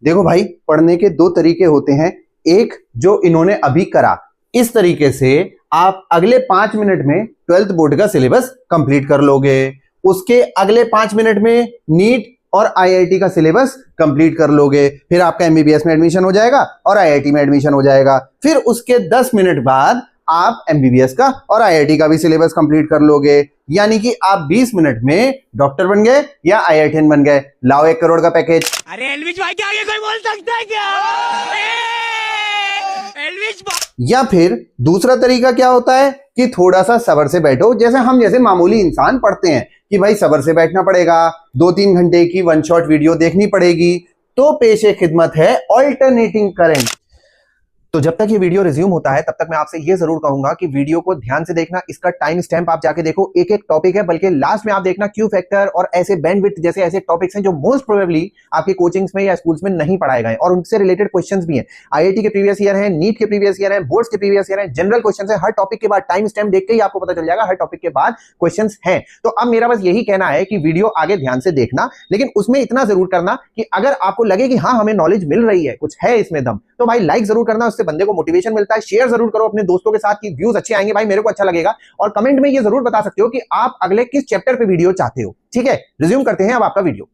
देखो भाई, पढ़ने के दो तरीके होते हैं। एक जो इन्होंने अभी करा, इस तरीके से आप अगले 5 मिनट में 12th बोर्ड का सिलेबस कंप्लीट कर लोगे। उसके अगले 5 मिनट में नीट और आईआईटी का सिलेबस कंप्लीट कर लोगे। फिर आपका एमबीबीएस में एडमिशन हो जाएगा और आईआईटी में एडमिशन हो जाएगा। फिर उसके 10 मिनट बाद आप एमबीबीएस का और आईआईटी का भी सिलेबस कंप्लीट कर लोगे। यानी कि आप 20 मिनट में डॉक्टर बन गए या आईआईटीएन बन गए। लाओ 1 करोड़ का पैकेज। अरे एलविश भाई के आगे कोई बोल सकता है क्या? एलविश या फिर दूसरा तरीका क्या होता है कि थोड़ा सा सब्र से बैठो, जैसे मामूली इंसान पढ़ते हैं कि भाई सब्र से बैठना पड़ेगा, 2-3 घंटे की वन शॉट वीडियो देखनी पड़ेगी। तो पेशे खिदमत है ऑल्टरनेटिंग करंट। तो जब तक ये वीडियो रिज्यूम होता है तब तक मैं आपसे ये जरूर कहूंगा कि वीडियो को ध्यान से देखना। इसका टाइम स्टैम्प आप जाके देखो, एक एक टॉपिक है, बल्कि लास्ट में आप देखना क्यू फैक्टर और ऐसे बैंडविड्थ जैसे ऐसे टॉपिक्स हैं जो मोस्ट प्रोबेबली आपके कोचिंग्स में या स्कूल्स में नहीं पढ़ाए गए और उनसे रिलेटेड क्वेश्चंस भी हैं। आईआईटी के प्रीवियस ईयर है, नीट के प्रीवियस ईयर है, बोर्ड्स के प्रीवियस ईयर है, जनरल क्वेश्चन है। हर टॉपिक के बाद टाइम स्टैम्प देख के ही आपको पता चल जाएगा हर टॉपिक के बाद क्वेश्चन है। तो अब मेरा बस यही कहना है कि वीडियो आगे ध्यान से देखना, लेकिन उसमें इतना जरूर करना कि अगर आपको लगे कि हाँ हमें नॉलेज मिल रही है, कुछ है इसमें दम, तो भाई लाइक जरूर करना, उससे बंदे को मोटिवेशन मिलता है। शेयर जरूर करो अपने दोस्तों के साथ कि व्यूज अच्छे आएंगे, भाई मेरे को अच्छा लगेगा। और कमेंट में ये जरूर बता सकते हो कि आप अगले किस चैप्टर पे वीडियो चाहते हो। ठीक है, रिज्यूम करते हैं अब आपका वीडियो।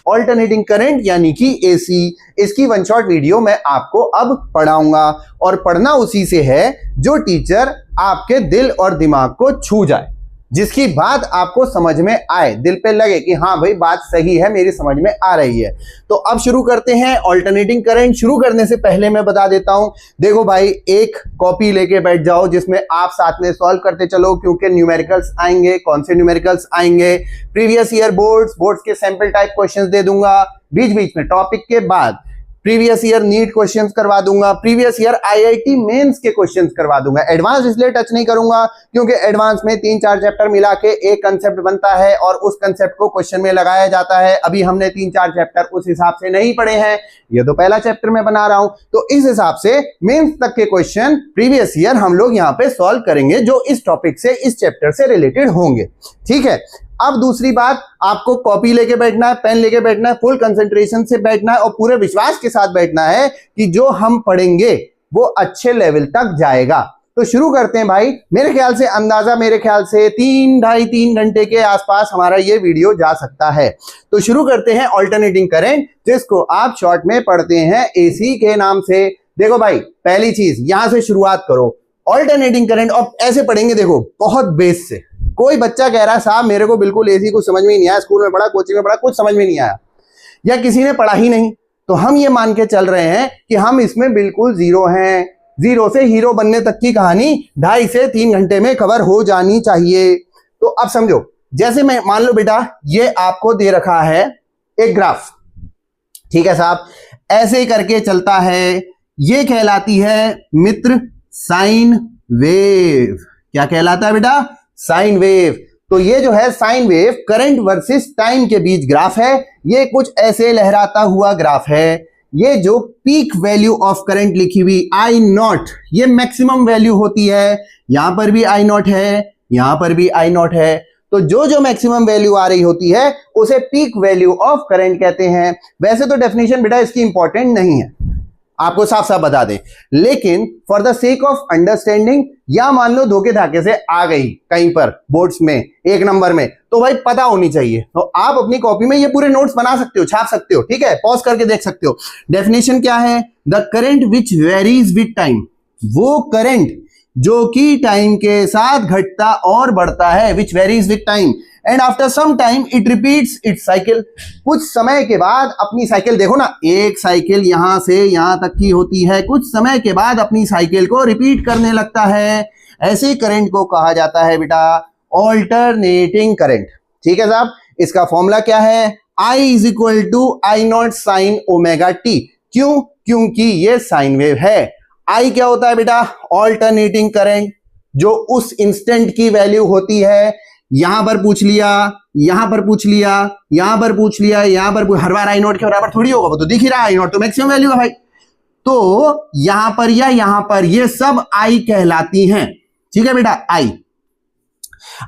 ऑल्टरनेटिंग करंट यानी कि एसी, इसकी वन शॉट वीडियो मैं आपको अब पढ़ाऊंगा और पढ़ना उसी से है जो टीचर आपके दिल और दिमाग को छू जाए, जिसकी बात आपको समझ में आए, दिल पे लगे कि हाँ भाई बात सही है, मेरी समझ में आ रही है। तो अब शुरू करते हैं ऑल्टरनेटिंग करंट। शुरू करने से पहले मैं बता देता हूं, देखो भाई एक कॉपी लेके बैठ जाओ जिसमें आप साथ में सॉल्व करते चलो, क्योंकि न्यूमेरिकल्स आएंगे। कौन से न्यूमेरिकल्स आएंगे? प्रीवियस ईयर बोर्ड्स के सैंपल टाइप क्वेश्चंस दे दूंगा, बीच बीच में टॉपिक के बाद प्रीवियस ईयर नीट क्वेश्चंस करवा दूंगा, प्रीवियस ईयर आईआईटी मेंस के क्वेश्चंस करवा दूंगा। एडवांस इसलिए टच नहीं करूंगा क्योंकि एडवांस में 3-4 चैप्टर मिला के एक कंसेप्ट बनता है और उस कंसेप्ट को क्वेश्चन में लगाया जाता है। अभी हमने 3-4 चैप्टर उस हिसाब से नहीं पढ़े हैं, ये तो पहला चैप्टर मैं बना रहा हूं। तो इस हिसाब से मेंस तक के क्वेश्चन प्रीवियस ईयर हम लोग यहाँ पे सॉल्व करेंगे जो इस टॉपिक से, इस चैप्टर से रिलेटेड होंगे। ठीक है, अब दूसरी बात, आपको कॉपी लेके बैठना है, पेन लेके बैठना है, फुल कंसंट्रेशन से बैठना है और पूरे विश्वास के साथ बैठना है कि जो हम पढ़ेंगे वो अच्छे लेवल तक जाएगा। तो शुरू करते हैं भाई। मेरे ख्याल से अंदाजा, मेरे ख्याल से 3-2.5-3 घंटे के आसपास हमारा ये वीडियो जा सकता है। तो शुरू करते हैं ऑल्टरनेटिंग करंट, जिसको आप शॉर्ट में पढ़ते हैं एसी के नाम से। देखो भाई, पहली चीज यहां से शुरुआत करो, ऑल्टरनेटिंग करंट। और ऐसे पढ़ेंगे, देखो बहुत बेस से। कोई बच्चा कह रहा है साहब मेरे को बिल्कुल एसी कुछ समझ में नहीं आया, स्कूल में पढ़ा, कोचिंग में पढ़ा, कुछ समझ में नहीं आया, या किसी ने पढ़ा ही नहीं, तो हम ये मान के चल रहे हैं कि हम इसमें बिल्कुल जीरो हैं। जीरो से हीरो बनने तक की कहानी 2.5 से 3 घंटे में कवर हो जानी चाहिए। तो अब समझो, जैसे मैं मान लो बेटा ये आपको दे रखा है एक ग्राफ, ठीक है साहब, ऐसे ही करके चलता है, ये कहलाती है मित्र साइन वेव। क्या कहलाता है बेटा? Sine wave. तो ये जो है sine wave current versus time के बीच ग्राफ है। ये कुछ ऐसे लहराता हुआ ग्राफ है। ये जो पीक वैल्यू ऑफ करंट लिखी हुई आई नॉट, ये मैक्सिमम वैल्यू होती है। यहां पर भी आई नॉट है, यहां पर भी आई नॉट है। तो जो जो मैक्सिमम वैल्यू आ रही होती है उसे पीक वैल्यू ऑफ करंट कहते हैं। वैसे तो डेफिनेशन बेटा इसकी इंपॉर्टेंट नहीं है, आपको साफ साफ बता दें, लेकिन for the sake of understanding, या मान लो धोखे धाके से आ गई कहीं पर बोर्ड्स में 1 नंबर में, तो भाई पता होनी चाहिए। तो आप अपनी कॉपी में ये पूरे नोट्स बना सकते हो, छाप सकते हो, ठीक है, पॉज करके देख सकते हो। डेफिनेशन क्या है? The current which varies with time, वो करंट जो कि टाइम के साथ घटता और बढ़ता है, which varies with time, and after some time it repeats its cycle. कुछ समय के बाद अपनी साइकिल, देखो ना, एक साइकिल यहां से यहां तक की होती है, कुछ समय के बाद अपनी साइकिल को रिपीट करने लगता है। ऐसे करंट को कहा जाता है बेटा ऑल्टरनेटिंग करंट। ठीक है साहब, इसका फॉर्मूला क्या है? I is equal to I not sine omega t. क्यों? क्योंकि ये साइन वेव है। I क्या होता है बेटा? ऑल्टरनेटिंग करंट, जो उस इंस्टेंट की वैल्यू होती है। यहां पर पूछ लिया, यहां पर पूछ लिया, यहां पर पूछ लिया, यहां पर हर बार आई नॉट के बराबर थोड़ी होगा, वो तो दिख ही रहा है, आई नॉट तो मैक्सिमम वैल्यू है भाई। तो यहां पर या यहां पर ये सब आई कहलाती हैं। ठीक है बेटा, आई।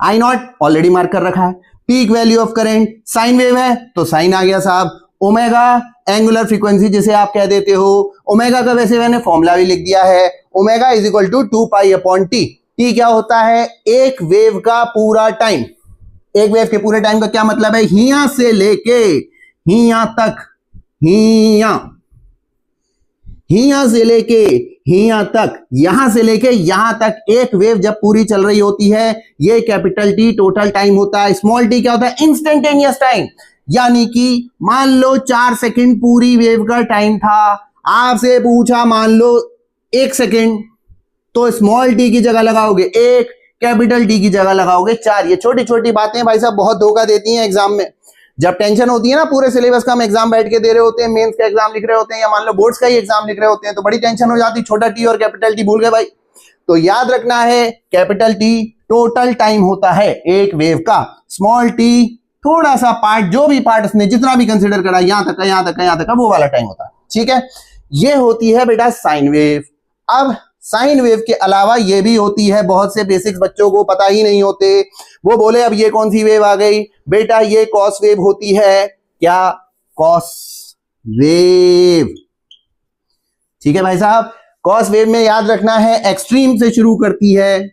आई नॉट ऑलरेडी मार्क कर रखा है, peak value of current sine wave है तो साइन आ गया साहब, ओमेगा एंगुलर फ्रीक्वेंसी जिसे आप कह देते हो, ओमेगा का वैसे मैंने फॉर्मूला भी लिख दिया है, omega is equal to 2π/t। T क्या होता है? एक वेव का पूरा टाइम। एक वेव के पूरे टाइम का क्या मतलब है? हिया से लेके हिया तक, हिया से लेके हिया तक, यहां से लेके यहां तक एक वेव जब पूरी चल रही होती है, ये कैपिटल टी टोटल टाइम होता है। स्मॉल टी क्या होता है? Instantaneous time. यानी कि मान लो 4 सेकंड पूरी वेव का टाइम था, आपसे पूछा मान लो 1 सेकंड, तो स्मॉल टी की जगह लगाओगे 1, कैपिटल टी की जगह लगाओगे 4। ये छोटी छोटी बातें भाई साहब बहुत धोखा देती हैं एग्जाम में। जब टेंशन होती है ना, पूरे सिलेबस का हम एग्जाम बैठ के दे रहे होते हैं, मेंस का एग्जाम लिख रहे होते हैं या मान लो बोर्ड्स का ही एग्जाम लिख रहे होते हैं, तो बड़ी टेंशन हो जाती, छोटा टी और कैपिटल टी भूल गए भाई। तो याद रखना है कैपिटल टी टोटल टाइम होता है एक वेव का, स्मॉल टी थोड़ा सा पार्ट, जो भी पार्ट उसने जितना भी कंसिडर करा, यहां तक यहां तक यहां तक वो वाला टाइम होता है। ठीक है, ये होती है बेटा साइन वेव। अब साइन वेव के अलावा ये भी होती है, बहुत से बेसिक्स बच्चों को पता ही नहीं होते, वो बोले अब ये कौन सी वेव आ गई? बेटा ये कॉस वेव होती है। क्या? Cos wave. ठीक है भाई साहब, कॉस वेव में याद रखना है एक्सट्रीम से शुरू करती है।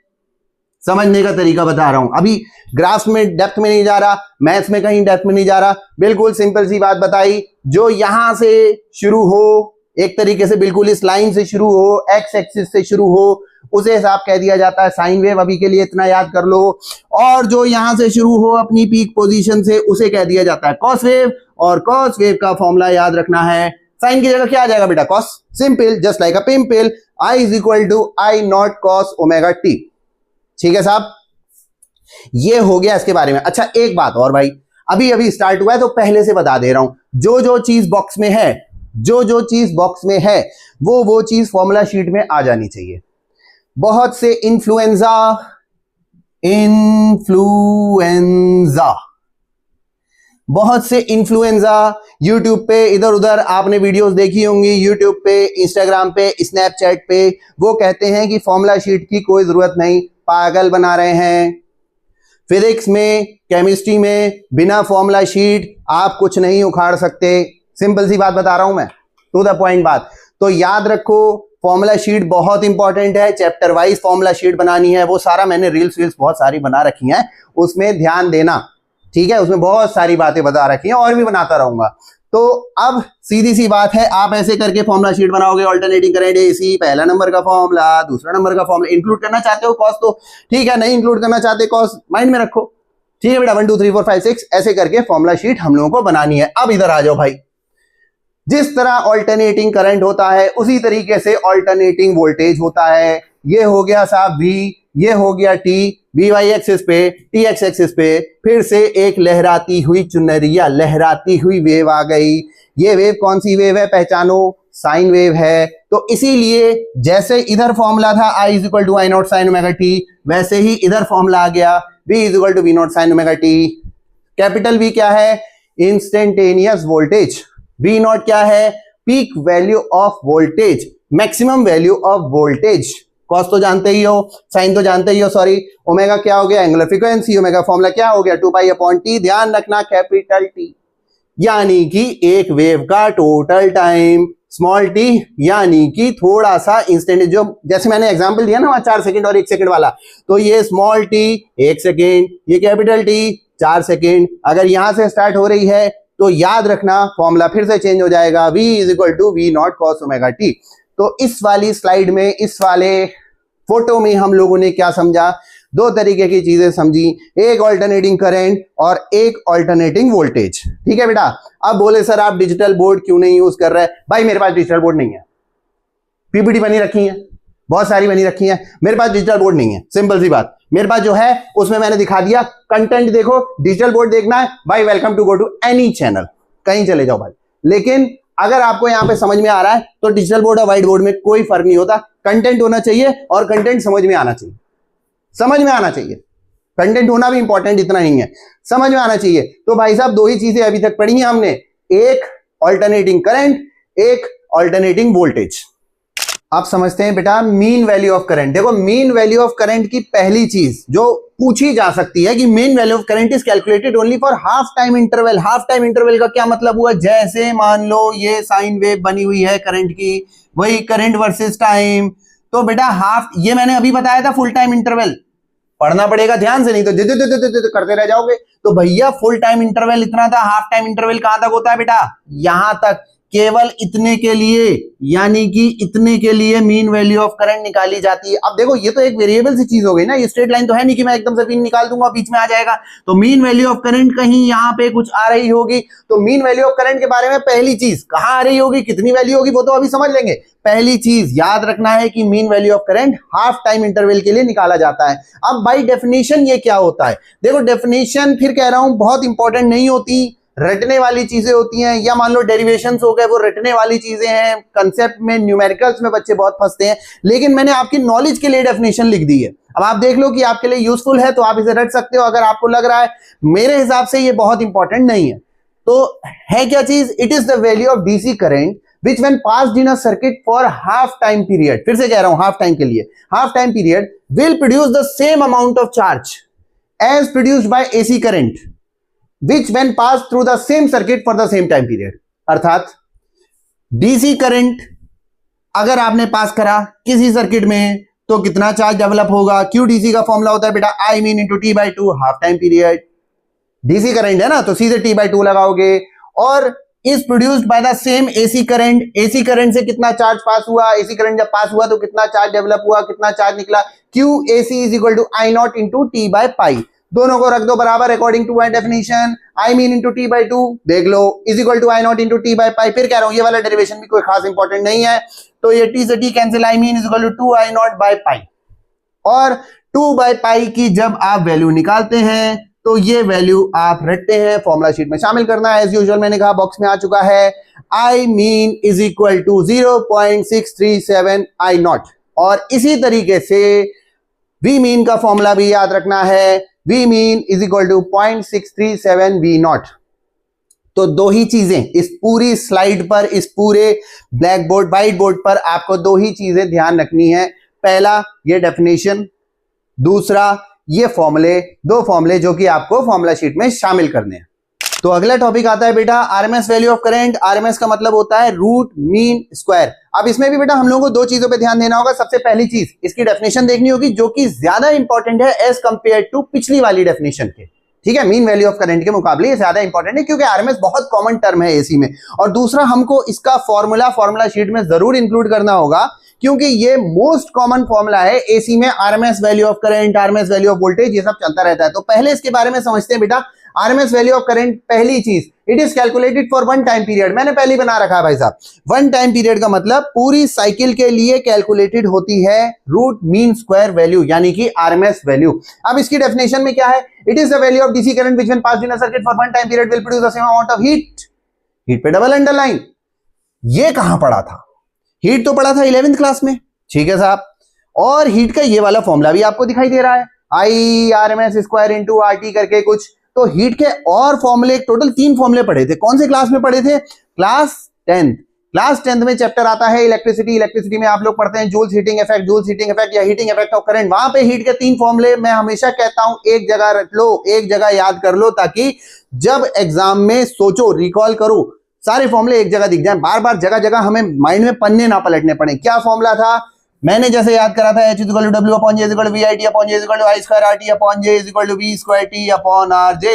समझने का तरीका बता रहा हूं, अभी ग्राफ्स में डेप्थ में नहीं जा रहा, मैथ्स में कहीं डेप्थ में नहीं जा रहा, बिल्कुल सिंपल सी बात बताई। जो यहां से शुरू हो, एक तरीके से बिल्कुल इस लाइन से शुरू हो, एक्स एक्सिस से शुरू हो, उसे हिसाब कह दिया जाता है साइन वेव। अभी के लिए इतना याद कर लो। और जो यहां से शुरू हो अपनी पीक पोजीशन से, उसे कह दिया जाता है कॉस वेव। और कॉस वेव का फॉर्मूला याद रखना है, साइन की जगह क्या आ जाएगा बेटा? Cos. Simple, just like a pimple, I is equal to I naught cos omega T. ठीक है साहब, ये हो गया इसके बारे में। अच्छा एक बात और भाई, अभी अभी स्टार्ट हुआ है तो पहले से बता दे रहा हूं, जो जो चीज बॉक्स में है, जो जो चीज बॉक्स में है वो चीज फॉर्मूला शीट में आ जानी चाहिए। बहुत से बहुत से इन्फ्लुएंजा यूट्यूब पे इधर उधर आपने वीडियोस देखी होंगी, यूट्यूब पे, इंस्टाग्राम पे, स्नैपचैट पे, वो कहते हैं कि फॉर्मूला शीट की कोई जरूरत नहीं, पागल बना रहे हैं। फिजिक्स में, केमिस्ट्री में बिना फॉर्मूला शीट आप कुछ नहीं उखाड़ सकते। सिंपल सी बात बता रहा हूं मैं, टू द पॉइंट बात। तो याद रखो फॉर्मूला शीट बहुत इंपॉर्टेंट है, चैप्टर वाइज फॉर्मूला शीट बनानी है, वो सारा मैंने रील्स बहुत सारी बना रखी हैं, उसमें ध्यान देना। ठीक है, उसमें बहुत सारी बातें बता रखी हैं और भी बनाता रहूंगा। तो अब सीधी सी बात है, आप ऐसे करके फॉर्मूला शीट बनाओगे, अल्टरनेटिंग करंट एसी, पहला नंबर का फॉर्मूला, दूसरा नंबर का फॉर्मूला। इंक्लूड करना चाहते हो कॉस तो ठीक है, नहीं इंक्लूड करना चाहते कॉस माइंड में रखो। ठीक है बेटा, 1 2 3 4 5 6 ऐसे करके फॉर्मूला शीट हम लोगों को बनानी है। अब इधर आ जाओ भाई, जिस तरह ऑल्टरनेटिंग करंट होता है उसी तरीके से ऑल्टरनेटिंग वोल्टेज होता है। ये हो गया साहब V, ये हो गया T, V y एक्सिस पे, T x एक्सिस पे फिर से एक लहराती हुई चुनरिया, लहराती हुई वेव आ गई। ये वेव कौन सी वेव है? पहचानो, साइन वेव है। तो इसीलिए जैसे इधर फॉर्मूला था I is equal to I not sine omega t, वैसे ही इधर फॉर्मूला आ गया V is equal to V not sine omega t. Capital V क्या है? Instantaneous voltage. V नॉट क्या है? Peak value of voltage, maximum value of voltage. Cos तो जानते ही हो, साइन तो जानते ही हो, सॉरी। ओमेगा क्या हो गया? Angular frequency. ओमेगा फॉर्मूला क्या हो गया? 2π/t। ध्यान रखना कैपिटल टी यानी कि एक वेव का टोटल टाइम, स्मॉल टी यानी कि थोड़ा सा इंस्टेंट, जो जैसे मैंने एग्जांपल दिया ना वहां 4 सेकंड और 1 सेकंड वाला, तो ये स्मॉल टी 1 सेकंड, ये कैपिटल टी 4 सेकंड। अगर यहां से स्टार्ट हो रही है तो याद रखना फॉर्मूला फिर से चेंज हो जाएगा, V is equal to V naught cos omega T. तो इस वाली स्लाइड में, इस वाले फोटो में हम लोगों ने क्या समझा? 2 तरीके की चीजें समझी, एक ऑल्टरनेटिंग करंट और एक ऑल्टरनेटिंग वोल्टेज। ठीक है बेटा। अब बोले सर आप डिजिटल बोर्ड क्यों नहीं यूज कर रहे? भाई मेरे पास डिजिटल बोर्ड नहीं है, पीपीटी बनी रखी है, बहुत सारी बनी रखी है, मेरे पास डिजिटल बोर्ड नहीं है। सिंपल सी बात, मेरे पास जो है उसमें मैंने दिखा दिया, कंटेंट देखो। डिजिटल बोर्ड देखना है भाई, welcome to go to any channel, कहीं चले जाओ भाई। लेकिन अगर आपको यहां पे समझ में आ रहा है तो डिजिटल बोर्ड और व्हाइट बोर्ड में कोई फर्क नहीं होता। कंटेंट होना चाहिए और कंटेंट समझ में आना चाहिए, समझ में आना चाहिए। कंटेंट होना भी इंपॉर्टेंट इतना नहीं है, समझ में आना चाहिए। तो भाई साहब 2 ही चीजें अभी तक पढ़ी हैं हमने, एक ऑल्टरनेटिंग करंट, एक ऑल्टरनेटिंग वोल्टेज। आप समझते हैं बेटा मीन वैल्यू ऑफ करंट। देखो मीन वैल्यू ऑफ करंट की पहली चीज जो पूछी जा सकती है कि mean value of current is calculated only for half time interval. Half time interval का क्या मतलब हुआ, जैसे मान लो ये साइन वेव बनी हुई है करंट की, वही करंट वर्सेस टाइम, तो बेटा हाफ, ये मैंने अभी बताया था फुल टाइम इंटरवल, पढ़ना पड़ेगा ध्यान से, नहीं तो दे करते रह जाओगे। तो भैया फुल टाइम इंटरवल इतना था, हाफ टाइम इंटरवल कहां तक होता है बेटा, यहां तक, केवल इतने के लिए, यानी कि इतने के लिए मीन वैल्यू ऑफ करंट निकाली जाती है। अब देखो ये तो एक वेरिएबल सी चीज हो गई ना, ये स्ट्रेट लाइन तो है नहीं कि मैं एकदम से मीन निकाल दूंगा बीच में आ जाएगा। तो मीन वैल्यू ऑफ करंट कहीं यहां पे कुछ आ रही होगी। तो मीन वैल्यू ऑफ करंट के बारे में पहली चीज कहां आ रही होगी, कितनी वैल्यू होगी, वो तो अभी समझ लेंगे। पहली चीज याद रखना है कि mean value of current half time interval के लिए निकाला जाता है। अब बाय डेफिनेशन ये क्या होता है, देखो डेफिनेशन फिर कह रहा हूं बहुत इंपॉर्टेंट नहीं होती, रटने वाली चीजें होती हैं, या मान लो डेरिवेशंस हो गए, वो रटने वाली चीजें हैं। कंसेप्ट में न्यूमेरिकल्स में बच्चे बहुत फंसते हैं, लेकिन मैंने आपकी नॉलेज के लिए डेफिनेशन लिख दी है। अब आप देख लो कि आपके लिए यूजफुल है तो आप इसे रट सकते हो, अगर आपको लग रहा है मेरे हिसाब से ये बहुत इंपॉर्टेंट नहीं है। तो है क्या चीज, it is the value of DC current which when passed in a circuit for half time period, फिर से कह रहा हूं हाफ टाइम के लिए, half time period will produce the same amount of charge as produced by AC current which when passed through the same circuit for the same time period। अर्थात DC current अगर आपने पास करा किसी circuit में तो कितना चार्ज डेवलप होगा। Q DC का फॉर्मूला होता है बेटा आई mean into T by to, half time period. DC current है ना तो सीधे टी बाई टू लगाओगे। और is produced by the same AC current, AC current से कितना चार्ज पास हुआ, एसी करंट जब पास हुआ तो कितना चार्ज डेवलप हुआ, कितना चार्ज निकला, Q AC is equal to I naught into T by pi. दोनों को रख दो बराबर according to my definition, I mean into T by two देख लो is equal to I naught into T by pi. फिर कह रहा हूं ये वाला डेरिवेशन भी कोई खास इंपॉर्टेंट नहीं है, तो ये टी से t cancel, I mean is equal to two I naught by pi. और टू बाई पाई की जब आप वैल्यू निकालते हैं तो ये वैल्यू आप रखते हैं, फॉर्मूला शीट में शामिल करना है। एज यूजुअल मैंने कहा बॉक्स में आ चुका है, I mean is equal to 0.637 I naught. और इसी तरीके से वी मीन का फॉर्मूला भी याद रखना है, V mean is equal to 0.637 V naught. तो दो ही चीजें इस पूरी स्लाइड पर, इस पूरे ब्लैक बोर्ड व्हाइट बोर्ड पर आपको दो ही चीजें ध्यान रखनी है। पहला ये डेफिनेशन, दूसरा ये फॉर्मूले, दो फॉर्मूले जो कि आपको फॉर्मूला शीट में शामिल करने हैं। तो अगला टॉपिक आता है बेटा RMS value of current. RMS का मतलब होता है रूट मीन स्क्वायर। अब इसमें भी बेटा हम लोगों को दो चीजों पे ध्यान देना होगा। सबसे पहली चीज इसकी डेफिनेशन देखनी होगी जो कि ज्यादा इंपॉर्टेंट है एज कंपेयर टू पिछली वाली डेफिनेशन के, ठीक है, मीन वैल्यू ऑफ करंट के मुकाबले ये ज्यादा इंपॉर्टेंट है क्योंकि आरएमएस बहुत कॉमन टर्म है एसी में। और दूसरा हमको इसका फॉर्मूला शीट में जरूर इंक्लूड करना होगा क्योंकि ये मोस्ट कॉमन फॉर्मूला है एसी में, RMS value of current, RMS value of voltage, ये सब चलता रहता है। तो पहले इसके बारे में समझते हैं बेटा आरएमएस वैल्यू ऑफ करंट। पहली चीज it is calculated for one time period, मैंने पहले बना रखा है भाई साहब। वन टाइम पीरियड का मतलब पूरी साइकिल के लिए कैलकुलेटेड होती है रूट मीन स्क्वायर वैल्यू, यानी कि आरएमएस वैल्यू। अब इसकी डेफिनेशन में क्या है, it is the value of DC current which when passed in a circuit for one time period will produce the same amount of heat. Heat पे double underline, ये कहां पढ़ा था, हीट तो पढ़ा था 11th क्लास में, ठीक है साहब। और हीट का ये वाला फॉर्मूला भी आपको दिखाई दे रहा है, I R M S square into R T करके कुछ। तो हीट के और फॉर्मूले, टोटल 3 फॉर्मूले पढ़े थे। कौन से क्लास में पढ़े थे, क्लास 10th। क्लास 10th में चैप्टर आता है इलेक्ट्रिसिटी। इलेक्ट्रिसिटी में आप लोग पढ़ते हैं Joule's heating effect, Joule's heating effect या हीटिंग इफेक्ट ऑफ करंट। वहां पे हीट के 3 फॉर्मूले मैं हमेशा कहता हूं एक जगह रख लो, एक जगह याद कर लो, ताकि जब एग्जाम में सोचो, रिकॉल करो, सारे फॉर्मूले एक जगह दिख जाए, बार बार जगह जगह हमें माइंड में पन्ने ना पलटने पड़े। क्या फॉर्मूला था, मैंने जैसे याद करा था, H equal to W upon J equal to VIT upon J equal to I square RT upon J equal to V square T upon RJ।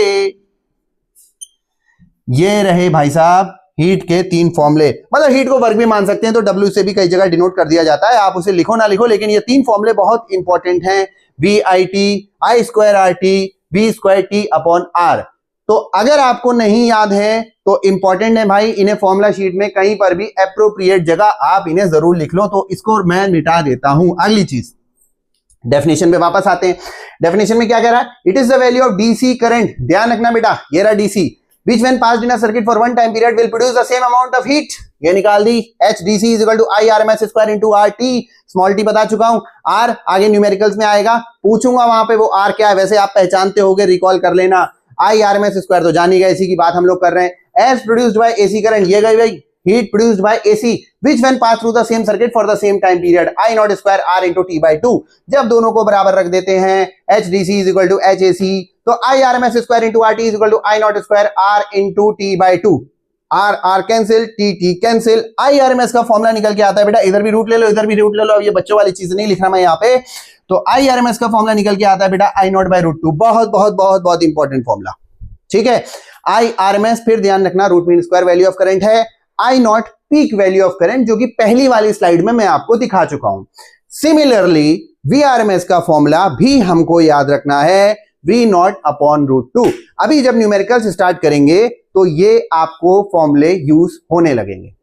ये रहे भाई साहब हीट के 3 फॉर्मूले। मतलब हीट को वर्क भी मान सकते हैं, तो W से भी कई जगह डिनोट कर दिया जाता है, आप उसे लिखो ना लिखो, लेकिन ये 3 फॉर्मूले बहुत इंपॉर्टेंट हैं, VIT, I square RT, V square T upon R। तो अगर आपको नहीं याद है तो इंपॉर्टेंट है भाई, इन्हें फॉर्मूला शीट में कहीं पर भी एप्रोप्रिएट जगह आप इन्हें जरूर लिख लो। तो इसको मैं मिटा देता हूं। अगली चीज डेफिनेशन पे वापस आते हैं। डेफिनेशन में क्या कह रहा है, it is the value of DC current. ध्यान रखना बेटा, ये रहा DC, which when passed in a circuit for one time period will produce the same amount of heat। ये निकाल दी, H DC is equal to I RMS square into RT। Small T बता चुका हूं, R आगे numericals में आएगा, पूछूंगा वहां पे वो R क्या है, वैसे आप पहचानते होगे, रिकॉल कर लेना। I RMS स्क्वायर तो जान ही गए, इसी की बात हम लोग कर रहे हैं। As produced by AC current, ये गई भाई heat produced by AC which when pass through the same circuit for the same time period I naught square R into T by 2। जब दोनों को बराबर रख देते हैं HDC is equal to HAC तो I RMS square into RT is equal to I naught square R into T by 2। R cancel, T cancel, I RMS का formula निकल के आता है बेटा, इधर भी रूट ले लो इधर भी रूट ले लो। अब ये बच्चों वाली चीज नहीं लिख रहा मैं यहाँ पे, तो I RMS का फॉर्मूला निकल के आता है बेटा I नॉट बाय रूट 2। बहुत बहुत बहुत बहुत इंपॉर्टेंट फॉर्मूला, ठीक है। I RMS फिर ध्यान रखना root mean square value of current है, I naught peak value of current जो कि पहली वाली स्लाइड में मैं आपको दिखा चुका हूं। सिमिलरली VRMS का फॉर्मूला भी हमको याद रखना है V नॉट अपॉन रूट 2। अभी जब न्यूमेरिकल्स स्टार्ट करेंगे तो ये आपको फॉर्मूले यूज होने लगेंगे।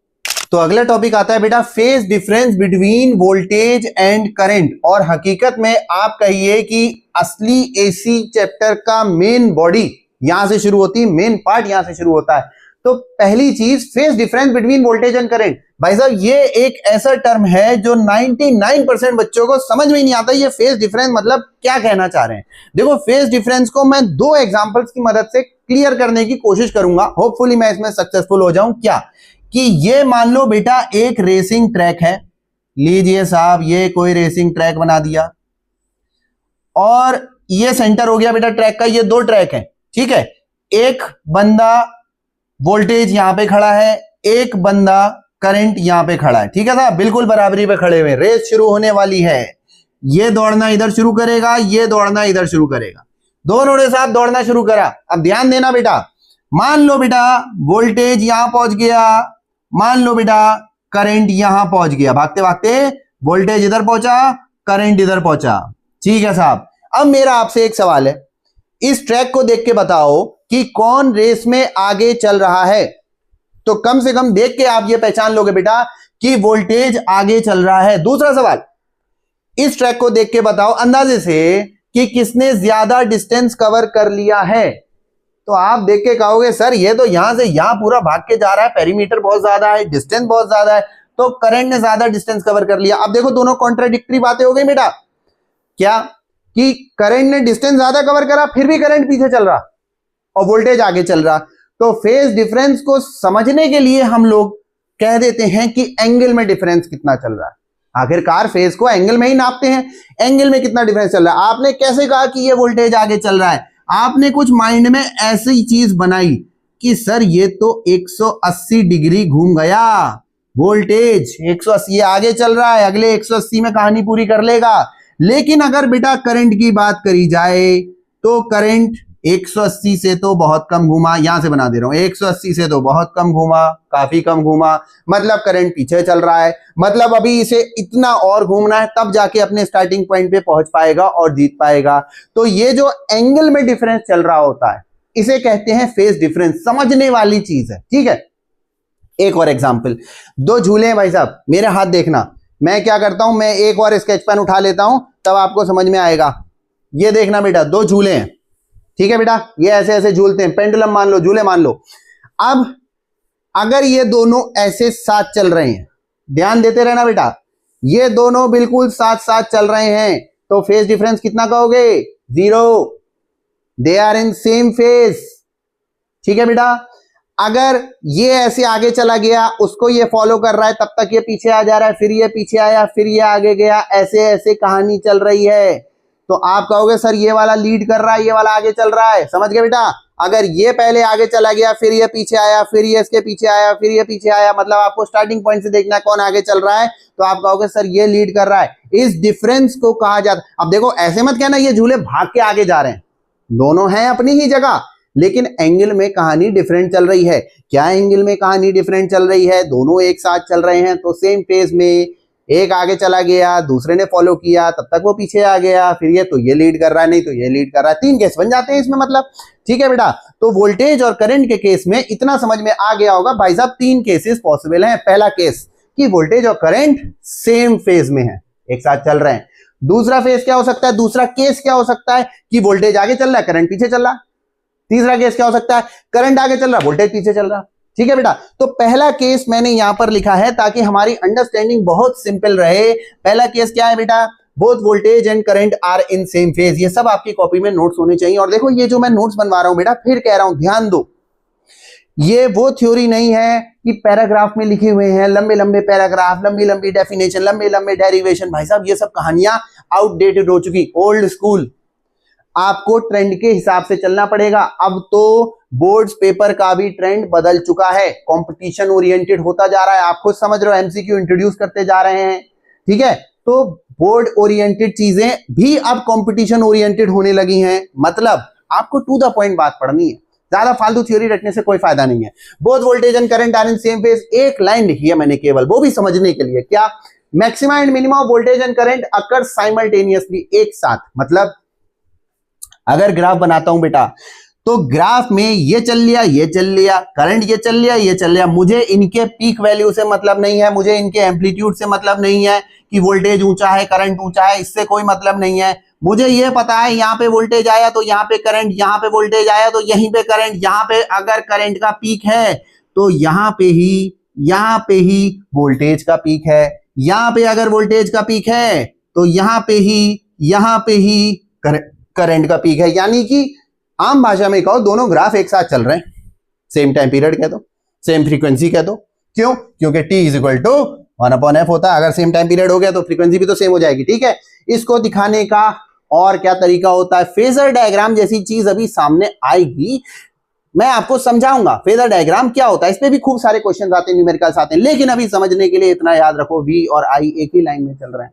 तो अगला टॉपिक आता है बेटा phase difference between voltage and current. और हकीकत में आप कहिए कि असली एसी चैप्टर का मेन बॉडी यहां से शुरू होती है, मेन पार्ट यहां से शुरू होता है। तो पहली चीज phase difference between voltage and current. भाई साहब ये एक ऐसा टर्म है जो 99% बच्चों को समझ में ही नहीं आता ये फेज डिफरेंस मतलब क्या कहना चाह रहे हैं। देखो फेज डिफरेंस को मैं दो एग्जांपल्स की मदद से क्लियर करने की कोशिश करूंगा, होपफुली मैं इसमें सक्सेसफुल हो जाऊं। क्या कि ये मान लो बेटा एक रेसिंग ट्रैक है, लीजिए साहब ये कोई रेसिंग ट्रैक बना दिया और ये सेंटर हो गया बेटा ट्रैक का, ये दो ट्रैक है, ठीक है। एक बंदा वोल्टेज यहां पे खड़ा है, एक बंदा करंट यहां पे खड़ा है, ठीक है साहब, बिल्कुल बराबरी पे खड़े हुए। रेस शुरू होने वाली है, ये दौड़ना इधर शुरू करेगा, ये दौड़ना इधर शुरू करेगा, दोनों ने साहब दौड़ना शुरू करा। अब ध्यान देना बेटा, मान लो बेटा वोल्टेज यहां पहुंच गया, मान लो बेटा करंट यहां पहुंच गया, भागते भागते वोल्टेज इधर पहुंचा, करंट इधर पहुंचा, ठीक है साहब। अब मेरा आपसे एक सवाल है, इस ट्रैक को देख के बताओ कि कौन रेस में आगे चल रहा है। तो कम से कम देख के आप ये पहचान लोगे बेटा कि वोल्टेज आगे चल रहा है। दूसरा सवाल, इस ट्रैक को देख के बताओ अंदाजे से कि किसने ज्यादा डिस्टेंस कवर कर लिया है। तो आप देख के कहोगे सर ये तो यहां से यहां पूरा भाग के जा रहा है, पेरीमीटर बहुत ज्यादा है, डिस्टेंस बहुत ज्यादा है, तो करंट ने ज्यादा डिस्टेंस कवर कर लिया। अब देखो दोनों कॉन्ट्राडिक्टरी बातें हो गई बेटा, क्या कि करंट ने डिस्टेंस ज्यादा कवर करा फिर भी करंट पीछे चल रहा और वोल्टेज आगे चल रहा। तो फेज डिफरेंस को समझने के लिए हम लोग कह देते हैं कि एंगल में डिफरेंस कितना चल रहा है। आखिरकार फेज को एंगल में ही नापते हैं, एंगल में कितना डिफरेंस चल रहा है। आपने कैसे कहा कि ये वोल्टेज आगे चल रहा है, आपने कुछ माइंड में ऐसी चीज बनाई कि सर ये तो 180 डिग्री घूम गया, वोल्टेज 180 आगे चल रहा है, अगले 180 में कहानी पूरी कर लेगा। लेकिन अगर बेटा करंट की बात करी जाए तो करंट 180 से तो बहुत कम घूमा, यहां से बना दे रहा हूं, 180 से तो बहुत कम घूमा, काफी कम घूमा, मतलब करंट पीछे चल रहा है, मतलब अभी इसे इतना और घूमना है तब जाके अपने स्टार्टिंग पॉइंट पे पहुंच पाएगा और जीत पाएगा। तो ये जो एंगल में डिफरेंस चल रहा होता है इसे कहते हैं फेज डिफरेंस, समझने वाली चीज है, ठीक है। एक और एग्जाम्पल, दो झूले हैं भाई साहब, मेरे हाथ देखना, मैं क्या करता हूं, मैं एक और स्केच पेन उठा लेता हूं तब आपको समझ में आएगा। ये देखना बेटा दो झूले हैं, ठीक है बेटा, ये ऐसे ऐसे झूलते हैं, पेंडुलम मान लो, झूले मान लो। अब अगर ये दोनों ऐसे साथ चल रहे हैं, ध्यान देते रहना बेटा, ये दोनों बिल्कुल साथ साथ चल रहे हैं तो फेज डिफरेंस कितना कहोगे, 0, they are in same phase, ठीक है बेटा। अगर ये ऐसे आगे चला गया, उसको ये फॉलो कर रहा है, तब तक ये पीछे आ जा रहा है, फिर ये पीछे आया, फिर ये आगे गया, ऐसे ऐसे कहानी चल रही है। तो आप कहोगे सर ये वाला लीड कर रहा है, ये वाला आगे चल रहा है, समझ गए बेटा। अगर ये पहले आगे चला गया, फिर ये पीछे आया, फिर ये इसके पीछे आया, फिर ये पीछे आया, मतलब आपको स्टार्टिंग पॉइंट से देखना है कौन आगे चल रहा है, तो आप कहोगे सर ये लीड कर रहा है। इस डिफरेंस को कहा जाता। अब देखो ऐसे मत कहना ये झूले भाग के आगे जा रहे हैं, दोनों हैं अपनी ही जगह, लेकिन एंगल में कहानी डिफरेंट चल रही है। क्या एंगल में कहानी डिफरेंट चल रही है, दोनों एक साथ चल रहे हैं तो सेम फेज में, एक आगे चला गया, दूसरे ने फॉलो किया, तब तक वो पीछे आ गया, फिर ये तो ये लीड कर रहा है, नहीं तो ये लीड कर रहा है, 3 केस बन जाते हैं इसमें, मतलब ठीक है बेटा। तो वोल्टेज और करंट के केस में इतना समझ में आ गया होगा भाई साहब, 3 केसेस पॉसिबल हैं। पहला केस कि वोल्टेज और करंट सेम फेज में है, एक साथ चल रहे हैं। दूसरा फेज क्या हो सकता है, दूसरा केस क्या हो सकता है कि वोल्टेज आगे चल रहा है, करंट पीछे चल रहा है। तीसरा केस क्या हो सकता है, करंट आगे चल रहा है, वोल्टेज पीछे चल रहा है, ठीक है बेटा। तो पहला केस मैंने यहां पर लिखा है ताकि हमारी अंडरस्टैंडिंग बहुत सिंपल रहे। पहला केस क्या है बेटा, both voltage and current are in same phase. ये सब आपकी कॉपी में नोट्स होने चाहिए। और देखो ये जो मैं नोट्स बनवा रहा हूं बेटा, फिर कह रहा हूं ध्यान दो, ये वो थ्योरी नहीं है कि पैराग्राफ में लिखे हुए हैं लंबे लंबे पैराग्राफ, लंबी लंबी डेफिनेशन, लंबे लंबे डेरिवेशन। भाई साहब ये सब कहानियां आउटडेटेड हो चुकी, ओल्ड स्कूल। आपको ट्रेंड के हिसाब से चलना पड़ेगा। अब तो बोर्ड्स पेपर का भी ट्रेंड बदल चुका है, कंपटीशन ओरिएंटेड होता जा रहा है। आप खुद समझ रहे हो, एमसीक्यू इंट्रोड्यूस करते जा रहे हैं, ठीक है। तो बोर्ड ओरिएंटेड चीजें भी अब कंपटीशन ओरिएंटेड होने लगी हैं। मतलब आपको टू द पॉइंट बात पढ़नी है, ज्यादा फालतू थ्योरी रटने से कोई फायदा नहीं है। Both voltage and current are in same phase, एक लाइन लिखी है मैंने केवल, वो भी समझने के लिए। क्या? Maxima and minima of voltage and current occur simultaneously, एक साथ। मतलब अगर ग्राफ बनाता हूं बेटा, तो ग्राफ में ये चल लिया, ये चल लिया, करंट ये चल लिया, ये चल लिया। मुझे इनके पीक वैल्यू से मतलब नहीं है, मुझे इनके एम्पलीट्यूड से मतलब नहीं है कि वोल्टेज ऊंचा है करंट ऊंचा है, इससे कोई मतलब नहीं है। मुझे ये पता है यहां पे वोल्टेज आया तो यहां पे करंट, यहां पे वोल्टेज आया तो यहीं पे करंट, यहां पे अगर करंट का पीक है तो यहां पे ही वोल्टेज का पीक है, यहां पे अगर वोल्टेज का पीक है तो यहां पे ही करंट का पीक है। यानी कि आम भाषा में कहो दोनों ग्राफ एक साथ चल रहे हैं, सेम टाइम पीरियड कह दो, सेम फ्रीक्वेंसी कह दो। क्यों? क्योंकि T is equal to 1/f होता है। अगर सेम टाइम पीरियड हो गया तो फ्रीक्वेंसी भी तो सेम हो जाएगी, ठीक है। इसको दिखाने का और क्या तरीका होता है? फेजर डायग्राम जैसी चीज अभी सामने आएगी, मैं आपको समझाऊंगा फेजर डायग्राम क्या होता है। इस पे भी खूब सारे क्वेश्चन आते हैं, न्यूमेरिकल्स आते हैं, लेकिन अभी समझने के लिए इतना याद रखो, V और I एक ही लाइन में चल रहे हैं।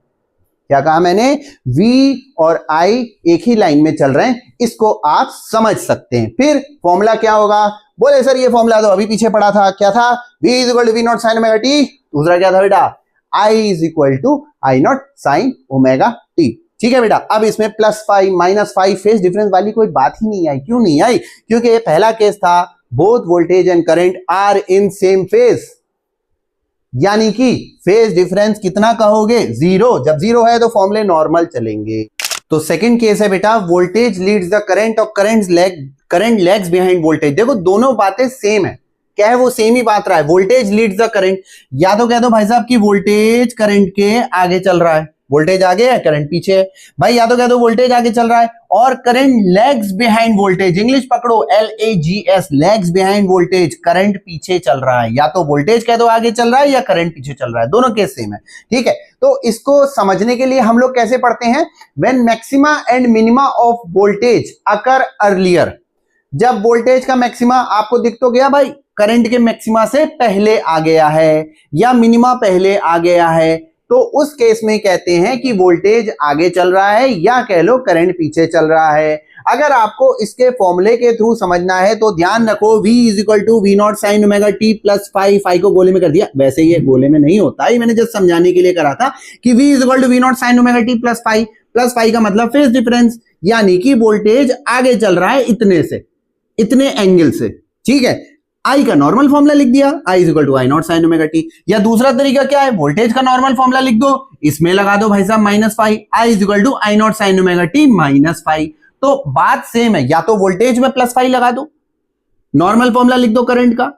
क्या कहा मैंने? V और I एक ही लाइन में चल रहे हैं, इसको आप समझ सकते हैं। फिर फॉर्मूला क्या होगा? बोले सर ये फॉर्मूला तो अभी पीछे पड़ा था, क्या था? V is equal to V naught sine omega t. दूसरा क्या था बेटा? I is equal to I naught sine omega T. ठीक है बेटा। अब इसमें +5 -5 फेज डिफरेंस वाली कोई बात ही नहीं आई। क्यों नहीं आई? क्योंकि पहला केस था both voltage and current are in same phase, यानी कि फेज डिफरेंस कितना कहोगे? 0। जब 0 है तो फॉर्मूले नॉर्मल चलेंगे। तो सेकंड केस है बेटा वोल्टेज लीड्स द करंट और करंट लैग्स बिहाइंड वोल्टेज। देखो दोनों बातें सेम है, क्या है वो सेम ही बात रहा है। वोल्टेज लीड्स द करंट, या तो कह दो भाई साहब कि वोल्टेज करंट के आगे चल रहा है, वोल्टेज आगे है करंट पीछे है भाई, या तो कह दो वोल्टेज आगे चल रहा है और current lags behind voltage. English पकड़ो, LAGS, lags behind voltage, current पीछे चल रहा है। या तो वोल्टेज कह दो आगे चल रहा है या करंट पीछे चल रहा है, दोनों केस सेम है, ठीक है। तो इसको समझने के लिए हम लोग कैसे पढ़ते हैं? When maxima and minima of voltage occur earlier, जब वोल्टेज का मैक्सिमा आपको दिख तो गया भाई, करंट के मैक्सिमा से पहले आ गया है या मिनिमा पहले आ गया है, तो उस केस में कहते हैं कि वोल्टेज आगे चल रहा है या कह लो करंट पीछे चल रहा है। अगर आपको इसके फॉर्मूले के थ्रू समझना है तो ध्यान रखो, V is equal to V naught sine omega T plus phi को गोले में कर दिया। वैसे ये गोले में नहीं होता, ये मैंने जस्ट समझाने के लिए करा था कि V is equal to V naught sine omega T plus phi का मतलब फेज डिफरेंस, यानी कि वोल्टेज आगे चल रहा है इतने से, इतने एंगल से, ठीक है। I का नॉर्मल फॉर्मूला लिख दिया, I is equal to I naught sine omega T. या दूसरा तरीका क्या है? वोल्टेज का नॉर्मल फॉर्मूला लिख दो, इसमें लगा दो भाई साहब -5, I is equal to I naught sine omega t -5। तो बात सेम है, या तो वोल्टेज में +5 लगा दो, नॉर्मल फॉर्मूला लिख दो करंट का,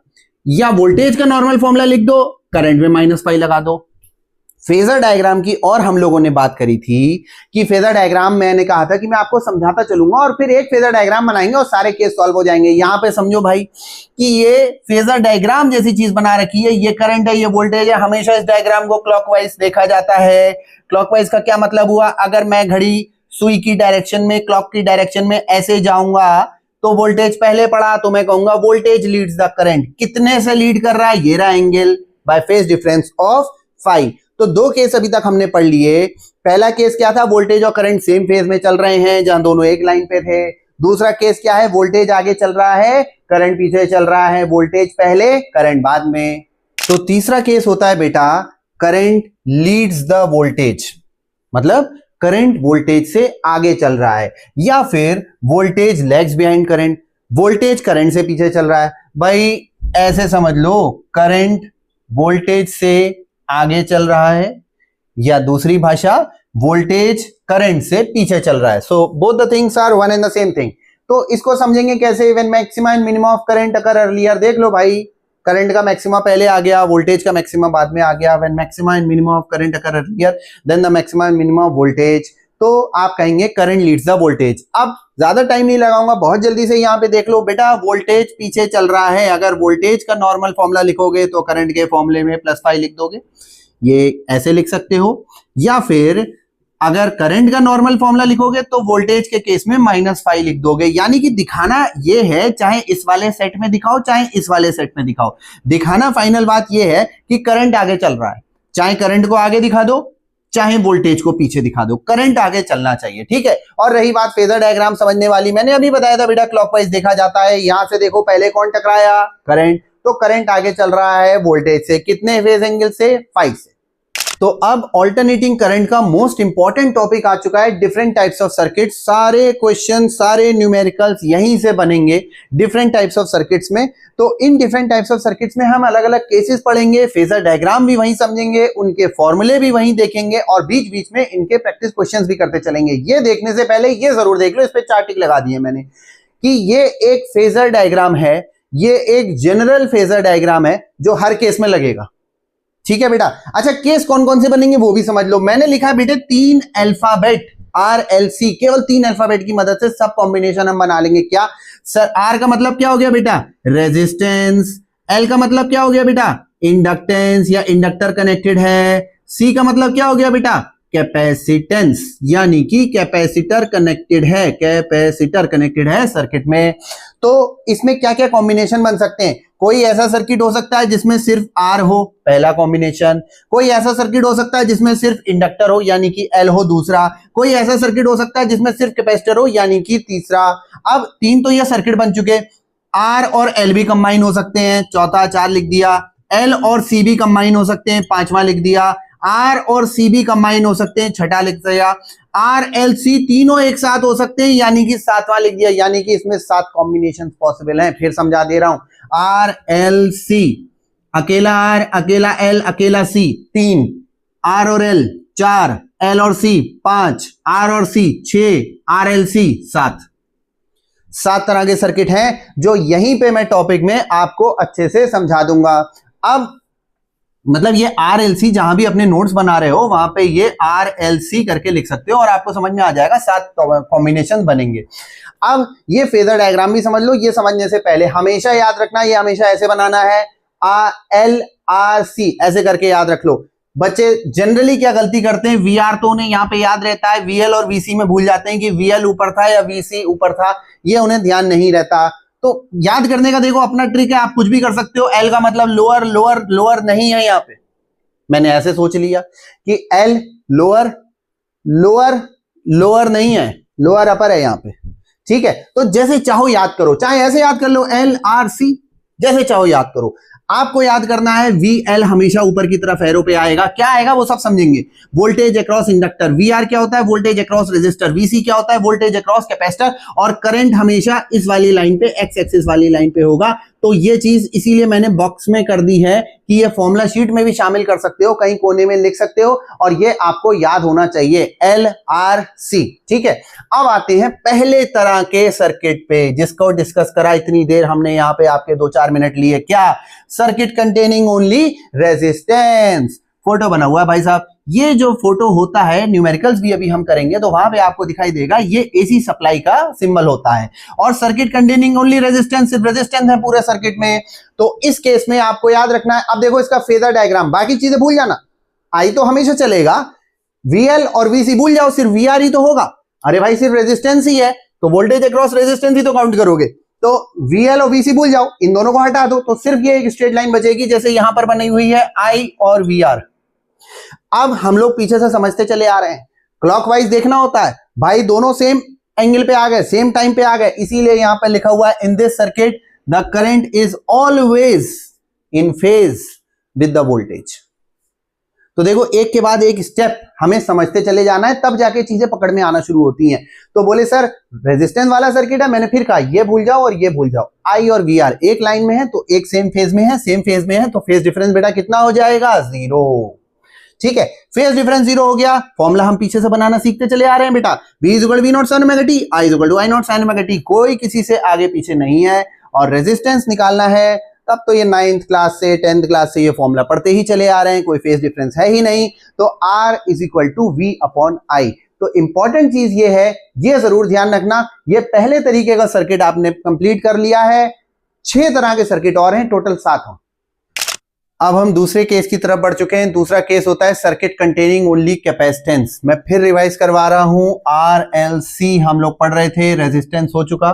या वोल्टेज का नॉर्मल फॉर्मूला लिख दो, करंट में -5 लगा दो। फेजर डायग्राम की और हम लोगों ने बात करी थी कि फेजर डायग्राम मैंने कहा था कि मैं आपको समझाता चलूंगा और फिर एक फेजर डायग्राम बनाएंगे और सारे केस सॉल्व हो जाएंगे। यहां पे समझो भाई कि ये फेजर डायग्राम जैसी चीज बना रखी है, ये करंट है, ये वोल्टेज है। हमेशा इस डायग्राम को क्लॉकवाइज देखा जाता है। क्लॉकवाइज का क्या मतलब हुआ? अगर मैं घड़ी सुई की डायरेक्शन में, क्लॉक की डायरेक्शन में ऐसे जाऊंगा तो वोल्टेज पहले पड़ा तो मैं कहूंगा वोल्टेज लीड्स द करंट। कितने से लीड कर रहा है? ये रहा angle by phase difference of phi. तो दो केस अभी तक हमने पढ़ लिए। पहला केस क्या था? वोल्टेज और करंट सेम फेज में चल रहे हैं, जहां दोनों एक लाइन पे थे। दूसरा केस क्या है? वोल्टेज आगे चल रहा है, करंट पीछे चल रहा है, वोल्टेज पहले करंट बाद में। तो तीसरा केस होता है बेटा करंट लीड्स द वोल्टेज, मतलब करंट वोल्टेज से आगे चल रहा है, या फिर voltage lags behind current, voltage current से पीछे चल रहा है। भाई ऐसे समझ लो, करंट वोल्टेज से आगे चल रहा है, या दूसरी भाषा वोल्टेज करंट से पीछे चल रहा है। So both the things are one and the same thing. तो इसको समझेंगे कैसे? When maxima and minima of current occur earlier. देख लो भाई, करंट का मैक्सिमा पहले आ गया, वोल्टेज का मैक्सिमा बाद में आ गया। When maxima and minima of current occur earlier than the maxima and minima of voltage. तो आप कहेंगे करंट लीड्स द वोल्टेज। अब ज्यादा टाइम नहीं लगाऊंगा, बहुत जल्दी से यहाँ पे देख लो बेटा, वोल्टेज पीछे चल रहा है। अगर वोल्टेज का नॉर्मल फॉर्मूला लिखोगे तो करंट के फॉर्मूले में +5 लिख दोगे, ये ऐसे लिख सकते हो। या फिर अगर करंट का नॉर्मल फॉर्मूला लिखोगे तो वोल्टेज के केस में -5 लिख दोगे। यानी कि दिखाना ये है, चाहे इस वाले सेट में दिखाओ चाहे इस वाले सेट में दिखाओ, दिखाना फाइनल बात ये है कि करंट आगे चल रहा है। चाहे करंट को आगे दिखा दो चाहे वोल्टेज को पीछे दिखा दो, करंट आगे चलना चाहिए, ठीक है। और रही बात फेजर डायग्राम समझने वाली, मैंने अभी बताया था बेटा क्लॉकवाइज देखा जाता है। यहां से देखो पहले कौन टकराया, करंट, तो करंट आगे चल रहा है वोल्टेज से, कितने फेज एंगल से, 5 से। तो अब ऑल्टरनेटिंग करंट का मोस्ट इंपॉर्टेंट टॉपिक आ चुका है, डिफरेंट टाइप्स ऑफ सर्किट। सारे क्वेश्चन सारे न्यूमेरिकल्स यहीं से बनेंगे डिफरेंट टाइप्स ऑफ सर्किट्स में। तो in different types of circuits में हम अलग अलग केसेस पढ़ेंगे, फेजर डायग्राम भी वहीं समझेंगे, उनके फॉर्मूले भी वहीं देखेंगे और बीच बीच में इनके प्रैक्टिस क्वेश्चंस भी करते चलेंगे। ये देखने से पहले ये जरूर देख लो, इस पे 4 टिक लगा दिए मैंने, कि ये एक फेजर डायग्राम है, ये एक जनरल फेजर डायग्राम है जो हर केस में लगेगा, ठीक है बेटा। अच्छा, केस कौन कौन से बनेंगे वो भी समझ लो। मैंने लिखा है बेटे 3 अल्फाबेट RLC, केवल 3 अल्फाबेट की मदद से सब कॉम्बिनेशन हम बना लेंगे। क्या सर, R का मतलब क्या हो गया बेटा, रेजिस्टेंस। L का मतलब क्या हो गया बेटा, इंडक्टेंस या इंडक्टर कनेक्टेड है। C का मतलब क्या हो गया बेटा, कैपेसिटेंस, यानी कि कैपेसिटर कनेक्टेड है, कैपेसिटर कनेक्टेड है सर्किट में। तो इसमें क्या क्या कॉम्बिनेशन बन सकते हैं, कोई ऐसा सर्किट हो सकता है जिसमें सिर्फ R हो, पहला कॉम्बिनेशन। कोई ऐसा सर्किट हो सकता है जिसमें सिर्फ इंडक्टर हो, यानी कि L हो, दूसरा। कोई ऐसा सर्किट हो सकता है जिसमें सिर्फ कैपेसिटर हो, यानी कि तीसरा। अब 3 तो ये सर्किट बन चुके, R और L भी कंबाइन हो सकते हैं, चौथा 4 लिख दिया। L और C भी कंबाइन हो सकते हैं, 5वां लिख दिया। R और C भी कंबाइन हो सकते हैं, 6ठा लिख दिया। R L C तीनों एक साथ हो सकते हैं, यानी कि 7वां लिख दिया। यानी कि इसमें 7 कॉम्बिनेशन पॉसिबल हैं। फिर समझा दे रहा हूं, R L C, अकेला R, अकेला L, अकेला C 3, R और L 4, L और C 5, R और C 6, R L C 7 तरह के सर्किट हैं जो यहीं पे मैं टॉपिक में आपको अच्छे से समझा दूंगा। अब मतलब ये RLC जहां भी अपने नोट्स बना रहे हो वहां पे ये RLC करके लिख सकते हो और आपको समझ में आ जाएगा, 7 कॉम्बिनेशन बनेंगे। अब ये फेजर डायग्राम भी समझ लो। ये समझने से पहले हमेशा याद रखना, ये हमेशा ऐसे बनाना है, LRC ऐसे करके याद रख लो। बच्चे जनरली क्या गलती करते हैं, VR तो उन्हें यहाँ पे याद रहता है, VL और VC में भूल जाते हैं कि VL ऊपर था या VC ऊपर था, ये उन्हें ध्यान नहीं रहता। तो याद करने का देखो अपना ट्रिक है, आप कुछ भी कर सकते हो। L का मतलब लोअर, लोअर, लोअर नहीं है यहाँ पे, मैंने ऐसे सोच लिया कि L लोअर, लोअर, लोअर नहीं है, लोअर अपर है यहाँ पे, ठीक है। तो जैसे चाहो याद करो, चाहे ऐसे याद कर लो LRC, जैसे चाहो याद करो। आपको याद करना है VL हमेशा ऊपर की तरफ एरो पे आएगा। क्या आएगा वो सब समझेंगे। वोल्टेज अक्रॉस इंडक्टर, VR क्या होता है, वोल्टेज अक्रॉस रेजिस्टर। VC क्या होता है, वोल्टेज अक्रॉस कैपेसिटर। और करंट हमेशा इस वाली लाइन पे, एक्स एक्सिस वाली लाइन पे होगा। तो ये चीज इसीलिए मैंने बॉक्स में कर दी है कि ये फॉर्मूला शीट में भी शामिल कर सकते हो, कहीं कोने में लिख सकते हो, और ये आपको याद होना चाहिए, LRC, ठीक है। अब आते हैं पहले तरह के सर्किट पे जिसको डिस्कस करा इतनी देर हमने यहाँ पे आपके 2-4 मिनट लिए। क्या, circuit containing only resistance. Photo बना हुआ है भाई साहब, ये जो फोटो होता है, न्यूमेरिकल्स भी अभी हम करेंगे तो वहां पे आपको दिखाई देगा, ये AC सप्लाई का सिंबल होता है। और सर्किट कंटेनिंग ओनली रेजिस्टेंस, सिर्फ रेजिस्टेंस है पूरे सर्किट में। तो इस केस में आपको याद रखना है, अब देखो इसका फेजर डायग्राम, बाकी चीजें भूल जाना, आई तो हमेशा चलेगा, VL और VC भूल जाओ, सिर्फ VR ही तो होगा। अरे भाई सिर्फ रेजिस्टेंस ही है तो वोल्टेज अक्रॉस रेजिस्टेंस ही तो काउंट करोगे। तो VL और VC भूल जाओ, इन दोनों को हटा दो, तो सिर्फ ये एक स्ट्रेट लाइन बचेगी जैसे यहां पर बनी हुई है I और VR। अब हम लोग पीछे से समझते चले आ रहे हैं, क्लॉकवाइज देखना होता है भाई, दोनों सेम एंगल पे आ गए, सेम टाइम पे आ गए, इसीलिए यहां पे लिखा हुआ है in this circuit the current is always in phase with the voltage. तो देखो एक के बाद एक स्टेप हमें समझते चले जाना है, तब जाके चीजें पकड़ में आना शुरू होती हैं। तो बोले सर रेजिस्टेंस वाला सर्किट है, मैंने फिर कहा ये भूल जाओ और ये भूल जाओ। I और VR एक लाइन में है तो एक सेम फेज में है, सेम फेज में है तो फेज डिफरेंस बेटा कितना हो जाएगा, 0, ठीक है। फेज डिफरेंस 0 हो गया, फॉर्मूला हम पीछे से बनाना सीखते चले आ रहे हैं बेटा, V = V0 sin omega t, I = I0 sin omega t, कोई किसी से आगे पीछे नहीं है। और रेजिस्टेंस निकालना है तब तो ये 9th क्लास से 10th क्लास से ये फॉर्मूला पढ़ते ही चले आ रहे हैं, कोई फेज डिफरेंस है ही नहीं। तो R = V/I, तो इंपॉर्टेंट चीज ये है, ये जरूर ध्यान रखना, ये पहले तरीके का सर्किट आपने कंप्लीट कर लिया है, 6 तरह के सर्किट और हैं, टोटल 7 हो। अब हम दूसरे केस की तरफ बढ़ चुके हैं। दूसरा केस होता है सर्किट कंटेनिंग ओनली कैपेसिटेंस। मैं फिर रिवाइज करवा रहा हूं, RLC हम लोग पढ़ रहे थे, रेजिस्टेंस हो चुका,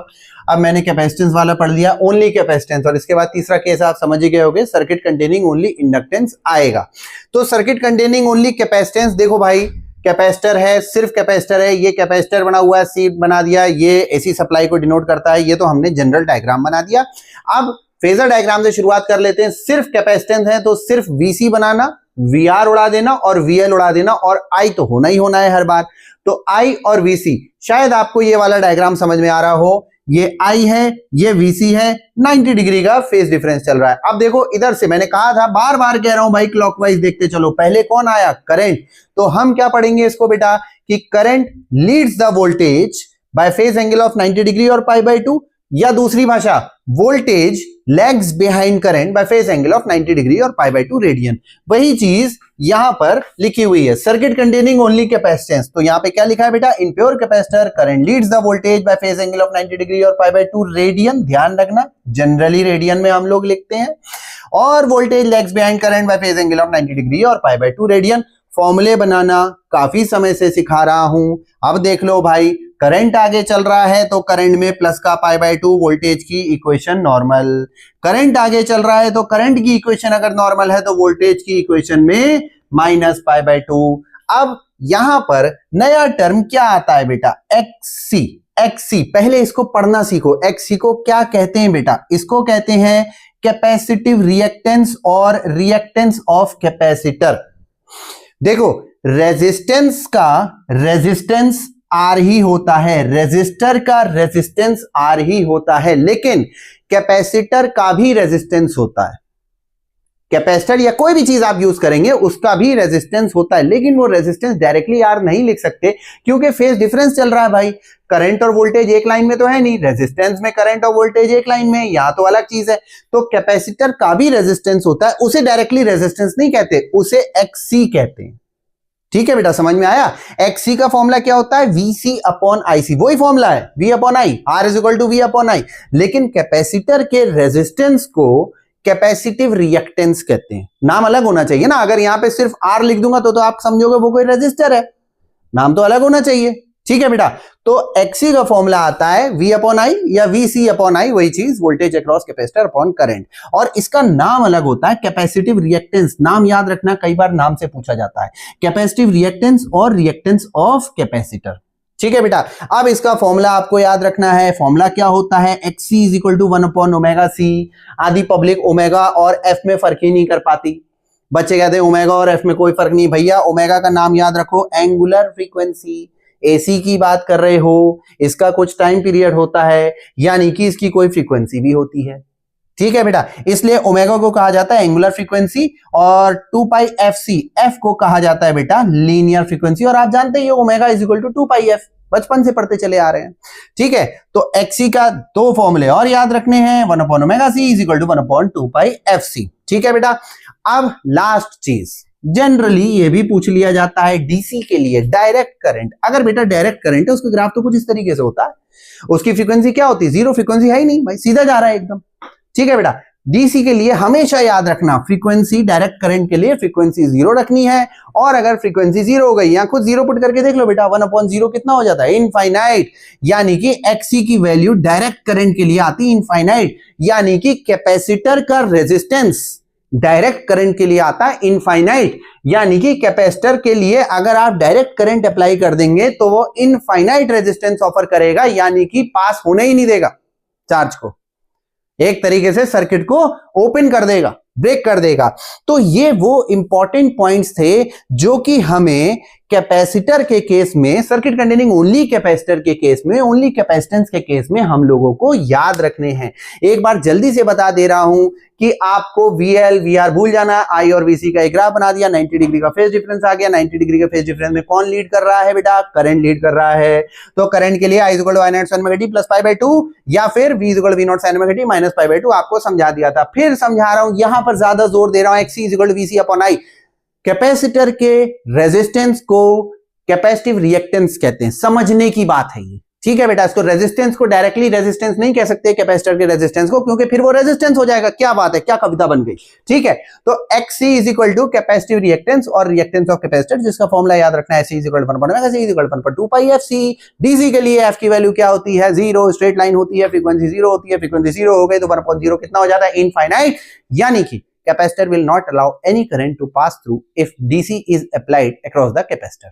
अब मैंने कैपेसिटेंस वाला पढ़ लिया, ओनली कैपेसिटेंस, और इसके बाद तीसरा केस आप समझ ही गए होंगे, सर्किट कंटेनिंग ओनली इंडक्टेंस आएगा। तो सर्किट कंटेनिंग ओनली कैपेसिटेंस, देखो भाई कैपेसिटर है, सिर्फ कैपेसिटर है, ये कैपेसिटर बना हुआ है, सी बना दिया, ये एसी सप्लाई को डिनोट करता है, ये तो हमने जनरल डायग्राम बना दिया। अब फेजर डायग्राम से शुरुआत कर लेते हैं। सिर्फ कैपेसिटेंस है तो सिर्फ VC बनाना, VR उड़ा देना और VL उड़ा देना, और I तो होना ही होना है हर बार। तो I और VC, शायद आपको ये वाला डायग्राम समझ में आ रहा हो, ये I है, ये VC है, 90 डिग्री का फेज डिफरेंस चल रहा है। अब देखो इधर से मैंने कहा था, बार बार कह रहा हूं भाई क्लॉकवाइज देखते चलो, पहले कौन आया, करंट। तो हम क्या पढ़ेंगे इसको बेटा कि current leads the voltage by phase angle of 90 degree और π/2, या दूसरी भाषा, voltage lags behind current by phase angle of 90 degree और π/2 रेडियन। वही चीज यहां पर लिखी हुई है, सर्किट कंटेनिंग ओनली कैपेसिटेंस। तो यहां पे क्या लिखा है बेटा, in pure capacitor current leads the voltage by phase angle of 90 degree और π/2 रेडियन। ध्यान रखना, जनरली रेडियन में हम लोग लिखते हैं, और voltage lags behind current by phase angle of 90 degree और π/2 रेडियन। फॉर्मूले बनाना काफी समय से सिखा रहा हूं। अब देख लो भाई, करंट आगे चल रहा है तो करंट में प्लस का π/2, वोल्टेज की इक्वेशन नॉर्मल। करंट आगे चल रहा है तो करंट की इक्वेशन अगर नॉर्मल है तो वोल्टेज की इक्वेशन में माइनस π/2। अब यहां पर नया टर्म क्या आता है बेटा, XC। XC पहले इसको पढ़ना सीखो, XC को क्या कहते हैं बेटा, इसको कहते हैं कैपेसिटिव रिएक्टेंस और रिएक्टेंस ऑफ कैपेसिटर। देखो रेजिस्टेंस का रेजिस्टेंस R ही होता है, रेजिस्टर का रेजिस्टेंस R ही होता है, लेकिन कैपेसिटर का भी रेजिस्टेंस होता है। कैपेसिटर या कोई भी चीज आप यूज करेंगे उसका भी रेजिस्टेंस होता है, लेकिन वो रेजिस्टेंस डायरेक्टली R नहीं लिख सकते क्योंकि फेज डिफरेंस चल रहा है भाई। करंट और वोल्टेज एक लाइन में तो है नहीं, रेजिस्टेंस में करंट और वोल्टेज एक लाइन में, यहां तो अलग चीज है। तो कैपेसिटर का भी रेजिस्टेंस होता है, उसे डायरेक्टली रेजिस्टेंस नहीं कहते, उसे XC कहते हैं। ठीक है बेटा, समझ में आया। XC का फॉर्मूला क्या होता है, VC/IC, वही फॉर्मूला है, V/I, R = V/I। लेकिन कैपेसिटर के रेजिस्टेंस को कैपेसिटिव रिएक्टेंस कहते हैं। नाम अलग होना चाहिए ना, अगर यहां पे सिर्फ R लिख दूंगा तो आप समझोगे वो कोई रेजिस्टर है, नाम तो अलग होना चाहिए। ठीक है बेटा, तो XC का फॉर्मूला आता है V/I या VC/I, वही चीज, voltage across capacitor upon current, और इसका नाम अलग होता है कैपेसिटिव रिएक्टेंस। नाम याद रखना, कई बार नाम से पूछा जाता है, कैपेसिटिव रिएक्टेंस और रिएक्टेंस ऑफ कैपेसिटर। ठीक है बेटा, अब इसका फॉर्मूला आपको याद रखना है। फॉर्मूला क्या होता है, XC = 1/ωc। आधी पब्लिक ओमेगा और F में फर्क ही नहीं कर पाती, बच्चे कहते हैं ओमेगा और F में कोई फर्क नहीं। भैया ओमेगा का नाम याद रखो, एंगुलर फ्रीक्वेंसी। AC की बात कर रहे हो, इसका कुछ टाइम पीरियड होता है, यानी कि इसकी कोई फ्रीक्वेंसी भी होती है। ठीक है बेटा, इसलिए ओमेगा को कहा जाता है एंगुलर फ्रीक्वेंसी, और 2πfc, F को कहा जाता है बेटा लीनियर फ्रीक्वेंसी। और आप जानते हैं ओमेगा = 2πf, बचपन से पढ़ते चले आ रहे हैं। ठीक है, तो XC का 2 फॉर्मूले और याद रखने हैं, 1/ωc = 1/2πfc। ठीक है बेटा, अब लास्ट चीज, जनरली ये भी पूछ लिया जाता है DC के लिए, डायरेक्ट करंट। अगर बेटा डायरेक्ट करंट है, उसका ग्राफ तो कुछ इस तरीके से होता है, उसकी फ्रीक्वेंसी क्या होती है, 0 फ्रीक्वेंसी है ही नहीं भाई, सीधा जा रहा है एकदम। ठीक है बेटा, DC के लिए हमेशा याद रखना, फ्रीक्वेंसी डायरेक्ट करंट के लिए फ्रीक्वेंसी 0 रखनी है, और अगर फ्रीक्वेंसी 0 हो गई, यहां खुद 0 पुट करके देख लो बेटा, 1/0 कितना हो जाता है, इनफाइनाइट। यानी कि XC की वैल्यू डायरेक्ट करंट के लिए आती है इनफाइनाइट, यानी कि कैपेसिटर का रेजिस्टेंस डायरेक्ट करंट के लिए आता है इनफाइनाइट, यानी कि कैपेसिटर के लिए अगर आप डायरेक्ट करंट अप्लाई कर देंगे तो वो इनफाइनाइट रेजिस्टेंस ऑफर करेगा, यानी कि पास होने ही नहीं देगा चार्ज को, एक तरीके से सर्किट को ओपन कर देगा, ब्रेक कर देगा। तो ये वो इंपॉर्टेंट पॉइंट्स थे जो कि हमें कैपेसिटर के केस में, सर्किट कंटेनिंग ओनली कैपेसिटर के केस में, ओनली कैपेसिटेंस के केस में हम लोगों को याद रखने हैं। एक बार जल्दी से बता दे रहा हूं कि आपको VL VR भूल जाना, I और VC का एक ग्राफ बना दिया, 90 डिग्री का फेज डिफरेंस आ गया। 90 डिग्री के फेज डिफरेंस में कौन लीड कर रहा है बेटा, करंट लीड कर रहा है। तो करंट के लिए I = I0 sin ωt plus π/2, या फिर V = V0 sin ωt minus π/2 आपको समझा दिया था, फिर समझा रहा हूं, यहां पर ज्यादा जोर दे रहा हूं, XC = VC/I। कैपेसिटर के रेजिस्टेंस को कैपेसिटिव रिएक्टेंस कहते हैं, समझने की बात है ये, ठीक है बेटा। इसको रेजिस्टेंस को डायरेक्टली रेजिस्टेंस नहीं कह सकते कैपेसिटर के रेजिस्टेंस को, क्योंकि फिर वो रेजिस्टेंस हो जाएगा। क्या बात है, क्या कविता बन गई, ठीक है। तो XC is equal to capacitive reactance और रिएक्टेंस ऑफ कैपेसिटर, जिसका फॉर्मूला याद रखना है, C is equal to 1/ω, C is equal to 2π FC। DC के लिए F की वैल्यू क्या होती है, 0, स्ट्रेट लाइन होती है, फ्रीक्वेंसी 0 होती है, फ्रीक्वेंसी 0 हो गई तो 1/0 कितना हो जाता है, इनफाइनाइट। यानी कि capacitor will not allow any current to pass through if DC is applied across the capacitor,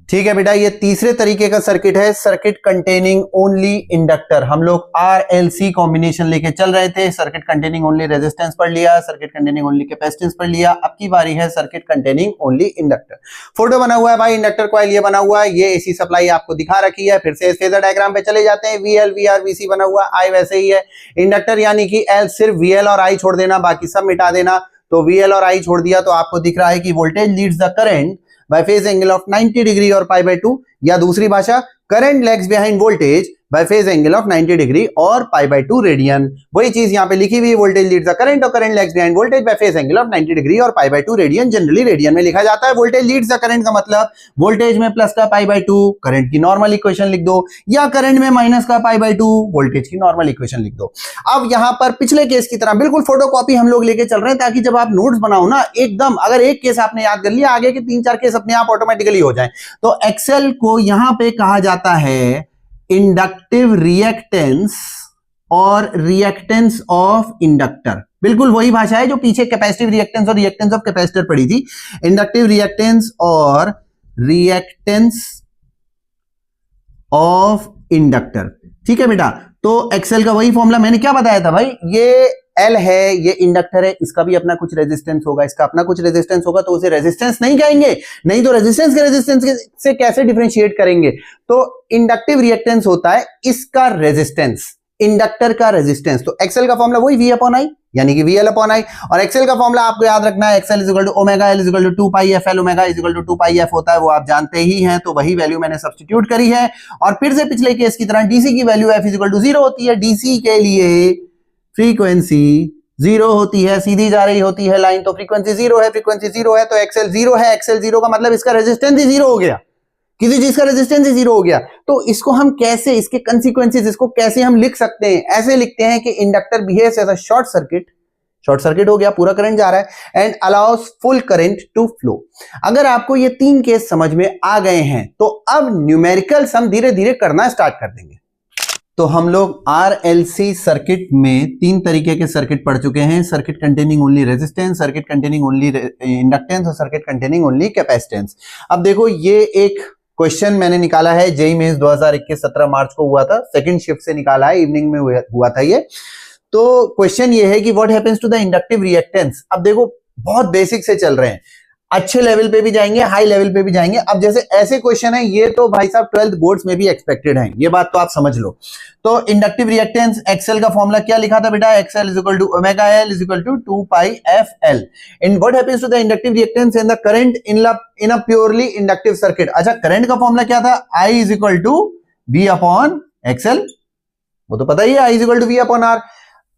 ठीक है बेटा। ये तीसरे तरीके का सर्किट है, सर्किट कंटेनिंग ओनली इंडक्टर। हम लोग RLC कॉम्बिनेशन लेके चल रहे थे, सर्किट कंटेनिंग ओनली रेजिस्टेंस पढ़ लिया, सर्किट कंटेनिंग ओनली कैपेसिटेंस पढ़ लिया। अब की बारी है circuit containing only inductor. Photo बना हुआ है भाई, इंडक्टर कॉइल ये बना हुआ है, ये AC सप्लाई आपको दिखा रखी है। फिर से फेजर डायग्राम पे चले जाते हैं, VL VR VC बना हुआ, I वैसे ही है। इंडक्टर यानी कि L सिर्फ VL और I छोड़ देना, बाकी सब मिटा देना। तो VL और I छोड़ दिया तो आपको दिख रहा है कि voltage leads the current by phase angle of 90 degree और pi by 2, या दूसरी भाषा current lags behind voltage by phase angle of 90 degree और pi by 2 रेडियन। वही चीज यहां पे लिखी हुई है, वोल्टेज लीड्स द करंट और current lags behind voltage by phase angle of 90 degree और pi by 2 radian. Generally radian में लिखा जाता है। वोल्टेज लीड्स द करंट का मतलब वोल्टेज में प्लस का pi by 2 करंट की नॉर्मल इक्वेशन लिख दो, या करंट में माइनस का pi by 2 वोल्टेज की नॉर्मल इक्वेशन लिख दो। अब यहां पर पिछले केस की तरह बिल्कुल फोटोकॉपी हम लोग लेके चल रहे हैं, ताकि जब आप नोट्स बनाओ ना, एकदम अगर एक केस आपने याद कर लिया, आगे के 3-4 केस अपने आप ऑटोमेटिकली हो जाए। तो एक्सेल को यहां पे कहा जाता है इंडक्टिव रिएक्टेंस और रिएक्टेंस ऑफ इंडक्टर। बिल्कुल वही भाषा है जो पीछे कैपेसिटिव रिएक्टेंस और रिएक्टेंस ऑफ कैपेसिटर पढ़ी थी। इंडक्टिव रिएक्टेंस और रिएक्टेंस ऑफ इंडक्टर, ठीक है बेटा। तो एक्सेल का वही फॉर्मूला मैंने क्या बताया था भाई, ये L है, ये इंडक्टर है, इसका भी अपना कुछ रेजिस्टेंस होगा, इसका अपना कुछ रेजिस्टेंस होगा, तो उसे रेजिस्टेंस नहीं कहेंगे, नहीं तो रेजिस्टेंस के रेजिस्टेंस से कैसे डिफरेंशिएट करेंगे। तो इंडक्टिव रिएक्टेंस होता है इसका रेजिस्टेंस, इंडक्टर का रेजिस्टेंस। तो एक्सेल का फॉर्मूला वही V/I, यानी कि VL/I। और एक्सेल का फॉर्मूला आपको याद रखना है, XL is equal to omega, L is equal to 2πf, L omega is equal to 2πf होता है, वो आप जानते ही हैं। तो वही वैल्यू मैंने सब्स्टिट्यूट करी है। और फिर से पिछले केस की तरह DC की value F is equal to 0 होती है। DC के लिए फ्रीक्वेंसी 0 होती है, सीधी जा रही होती है लाइन, तो फ्रीक्वेंसी 0 है, फ्रीक्वेंसी 0 है तो एक्सेल 0 है। एक्सेल 0 का मतलब इसका रेजिस्टेंस ही 0 हो गया, किसी चीज का रेजिस्टेंस ही 0 हो गया। तो इसको हम कैसे, इसके कंसीक्वेंसेस, इसको कैसे हम लिख सकते हैं, ऐसे लिखते हैं कि inductor behaves as a short circuit, short circuit हो गया, पूरा करंट जा रहा है, and allows full current to flow. अगर आपको ये 3 केस समझ में आ गए हैं तो अब न्यूमेरिकल्स हम धीरे धीरे करना स्टार्ट कर देंगे। तो हम लोग RLC सर्किट में 3 तरीके के सर्किट पढ़ चुके हैं, circuit containing only resistance, circuit containing only inductance और सर्किट कंटेनिंग ओनली कैपेसिटेंस। अब देखो, ये एक क्वेश्चन मैंने निकाला है, जेईई मेंस 2021 17 मार्च को हुआ था, सेकंड शिफ्ट से निकाला है, इवनिंग में हुआ था ये। तो क्वेश्चन ये है कि what happens to the inductive reactance. अब देखो, बहुत बेसिक से चल रहे हैं, अच्छे लेवल पे भी जाएंगे, हाई लेवल पे भी जाएंगे। अब जैसे ऐसे क्वेश्चन है, ये तो भाई साहब 12th बोर्ड्स में भी एक्सपेक्टेड है, ये बात तो आप समझ लो। तो इंडक्टिव रिएक्टेंस, एक्सेल का फॉर्मूला क्या लिखा था बेटा, XL is equal to omega L is equal to 2πfL। In what happens to the inductive reactance in the current in a purely inductive circuit. अच्छा, करंट का फॉर्मूला क्या था, I is equal to V/XL, वो तो पता ही है, I is equal to V/R।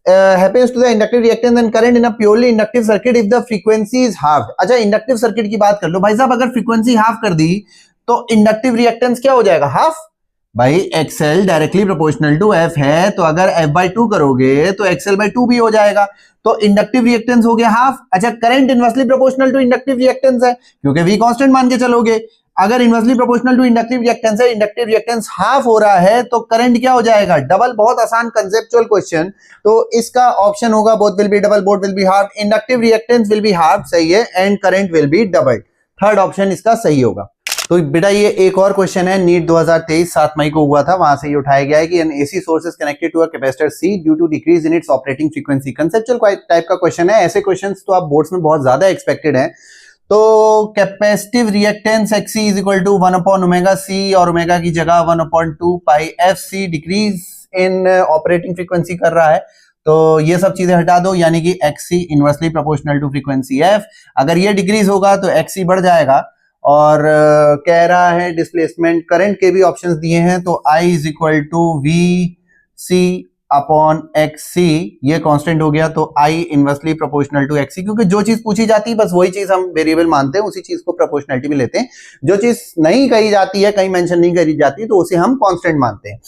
happens to the inductive reactance and current in a purely inductive circuit if the frequency is halved। अच्छा, इंडक्टिव सर्किट की बात कर लो भाई साहब, अगर फ्रीक्वेंसी हाफ कर दी तो इंडक्टिव रिएक्टेंस क्या हो जाएगा, हाफ। भाई XL directly proportional to F है, तो अगर F/2 करोगे तो XL/2 भी हो जाएगा, तो इंडक्टिव रिएक्टेंस हो गया हाफ। अच्छा, current inversely proportional to inductive reactance है, क्योंकि V कांस्टेंट मान के चलोगे। अगर inversely proportional to inductive reactance है, इंडक्टिव रिएक्टेंस हाफ हो रहा है, तो करंट क्या हो जाएगा, डबल। बहुत आसान कंसेप्चुअल क्वेश्चन, तो इसका ऑप्शन होगा both will be double, both will be half. Inductive reactance will be half, सही है, and current will be double. Third option इसका सही होगा। तो बेटा ये एक और क्वेश्चन है, नीट 2023 7 मई को हुआ था, वहां से ये उठाया गया है कि an AC source is connected to a capacitor C due to decrease in its operating frequency. Conceptual type का क्वेश्चन है, ऐसे क्वेश्चंस तो आप बोर्ड्स में बहुत ज्यादा एक्सपेक्टेड है। तो capacitive reactance XC is equal to 1/ωc और ओमेगा की जगह 1/2πfc, decrease in operating frequency कर रहा है, तो ये सब चीजें हटा दो, यानी कि XC inversely proportional to frequency F। अगर ये डिक्रीज होगा तो XC बढ़ जाएगा। और कह रहा है डिस्प्लेसमेंट करंट के भी ऑप्शंस दिए हैं, तो I is equal to VC upon XC ये कांस्टेंट हो गया, तो I inversely proportional to XC, क्योंकि जो चीज पूछी जाती है बस वही चीज हम वेरिएबल मानते हैं, उसी चीज को प्रोपोर्शनलिटी में लेते हैं। जो चीज नहीं कही जाती है, कहीं मेंशन नहीं करी जाती, तो उसे हम कांस्टेंट मानते हैं।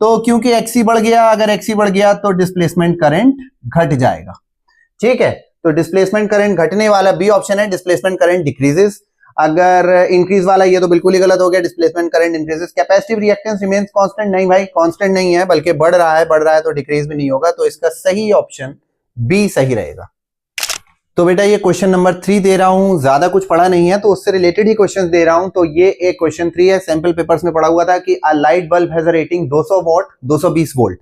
तो क्योंकि XC बढ़ गया, अगर XC बढ़ गया तो डिस्प्लेसमेंट करंट घट जाएगा। ठीक है, तो डिस्प्लेसमेंट करंट घटने वाला बी ऑप्शन है, डिस्प्लेसमेंट करंट डिक्रीजेस। अगर इंक्रीज वाला ये तो बिल्कुल ही गलत हो गया, displacement current increases. Capacitive reactance remains constant, नहीं भाई कांस्टेंट नहीं है, बल्कि बढ़ रहा है तो डिक्रीज भी नहीं होगा, तो इसका सही ऑप्शन बी सही रहेगा। तो बेटा ये क्वेश्चन नंबर 3 दे रहा हूं, ज्यादा कुछ पढ़ा नहीं है तो उससे रिलेटेड ही क्वेश्चन दे रहा हूं। तो ये एक क्वेश्चन 3 है, सैंपल पेपर्स में पढ़ा हुआ था कि a light bulb has a rating 200 watt 220 volt,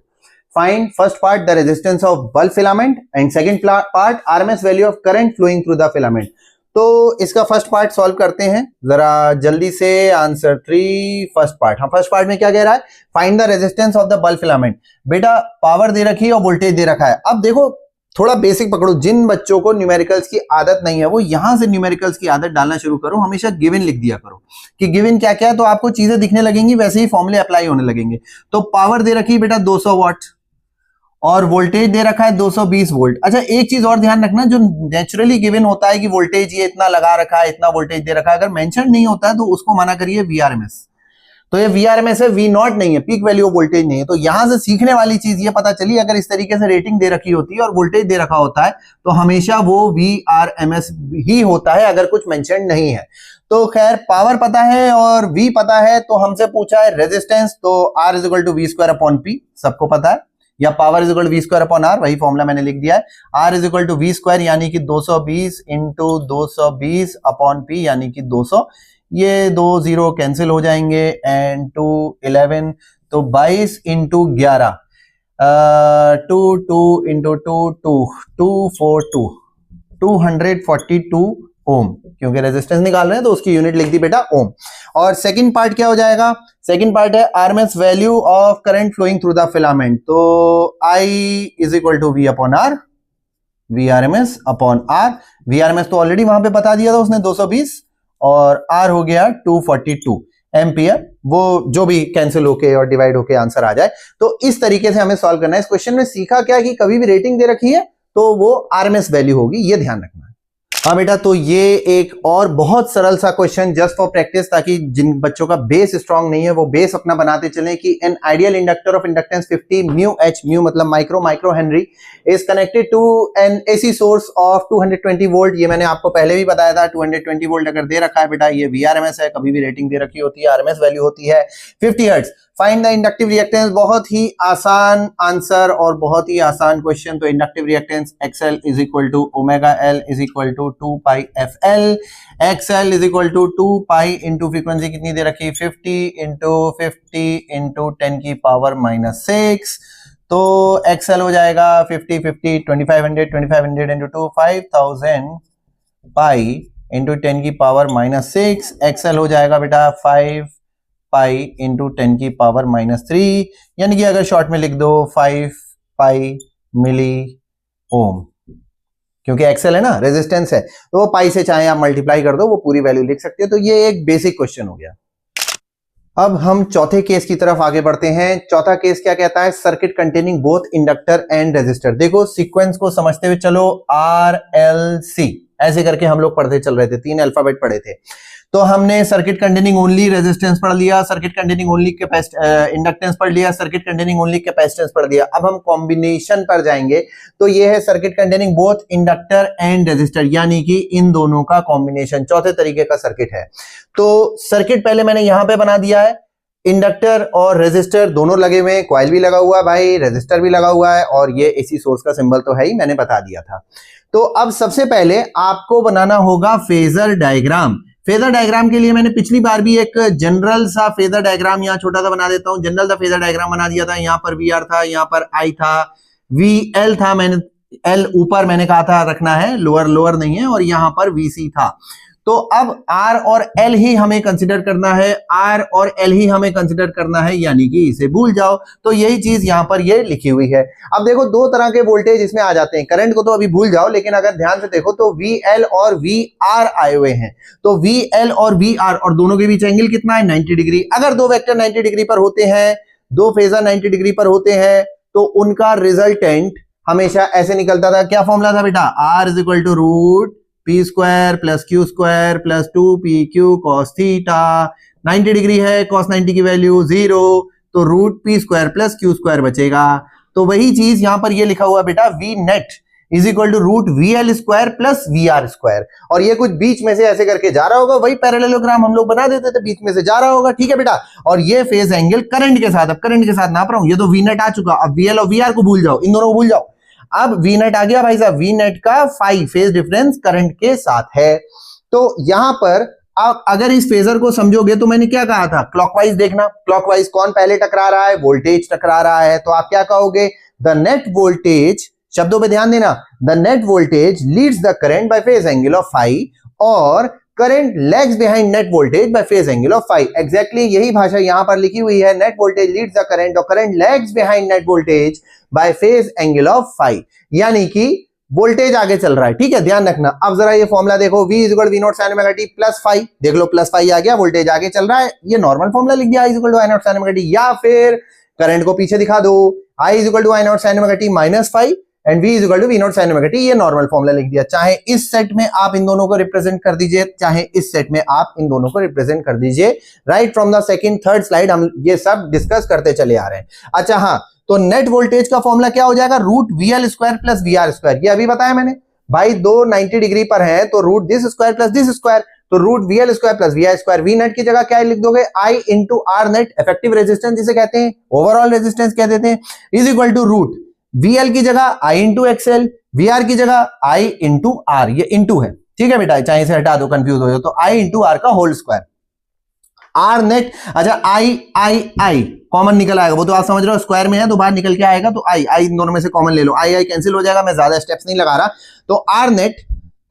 find first part the resistance of bulb filament and second part RMS value of current flowing through the filament. तो इसका फर्स्ट पार्ट सॉल्व करते हैं जरा जल्दी से। आंसर 3 फर्स्ट पार्ट, हाँ first part में क्या कह रहा है, find the resistance of the bulb filament. बेटा पावर दे रखी है और वोल्टेज दे रखा है। अब देखो थोड़ा बेसिक पकड़ो, जिन बच्चों को न्यूमेरिकल्स की आदत नहीं है वो यहां से न्यूमेरिकल्स की आदत डालना शुरू करो। हमेशा गिवन लिख दिया करो कि गिवन क्या क्या है, तो आपको चीजें दिखने लगेंगी, वैसे ही फॉर्मूले अप्लाई होने लगेंगे। तो पावर दे रखी है बेटा 200 वॉट और वोल्टेज दे रखा है 220 वोल्ट। अच्छा एक चीज और ध्यान रखना, जो नेचुरली गिवन होता है कि वोल्टेज ये इतना लगा रखा है, इतना वोल्टेज दे रखा है, अगर मेंशन नहीं होता है तो उसको माना करिए वीआरएमएस। तो ये वीआरएमएस है, वी नॉट नहीं है, पीक वैल्यू ऑफ वोल्टेज नहीं है। तो यहां से सीखने वाली चीज ये पता चली, अगर इस तरीके से रेटिंग दे रखी होती है और वोल्टेज दे रखा होता है तो हमेशा वो वीआरएमएस ही होता है, अगर कुछ मेंशन नहीं है। तो खैर पावर पता है और वी पता है, तो हमसे पूछा है रेजिस्टेंस, तो R is equal to V square upon P, सबको पता है, या power is equal to V square upon R, वही फॉर्मूला मैंने लिख दिया है। R is equal to V square यानी कि 220 इंटू 220 अपॉन पी यानी कि 200, ये 2 0 कैंसिल हो जाएंगे, एंड 2 11, तो 22 इंटू 11 2 2 इंटू 2 2 242 242 ओम, क्योंकि रेजिस्टेंस निकाल रहे हैं तो उसकी यूनिट लिख दी बेटा ओम। और सेकंड पार्ट क्या हो जाएगा, सेकंड पार्ट है RMS value of current flowing through the filament. तो I is equal to V upon R, V R M S upon R. V R M S तो ऑलरेडी वहां पे बता दिया था उसने 220, और आर हो गया 242 एम्पियर, वो जो भी कैंसिल होके और डिवाइड होके आंसर आ जाए। तो इस तरीके से हमें सॉल्व करना है। इस क्वेश्चन में सीखा क्या कि कभी भी रेटिंग दे रखी है तो वो आरएमएस वैल्यू होगी, ये ध्यान रखना है। हाँ बेटा, तो ये एक और बहुत सरल सा क्वेश्चन जस्ट फॉर प्रैक्टिस, ताकि जिन बच्चों का बेस स्ट्रांग नहीं है वो बेस अपना बनाते चलें, कि an ideal inductor of inductance 50 mu H, mu मतलब micro henry, is connected to an AC source of 220 volt. ये मैंने आपको पहले भी बताया था, 220 वोल्ट अगर दे रखा है बेटा, ये वीआरएमएस है, कभी भी रेटिंग दे रखी होती है आरएमएस वैल्यू होती है 50 hertz. Find the inductive reactance, बहुत ही आसान आंसर और बहुत ही आसान क्वेश्चन। तो inductive reactance XL is equal to omega L is equal to 2 pi FL। XL is equal to 2 pi into frequency कितनी दे रखी, 50 इंटू 10 की पावर -6। तो XL हो जाएगा 50 50 2500 इंटू 2 5000 पाई इंटू 10 की पावर -6। XL हो जाएगा बेटा 5 पाई इंटू 10 की पावर -3, यानी कि अगर शॉर्ट में लिख दो 5 पाई मिली ओम, क्योंकि एक्सेल है ना, रेजिस्टेंस है, तो वो पाई से चाहे आप मल्टीप्लाई कर दो, वो पूरी वैल्यू लिख सकते हो। तो ये एक बेसिक क्वेश्चन हो गया। अब हम चौथे केस की तरफ आगे बढ़ते हैं। चौथा केस क्या कहता है, circuit containing both inductor and resistor. देखो सीक्वेंस को समझते हुए चलो, RLC ऐसे करके हम लोग पढ़ते चल रहे थे, 3 अल्फाबेट पढ़े थे। तो हमने सर्किट कंटेनिंग ओनली रेजिस्टेंस पढ़ लिया, सर्किट कंटेनिंग ओनली इंडक्टेंस पढ़ लिया, सर्किट कंटेनिंग ओनली कैपेसिटेंस पढ़ लिया। अब हम कॉम्बिनेशन पर जाएंगे, तो ये है circuit containing both inductor and resistor, यानी कि इन दोनों का कॉम्बिनेशन, चौथे तरीके का सर्किट है। तो सर्किट पहले मैंने यहां पे बना दिया है, इंडक्टर और रेजिस्टर दोनों लगे हुए हैं, कॉइल भी लगा हुआ है भाई, रेजिस्टर भी लगा हुआ है, और ये एसी सोर्स का सिंबल तो है ही, मैंने बता दिया था। तो अब सबसे पहले आपको बनाना होगा फेजर डायग्राम। फेजर डायग्राम के लिए मैंने पिछली बार भी एक जनरल सा फेजर डायग्राम यहाँ छोटा सा बना देता हूं, जनरल सा फेजर डायग्राम बना दिया था। यहाँ पर VR था, यहाँ पर I था, VL था, मैंने L ऊपर मैंने कहा था रखना है, लोअर नहीं है, और यहाँ पर VC था। तो अब R और L ही हमें कंसिडर करना है, R और L ही हमें कंसिडर करना है, यानी कि इसे भूल जाओ। तो यही चीज यहां पर ये लिखी हुई है। अब देखो दो तरह के वोल्टेज इसमें आ जाते हैं, करंट को तो अभी भूल जाओ, लेकिन अगर ध्यान से देखो तो VL और VR आए हुए हैं। तो VL और VR, और दोनों के बीच एंगल कितना है, 90 डिग्री। अगर दो वेक्टर 90 डिग्री पर होते हैं, दो फेजर 90 डिग्री पर होते हैं, तो उनका रिजल्टेंट हमेशा ऐसे निकलता था। क्या फॉर्मूला था बेटा? R is equal to root P square plus Q square plus 2pq cos theta. 90 degree है, cos 90 की वैल्यू 0, तो root P square plus Q square बचेगा। तो वही चीज यहां पर ये लिखा हुआ बेटा, V net is equal to root V L square plus V R square, और ये कुछ बीच में से ऐसे करके जा रहा होगा, वही पैरेललोग्राम हम लोग बना देते थे, बीच में से जा रहा होगा। ठीक है बेटा, और ये फेज एंगल करंट के साथ, अब करंट के साथ नाप रहा हूं, ये तो वी नेट आ चुका, अब वी एल और वी आर को भूल जाओ, इन दोनों को भूल जाओ। अब वी नेट आ गया भाई साहब, वी नेट का फाई फेज डिफरेंस करंट के साथ है। तो यहां पर आप अगर इस फेजर को समझोगे तो मैंने क्या कहा था, क्लॉकवाइज देखना, क्लॉकवाइज कौन पहले टकरा रहा है, वोल्टेज टकरा रहा है, तो आप क्या कहोगे, द नेट वोल्टेज, शब्दों पे ध्यान देना, the net voltage leads the current by phase angle of phi, और current lags behind net voltage by phase angle of phi. Exactly यही भाषा यहां पर लिखी हुई है, net voltage leads the current और current lags behind net voltage by phase angle of phi, यानी कि वोल्टेज आगे चल रहा है। ठीक है, ध्यान रखना। अब जरा ये फॉर्मूला देखो, V equal V not sine omega T plus phi, देख लो प्लस फाई आ गया, वोल्टेज आगे चल रहा है, ये नॉर्मल फॉर्मूला लिख दिया, I equal to I not sine omega T, या फिर करंट को पीछे दिखा दो, I equal to I not sine omega T minus phi and V equal to V not sine omega T, ये नॉर्मल फॉर्मूला लिख दिया। चाहे इस सेट में आप इन दोनों को रिप्रेजेंट कर दीजिए, चाहे इस सेट में आप इन दोनों को रिप्रेजेंट कर दीजिए। Right from the second third slide हम ये सब डिस्कस करते चले आ रहे हैं। अच्छा हाँ, तो नेट वोल्टेज का फॉर्मूला क्या हो जाएगा, root V L square plus V R square, ये अभी बताया मैंने भाई, दो 90 डिग्री पर है तो root this square plus this square, तो root V L square plus V R square. V net की जगह क्या लिख दोगे, I into R net, effective resistance जिसे कहते हैं, ओवरऑल रेजिस्टेंस कह देते हैं, is equal to root V L की जगह I into XL, V R की जगह आई इंटू आर, ये इंटू है। ठीक है बेटा, चाहे इसे हटा दो, कंफ्यूज हो जाओ, तो आई इंटू आर का होल स्क्वायर, आर नेट। अच्छा, आई आई आई कॉमन निकल आएगा, वो तो आप समझ रहे हो, स्क्वायर में है तो बाहर निकल के आएगा, तो आई आई इन दोनों में से कॉमन ले लो, आई आई कैंसिल हो जाएगा, मैं ज्यादा स्टेप्स नहीं लगा रहा। तो आर नेट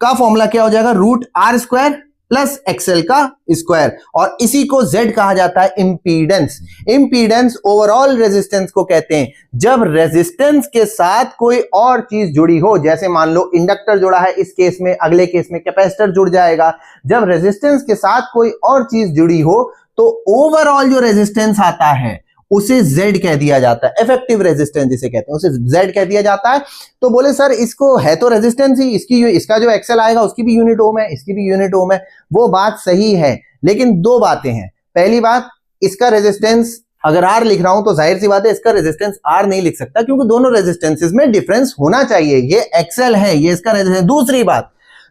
का फॉर्मूला क्या हो जाएगा, root R square plus XL का स्क्वायर, और इसी को जेड कहा जाता है, इंपीडेंस। इंपीडेंस ओवरऑल रेजिस्टेंस को कहते हैं, जब रेजिस्टेंस के साथ कोई और चीज जुड़ी हो, जैसे मान लो इंडक्टर जुड़ा है इस केस में, अगले केस में कैपेसिटर जुड़ जाएगा। जब रेजिस्टेंस के साथ कोई और चीज जुड़ी हो तो ओवरऑल जो रेजिस्टेंस आता है उसे Z कह दिया जाता है, इफेक्टिव रेजिस्टेंस जिसे कहते हैं, उसे Z कह दिया जाता है। तो बोले सर इसको है तो रेजिस्टेंस ही, इसका जो एक्सेल आएगा उसकी भी यूनिट ओम है, इसकी भी यूनिट ओम है, वो बात सही है, लेकिन दो बातें हैं। पहली बात, इसका रेजिस्टेंस अगर R लिख रहा हूं तो जाहिर सी बात है इसका रेजिस्टेंस R नहीं लिख सकता, क्योंकि दोनों रेजिस्टेंसेस में डिफरेंस होना चाहिए, ये एक्सेल है, ये इसका रेजिस्टेंस। दूसरी बात,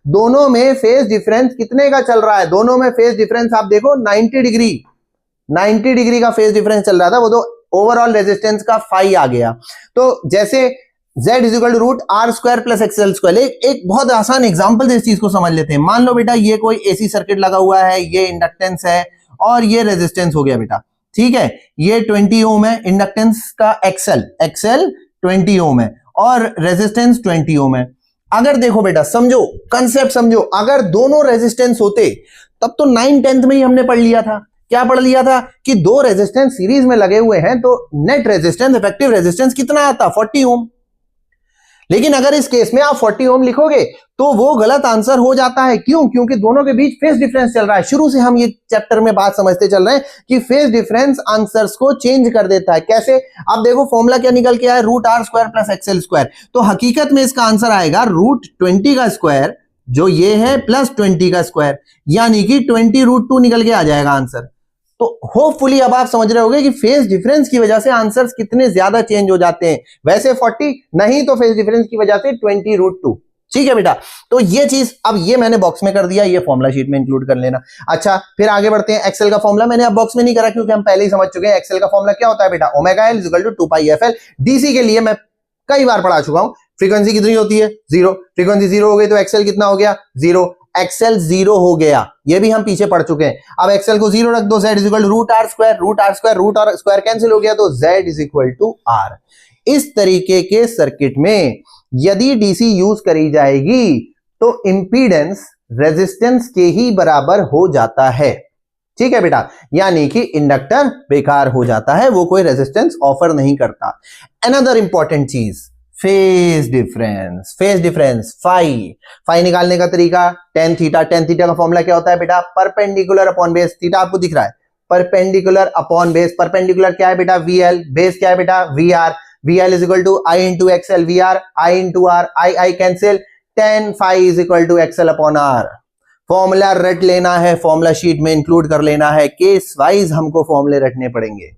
दोनों में फेज डिफरेंस कितने का चल रहा है, दोनों में फेज डिफरेंस आप देखो 90 डिग्री का फेज डिफरेंस चल रहा था, वो तो ओवरऑल रेजिस्टेंस का फाई आ गया। तो जैसे Z is equal to root R square plus XL square, एक बहुत आसान एग्जांपल से इस चीज को समझ लेते हैं। मान लो बेटा ये कोई एसी सर्किट लगा हुआ है, ये इंडक्टेंस है और ये रेजिस्टेंस हो गया बेटा, ठीक है, ये 20 ओम है, इंडक्टेंस का एक्सएल 20 ओम है और रेजिस्टेंस 20 ओम है। अगर देखो बेटा, समझो कंसेप्ट समझो, अगर दोनों रेजिस्टेंस होते तब तो 9/10 में ही हमने पढ़ लिया था। क्या पढ़ लिया था कि दो रेजिस्टेंस सीरीज में लगे हुए हैं तो नेट रेजिस्टेंस, इफेक्टिव रेजिस्टेंस कितना आता, 40 ओम। लेकिन अगर इस केस में आप 40 ओम लिखोगे तो वो गलत आंसर हो जाता है। क्यों? क्योंकि दोनों के बीच फेज डिफरेंस चल रहा है। शुरू से हम ये चैप्टर में बात समझते चल रहे हैं कि फेज डिफरेंस आंसर्स को चेंज कर देता है। कैसे? आप देखो फॉर्मूला क्या निकल के आया, root R square plus XL square. तो हकीकत में इसका आंसर आएगा रूट 20 का स्क्वायर, जो ये है, प्लस 20 का स्क्वायर, यानी कि 20 रूट 2 निकल के आ जाएगा आंसर। तो होपफुली अब आप समझ रहे होंगे कि फेज डिफरेंस की वजह से आंसर्स कितने ज्यादा चेंज हो जाते हैं। वैसे 40 नहीं तो फेज डिफरेंस की वजह से 20 रूट 2। ठीक है बेटा, तो ये चीज अब ये मैंने बॉक्स में कर दिया, ये फॉर्मूला शीट में इंक्लूड कर लेना। अच्छा, फिर आगे बढ़ते हैं। एक्सेल का फॉर्मूला मैंने अब बॉक्स में नहीं करा क्योंकि हम पहले ही समझ चुके हैं। एक्सेल का फॉर्मूला क्या होता है बेटा, omega L equal to 2 pi F L. DC के लिए मैं कई बार पढ़ा चुका हूं। फ्रीक्वेंसी कितनी होती है, 0। फ्रीक्वेंसी 0 हो गई तो एक्सेल कितना हो गया, 0। एक्सेल 0 हो गया, ये भी हम पीछे पढ़ चुके हैं। अब एक्सेल को 0 रख दो, Z is equal to root R square, root R square, root R square cancel हो गया तो Z is equal to R। इस तरीके के सर्किट में यदि डीसी यूज करी जाएगी तो इंपीडेंस रेजिस्टेंस के ही बराबर हो जाता है। ठीक है बेटा, यानी कि इंडक्टर बेकार हो जाता है, वो कोई रेजिस्टेंस ऑफर नहीं करता। अनदर इंपॉर्टेंट चीज, phase difference. Phase difference phi निकालने का तरीका, tan थीटा। tan थीटा का फॉर्मूला क्या होता है बेटा, परपेंडिकुलर अपॉन बेस। थीटा आपको दिख रहा है, परपेंडिकुलर अपॉन बेस। परपेंडिकुलर क्या है बेटा, VL, बेस क्या है बेटा, VR। VL is equal to I into XL, VR, I into R, I cancel, tan phi is equal to XL upon R. Formula रट लेना है, फॉर्मूला शीट में इंक्लूड कर लेना है, केस वाइज हमको फॉर्मूले रटने पड़ेंगे।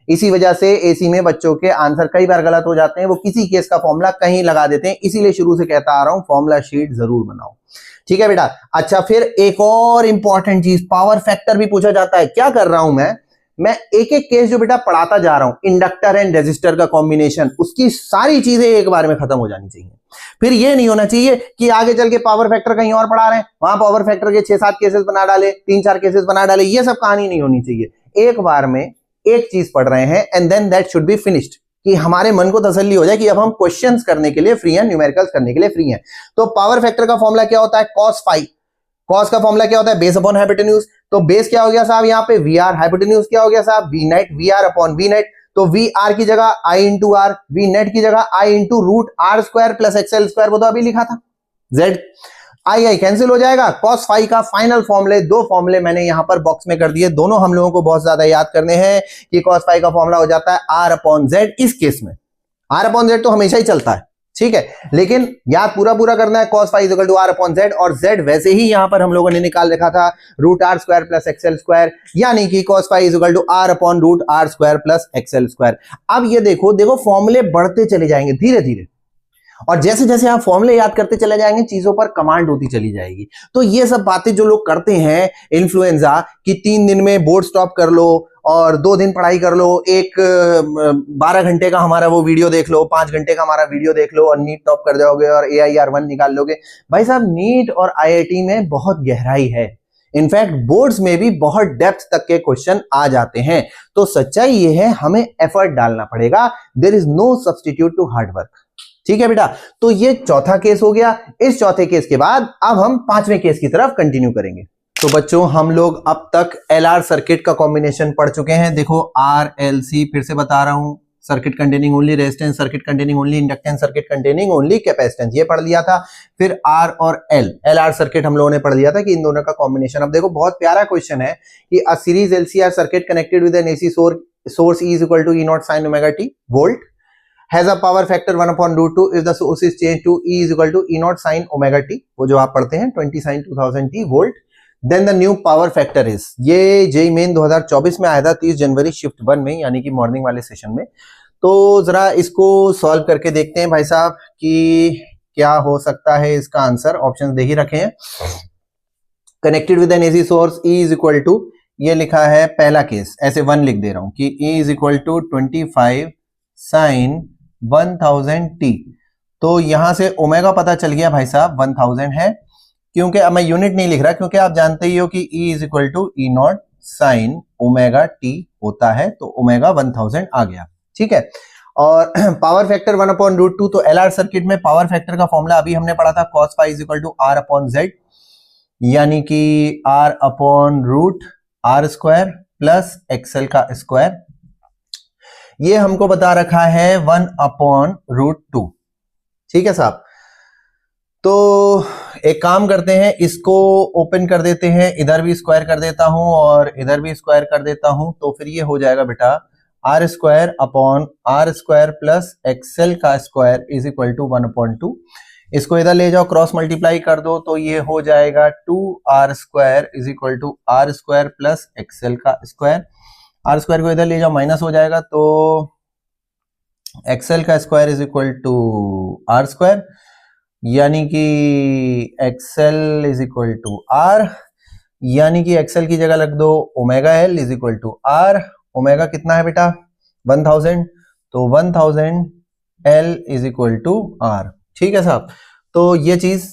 इसी वजह से एसी में बच्चों के आंसर कई बार गलत हो जाते हैं, वो किसी केस का फॉर्मूला कहीं लगा देते हैं। इसीलिए शुरू से कहता आ रहा हूं फॉर्मूला शीट जरूर बनाओ, ठीक है बेटा। अच्छा, फिर एक और इंपॉर्टेंट चीज, पावर फैक्टर भी पूछा जाता है। क्या कर रहा हूं मैं एक एक केस जो बेटा पढ़ाता जा रहा हूं, इंडक्टर एंड रेजिस्टर का कॉम्बिनेशन, उसकी सारी चीजें एक बार में खत्म हो जानी चाहिए। फिर ये नहीं होना चाहिए कि आगे चल के पावर फैक्टर कहीं और पढ़ा रहे हैं, वहां पावर फैक्टर के 6-7 केसेस बना डाले, 3-4 केसेस बना डाले, ये सब कहानी नहीं होनी चाहिए। एक बार में एक चीज पढ़ रहे हैं and then that should be finished, कि हमारे मन को तसल्ली हो जाए कि अब हम क्वेश्चंस करने के लिए फ्री हैं, न्यूमेरिकल्स करने के लिए फ्री हैं। तो पावर फैक्टर का फॉर्मूला क्या होता है? cos phi. कॉस का फॉर्मूला क्या होता है? Base upon hypotenuse. तो बेस क्या हो गया साहब यहाँ पे? We are. हाइपोटेन्यूज क्या हो गया साहब? V net. V R upon V net. तो वी आर की जगह I into R, V net की जगह I into root R square plus XL square, वो तो अभी लिखा था। जेड आई आई कैंसिल हो जाएगा। कॉस फाई का फाइनल फॉर्मूले, दो फॉर्मूले मैंने यहां पर बॉक्स में कर दिए, दोनों हम लोगों को बहुत ज्यादा याद करने हैं कि कॉस फाई का फॉर्मूला हो जाता है आर अपॉन जेड। इस केस में आर अपॉन जेड तो हमेशा ही चलता है, ठीक है, लेकिन याद पूरा करना है cos phi equal to R upon Z, और जेड वैसे ही यहां पर हम लोगों ने निकाल रखा था root R square plus XL square, यानी कि cos phi equal to R upon root R square plus XL square. अब ये देखो फॉर्मूले बढ़ते चले जाएंगे धीरे धीरे, और जैसे जैसे आप फॉर्मूले याद करते चले जाएंगे चीजों पर कमांड होती चली जाएगी। तो ये सब बातें जो लोग करते हैं इन्फ्लुएंजा कि 3 दिन में बोर्ड स्टॉप कर लो और 2 दिन पढ़ाई कर लो, एक 12 घंटे का हमारा वो वीडियो देख लो, 5 घंटे का हमारा वीडियो देख लो और नीट टॉप कर जाओगे और AIR1 निकाल लोगे। भाई साहब, नीट और IIT में बहुत गहराई है, इनफैक्ट बोर्ड्स में भी बहुत डेप्थ तक के क्वेश्चन आ जाते हैं। तो सच्चाई ये है, हमें एफर्ट डालना पड़ेगा। There is no substitute to hard work, ठीक है बेटा। तो ये चौथा केस हो गया। इस चौथे केस के बाद अब हम 5वें केस की तरफ कंटिन्यू करेंगे। तो बच्चों, हम लोग अब तक LR सर्किट का कॉम्बिनेशन पढ़ चुके हैं। देखो RLC, फिर से बता रहा हूं, circuit containing only resistance, circuit containing only inductance, circuit containing only capacitance, ये पढ़ लिया था। फिर R और L, LR सर्किट हम लोगों ने पढ़ लिया था कि इन दोनों का कॉम्बिनेशन। अब देखो बहुत प्यारा क्वेश्चन है कि a series LCR circuit connected with an AC source E is equal to E naught sin omega t volt has a power factor 1/√2 if the source is changed to E is equal to E naught sin omega t, वो जो आप पढ़ते हैं 20 sin 2000 t volt, then the new power factor is, ये JEE main 2024 में आया था 30 जनवरी shift 1 में, यानी कि मॉर्निंग वाले सेशन में। तो जरा इसको सॉल्व करके देखते हैं भाई साहब कि क्या हो सकता है इसका आंसर। ऑप्शन दे ही रखे हैं। Connected with N AC source E is equal to, ये लिखा है पहला केस, ऐसे 1 लिख दे रहा हूं कि E is equal to 25 sin 1000 t। तो यहां से ओमेगा पता चल गया भाई साहब 1000 है, क्योंकि अब मैं यूनिट नहीं लिख रहा, क्योंकि आप जानते ही हो कि E is equal to E naught sin omega t होता है, तो ओमेगा 1000 आ गया, ठीक है। और पावर फैक्टर 1/√2, तो LR सर्किट में पावर फैक्टर का फॉर्मूला अभी हमने पढ़ा था cos phi is equal to R upon Z, यानी कि R upon root R square plus XL का स्क्वायर। ये हमको बता रखा है 1/√2, ठीक है साहब। तो एक काम करते हैं, इसको ओपन कर देते हैं, इधर भी स्क्वायर कर देता हूं और इधर भी स्क्वायर कर देता हूं, तो फिर ये हो जाएगा बेटा R square upon R square plus XL का स्क्वायर इज इक्वल टू 1/2। इसको इधर ले जाओ, क्रॉस मल्टीप्लाई कर दो, तो ये हो जाएगा 2r square is equal to R square plus XL का स्क्वायर। आर स्क्वायर को इधर ले जाओ, माइनस हो जाएगा, तो एक्सएल का square is equal to R square, यानी कि XL is equal to R, यानी कि एक्सएल की जगह लग दो omega L is equal to R. Omega कितना है बेटा? 1000, तो 1000 L is equal to R, ठीक है साहब। तो ये चीज,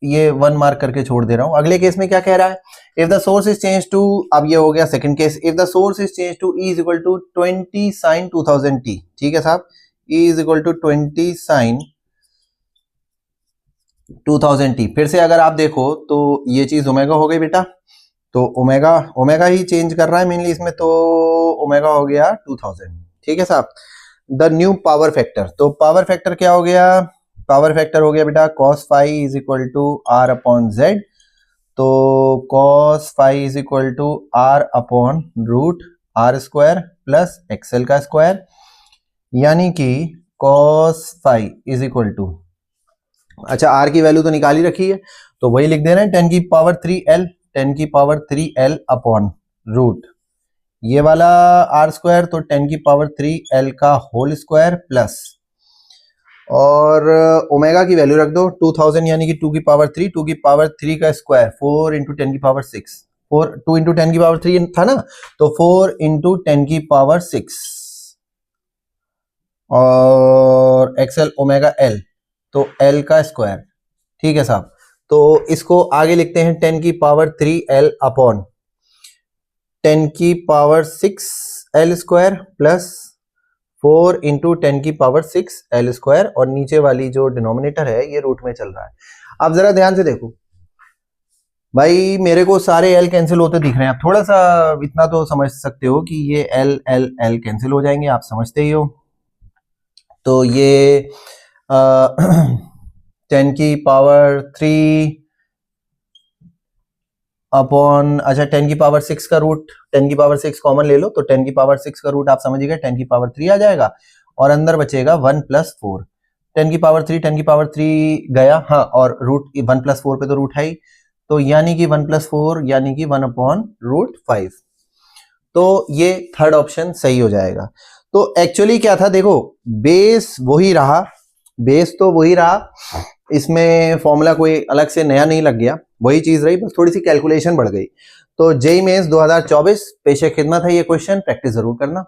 ये 1 मार्क करके छोड़ दे रहा हूं। अगले केस में क्या कह रहा है? If the source is change to, अब ये हो गया second case, if the source is change to E is equal to 20 sin 2000 t, ठीक है साहब। E is equal to 20 sin 2000 t। फिर से अगर आप देखो तो ये चीज ओमेगा हो गई बेटा, तो ओमेगा ही चेंज कर रहा है मेनली इसमें, तो ओमेगा हो गया 2000, ठीक है साहब। द न्यू पावर फैक्टर, तो पावर फैक्टर क्या हो गया? पावर फैक्टर हो गया बेटा cos phi is equal to R upon Z, तो cos phi is equal to R upon root R square plus XL का स्क्वायर, यानी कि cos phi is equal to, अच्छा r की वैल्यू तो निकाल ही रखी है तो वही लिख देना है 10 की पावर 3l, 10 की पावर 3l अपॉन रूट ये वाला r स्क्वायर तो 10 की पावर 3l का होल स्क्वायर प्लस और ओमेगा की वैल्यू रख दो 2000 यानी कि 2 की पावर 3, 2 की पावर 3 का स्क्वायर 4 इंटू 10 की पावर 6, 4 2 इंटू 10 की पावर 3 था ना, तो 4 इंटू 10 की पावर 6 और एक्सएल ओमेगा एल तो एल का स्क्वायर। ठीक है साहब, तो इसको आगे लिखते हैं 10 की पावर 3l अपॉन 10 की power 6l square plus 4 into 10 की पावर 6l स्क्वायर और नीचे वाली जो डिनोमिनेटर है ये रूट में चल रहा है। अब जरा ध्यान से देखो भाई, मेरे को सारे l कैंसिल होते दिख रहे हैं। आप थोड़ा सा इतना तो समझ सकते हो कि ये l l l कैंसिल हो जाएंगे, आप समझते ही हो। तो ये 10 की पावर 3 अपॉन, अच्छा 10 की पावर 6 का रूट, 10 की पावर 6 कॉमन ले लो तो 10 की पावर 6 का रूट आप समझिएगा 10 की पावर 3 आ जाएगा और अंदर बचेगा 1 प्लस 4। 10 की पावर 3 10 की पावर 3 गया, हाँ, और रूट 1 प्लस 4 पे तो रूट है ही, तो यानी कि 1 प्लस 4 यानी कि 1 अपॉन रूट 5। तो ये थर्ड ऑप्शन सही हो जाएगा। तो एक्चुअली क्या था, देखो बेस वही रहा, बेस तो वही रहा, इसमें फॉर्मूला कोई अलग से नया नहीं लग गया, वही चीज रही, बस थोड़ी सी कैलकुलेशन बढ़ गई। तो जेईई मेंस 2024 पेशे खिदमत है ये क्वेश्चन, प्रैक्टिस जरूर करना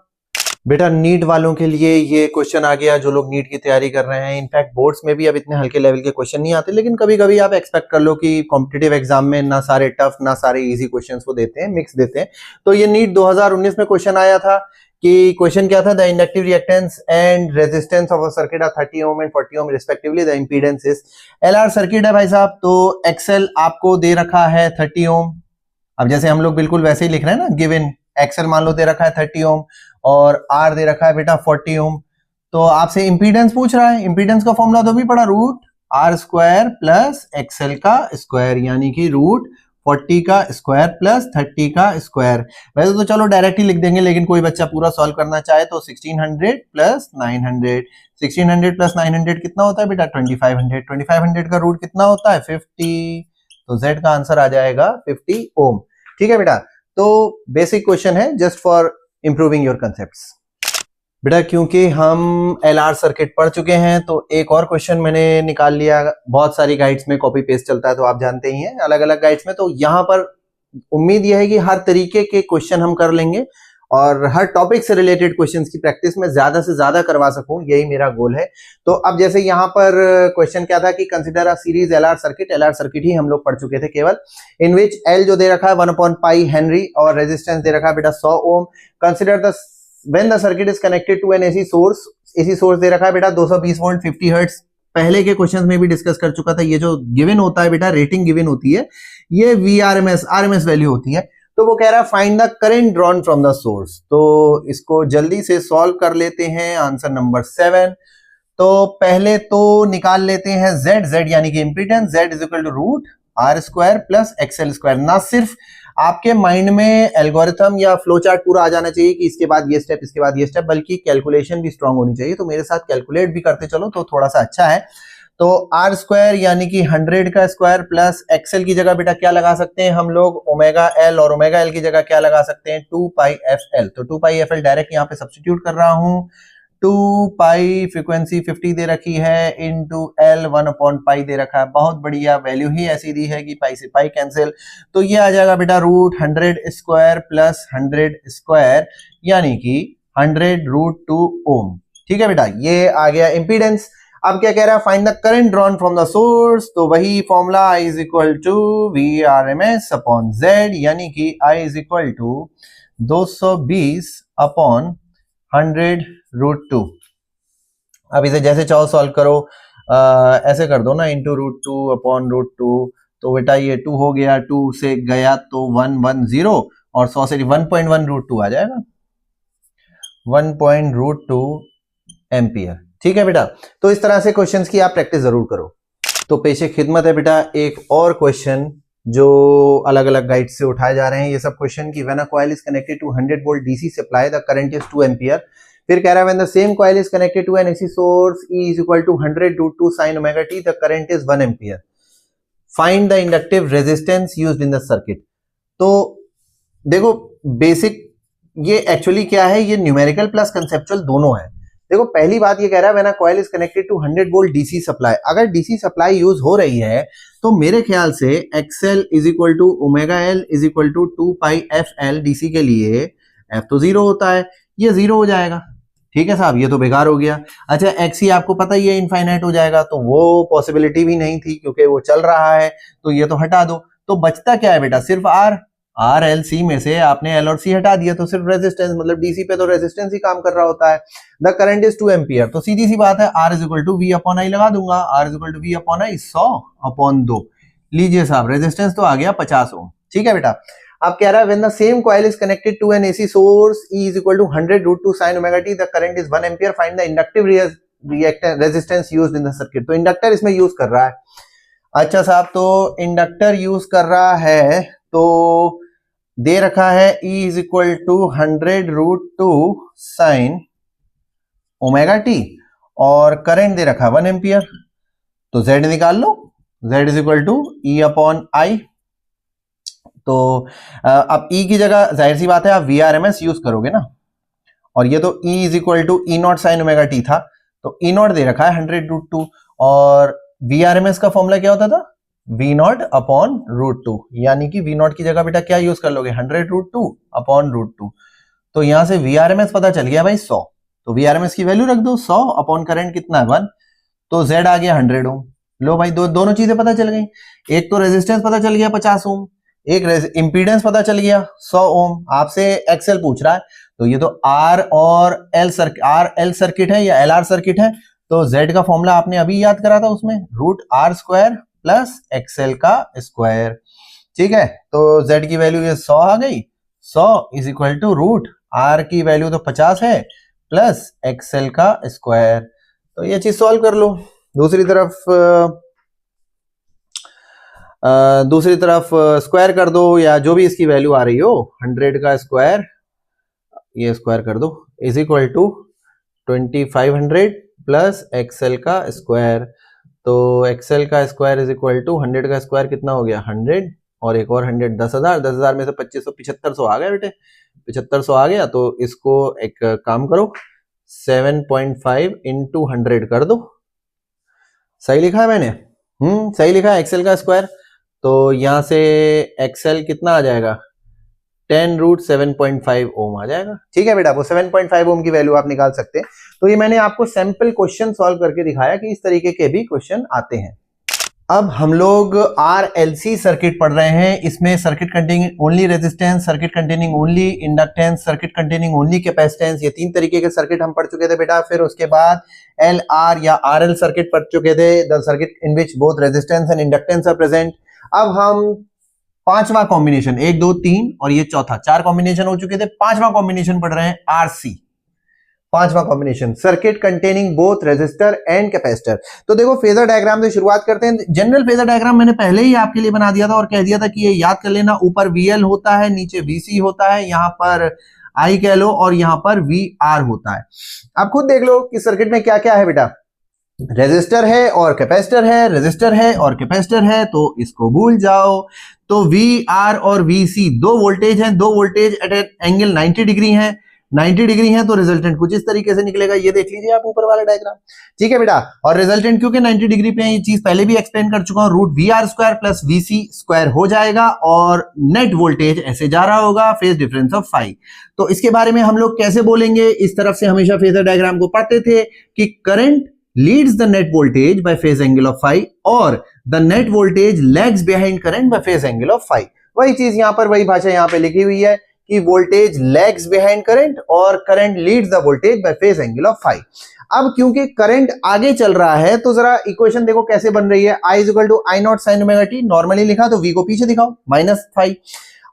बेटा। नीट वालों के लिए ये क्वेश्चन आ गया, जो लोग नीट की तैयारी कर रहे हैं। इनफैक्ट बोर्ड्स में भी अब इतने हल्के लेवल के क्वेश्चन नहीं आते, लेकिन कभी कभी आप एक्सपेक्ट कर लो कि कॉम्पिटिटिव एग्जाम में ना सारे टफ ना सारे इजी क्वेश्चंस वो देते हैं, मिक्स देते हैं। तो ये नीट 2019 में क्वेश्चन आया था कि क्वेश्चन क्या था, the inductive reactance and resistance of a circuit are 30 ohm and 40 ohm respectively, the impedance is, LR circuit है भाई साहब, तो एक्सएल आपको दे रखा है 30 ओम। अब जैसे हम लोग बिल्कुल वैसे ही लिख रहे हैं ना, गिवन एक्सएल मान लो दे रखा है 30 ओम और आर दे रखा है बेटा 40 ओम, तो आपसे इंपीडेंस पूछ रहा है। इंपीडेंस का फॉर्मूला तो भी पड़ा, root R square plus XL का स्क्वायर यानी कि रूट 40 का स्क्वायर प्लस 30 का स्क्वायर। वैसे तो चलो डायरेक्ट ही लिख देंगे, लेकिन कोई बच्चा पूरा सॉल्व करना चाहे तो 1600 प्लस 900, 1600 प्लस 900 कितना होता है बेटा 2500, 2500 का रूट कितना होता है 50, तो Z का आंसर आ जाएगा 50 ओम। ठीक है बेटा, तो बेसिक क्वेश्चन है just for improving your concepts बेटा। क्योंकि हम एलआर सर्किट पढ़ चुके हैं तो एक और क्वेश्चन मैंने निकाल लिया। बहुत सारी गाइड्स में कॉपी पेस्ट चलता है तो आप जानते ही हैं, अलग अलग गाइड्स में, तो यहाँ पर उम्मीद यह है कि हर तरीके के क्वेश्चन हम कर लेंगे और हर टॉपिक से रिलेटेड क्वेश्चंस की प्रैक्टिस में ज्यादा से ज्यादा करवा सकूं, यही मेरा गोल है। तो अब जैसे यहाँ पर क्वेश्चन क्या था कि consider a series LR circuit ही हम लोग पढ़ चुके थे केवल, इन विच एल जो दे रखा है 1/π हेनरी और रेजिस्टेंस दे रखा है बेटा 100 ohm. Consider the when the circuit is connected to an AC source दे रखा है बेटा 220 वोल्ट 50 हर्ट्ज। पहले के क्वेश्चंस में भी डिस्कस कर चुका था, ये जो गिवन होता है बेटा, रेटिंग गिवन होती है, ये वीआरएमएस आरएमएस वैल्यू होती है। तो वो कह रहा है find the current drawn from the source, तो इसको जल्दी से सॉल्व कर लेते हैं। आंसर नंबर 7, तो पहले तो निकाल लेते हैं Z यानी कि impedance, Z is equal to root R square plus XL square. ना सिर्फ आपके माइंड में एल्गोरिथम या फ्लो चार्ट पूरा आ जाना चाहिए कि इसके बाद ये स्टेप इसके बाद ये स्टेप, बल्कि कैलकुलेशन भी स्ट्रांग होनी चाहिए। तो मेरे साथ कैलकुलेट भी करते चलो तो थोड़ा सा अच्छा है। तो आर स्क्वायर यानी कि 100 का स्क्वायर प्लस एक्सएल की जगह बेटा क्या लगा सकते हैं हम लोग, ओमेगा एल, और ओमेगा एल की जगह क्या लगा सकते हैं 2πfl। तो 2πfl डायरेक्ट यहाँ पे सब्स्टिट्यूट कर रहा हूं। 2π फ्रीक्वेंसी 50 दे रखी है इंटू एल 1/π दे रखा है। बहुत बढ़िया, वैल्यू ही ऐसी दी है कि पाई से पाई कैंसिल, तो ये आ जाएगा बेटा रूट 100 स्क्वायर प्लस 100 स्क्वायर यानी कि 100√2 ओम। ठीक है बेटा, ये आ गया इंपीडेंस। अब क्या कह रहा है, find the current drawn from the source, तो वही formula I is equal to VRMS upon Z यानी कि I is equal to 220 upon 100√2। अब इसे जैसे चाहो सॉल्व करो, ऐसे कर दो ना, इंटू √2 अपॉन √2, तो बेटा ये 2 हो गया, 2 से गया तो 110 और 100 से 1.1√2 आ जाएगा, 1.2 एम्पियर। ठीक है बेटा, तो इस तरह से क्वेश्चंस की आप प्रैक्टिस जरूर करो। तो पेशे खिदमत है बेटा एक और क्वेश्चन जो अलग अलग गाइड से उठाए जा रहे हैं ये सब क्वेश्चन की, when a coil is connected to 100 volt DC supply the current is 2 ampere, फिर कह रहा है when the same coil is connected to an AC source E is equal to 100 root 2 sin omega t, the current is 1 ampere. Find the inductive resistance used in the circuit. तो देखो basic ये actually क्या है, ये numerical plus conceptual दोनों है। देखो पहली बात ये कह रहा है when a coil is connected to 100 volt DC supply, अगर डीसी सप्लाई यूज हो रही है तो मेरे ख्याल से XL is equal to omega L is equal to 2 pi FL DC के लिए F तो 0 होता है, ये 0 हो जाएगा। ठीक है साहब, ये तो बेकार हो गया। अच्छा XC आपको पता ही है इनफाइनाइट हो जाएगा, तो वो पॉसिबिलिटी भी नहीं थी क्योंकि वो चल रहा है, तो ये तो हटा दो। तो बचता क्या है बेटा, सिर्फ R L C में से आपने L और C हटा दिया तो सिर्फ रेजिस्टेंस, मतलब डीसी पे तो रेजिस्टेंस ही काम कर रहा होता है। द करंट इज 2 एम्पियर, तो सीधी सी बात है R is equal to V upon I लगा दूंगा। R is equal to V upon I 100 upon 2। लीजिए साहब, रेजिस्टेंस तो आ गया 50 ओम। ठीक है बेटा, अब कह रहा है when the same coil is connected to an AC source E is equal to 100 root 2 sin omega t, the current is 1 ampere, find the inductive resistance used in the circuit. तो इंडक्टर इसमें use कर रहा है। अच्छा साहब, तो inductor use कर रहा है तो दे रखा है E is equal to 100 root 2 sine omega T और करंट दे रखा 1 एम्पियर, तो Z निकाल लो। Z is equal to E upon I। तो अब E की जगह जाहिर सी बात है आप VRMS यूज करोगे ना, और ये तो E is equal to E nought sine omega T था, तो E नॉट दे रखा है 100 रूट 2, और VRMS का फॉर्मूला क्या होता था, V नॉट अपॉन रूट 2, यानी कि V नॉट की जगह बेटा क्या यूज कर लोगे, 100 रूट 2 अपॉन रूट 2। तो यहां से VRMS पता चल गया भाई 100, तो VRMS की वैल्यू रख दो 100 अपॉन करंट कितना है 1, तो Z आ गया 100 ओम। लो भाई, दोनों चीजें पता चल गई, एक तो रेजिस्टेंस पता चल गया 50 ओम, एक इंपीडेंस पता चल गया 100 ओम। आपसे XL पूछ रहा है, तो ये तो R और L सर्किट है या LR सर्किट है, तो Z का फॉर्मूला आपने अभी याद करा था, उसमें root R square plus XL का स्क्वायर। ठीक है, तो Z की वैल्यू ये 100 आ गई, 100 is equal to root R की वैल्यू तो 50 है प्लस XL का स्क्वायर। तो ये चीज सॉल्व कर लो। दूसरी तरफ स्क्वायर कर दो, या जो भी इसकी वैल्यू आ रही हो, 100 का स्क्वायर ये स्क्वायर कर दो, is equal to 2500 plus XL का स्क्वायर। तो XL का स्क्वायर इज इक्वल टू 100 का स्क्वायर कितना हो गया 100, और एक और 100 10,000, 10,000 में से 2500 7500 आ गया बेटे, 7500 आ गया। तो इसको एक काम करो 7.5 इंटू 100 कर दो। सही लिखा है मैंने? सही लिखा है XL का स्क्वायर। तो यहां से XL कितना आ जाएगा 10 रूट 7.5 ओम आ जाएगा। ठीक है बेटा, वो 7.5 ओम की वैल्यू आप निकाल सकते हैं। तो ये मैंने आपको सैंपल क्वेश्चन सॉल्व करके दिखाया कि इस तरीके के भी क्वेश्चन आते हैं। अब हम लोग RLC सर्किट पढ़ रहे हैं। इसमें circuit containing only resistance, circuit containing only inductance, circuit containing only capacitance, ये 3 तरीके के सर्किट हम पढ़ चुके थे बेटा। फिर उसके बाद LR या RL सर्किट पढ़ चुके थे, the circuit in which both resistance and inductance are present. अब हम 5वां कॉम्बिनेशन, 1 2 3 और ये चौथा, 4 कॉम्बिनेशन हो चुके थे। 5वां कॉम्बिनेशन पढ़ रहे हैं RC, 5वां combination, circuit containing both resistor and capacitor. तो देखो फेजर डायग्राम से शुरुआत करते हैं। जनरल फेजर डायग्राम मैंने पहले ही आपके लिए बना दिया था और कह दिया था कि ये याद कर लेना, ऊपर VL होता है, नीचे VC होता है, यहां पर I कह लो और यहां पर VR होता है। आप खुद देख लो कि सर्किट में क्या क्या है बेटा, रेजिस्टर है और कैपेसिटर है, रेजिस्टर है और कैपेसिटर है, तो इसको भूल जाओ। तो VR और VC दो वोल्टेज हैं, दो वोल्टेज एट एंगल 90 डिग्री हैं, 90 डिग्री है, तो रिजल्टेंट कुछ इस तरीके से निकलेगा। ये देख लीजिए आप ऊपर वाला डायग्राम। ठीक है बेटा, और रिजल्टेंट क्योंकि 90 डिग्री पे है, ये चीज पहले भी एक्सप्लेन कर चुका हूं, root VR square plus VC square हो जाएगा और नेट वोल्टेज ऐसे जा रहा होगा, फेज डिफरेंस ऑफ फाई। तो इसके बारे में हम लोग कैसे बोलेंगे, इस तरफ से हमेशा फेजर डायग्राम को पढ़ते थे कि current leads the net voltage by phase angle of phi और the net voltage lags behind current by phase angle of phi। वही चीज यहां पर, वही भाषा यहां पे लिखी हुई है कि वोल्टेज lags behind current और current leads the voltage by phase angle of phi। अब क्योंकि करंट आगे चल रहा है तो जरा इक्वेशन देखो कैसे बन रही है, I is equal to I nought sin omega t, normally लिखा तो V को पीछे दिखाओ माइनस फाई,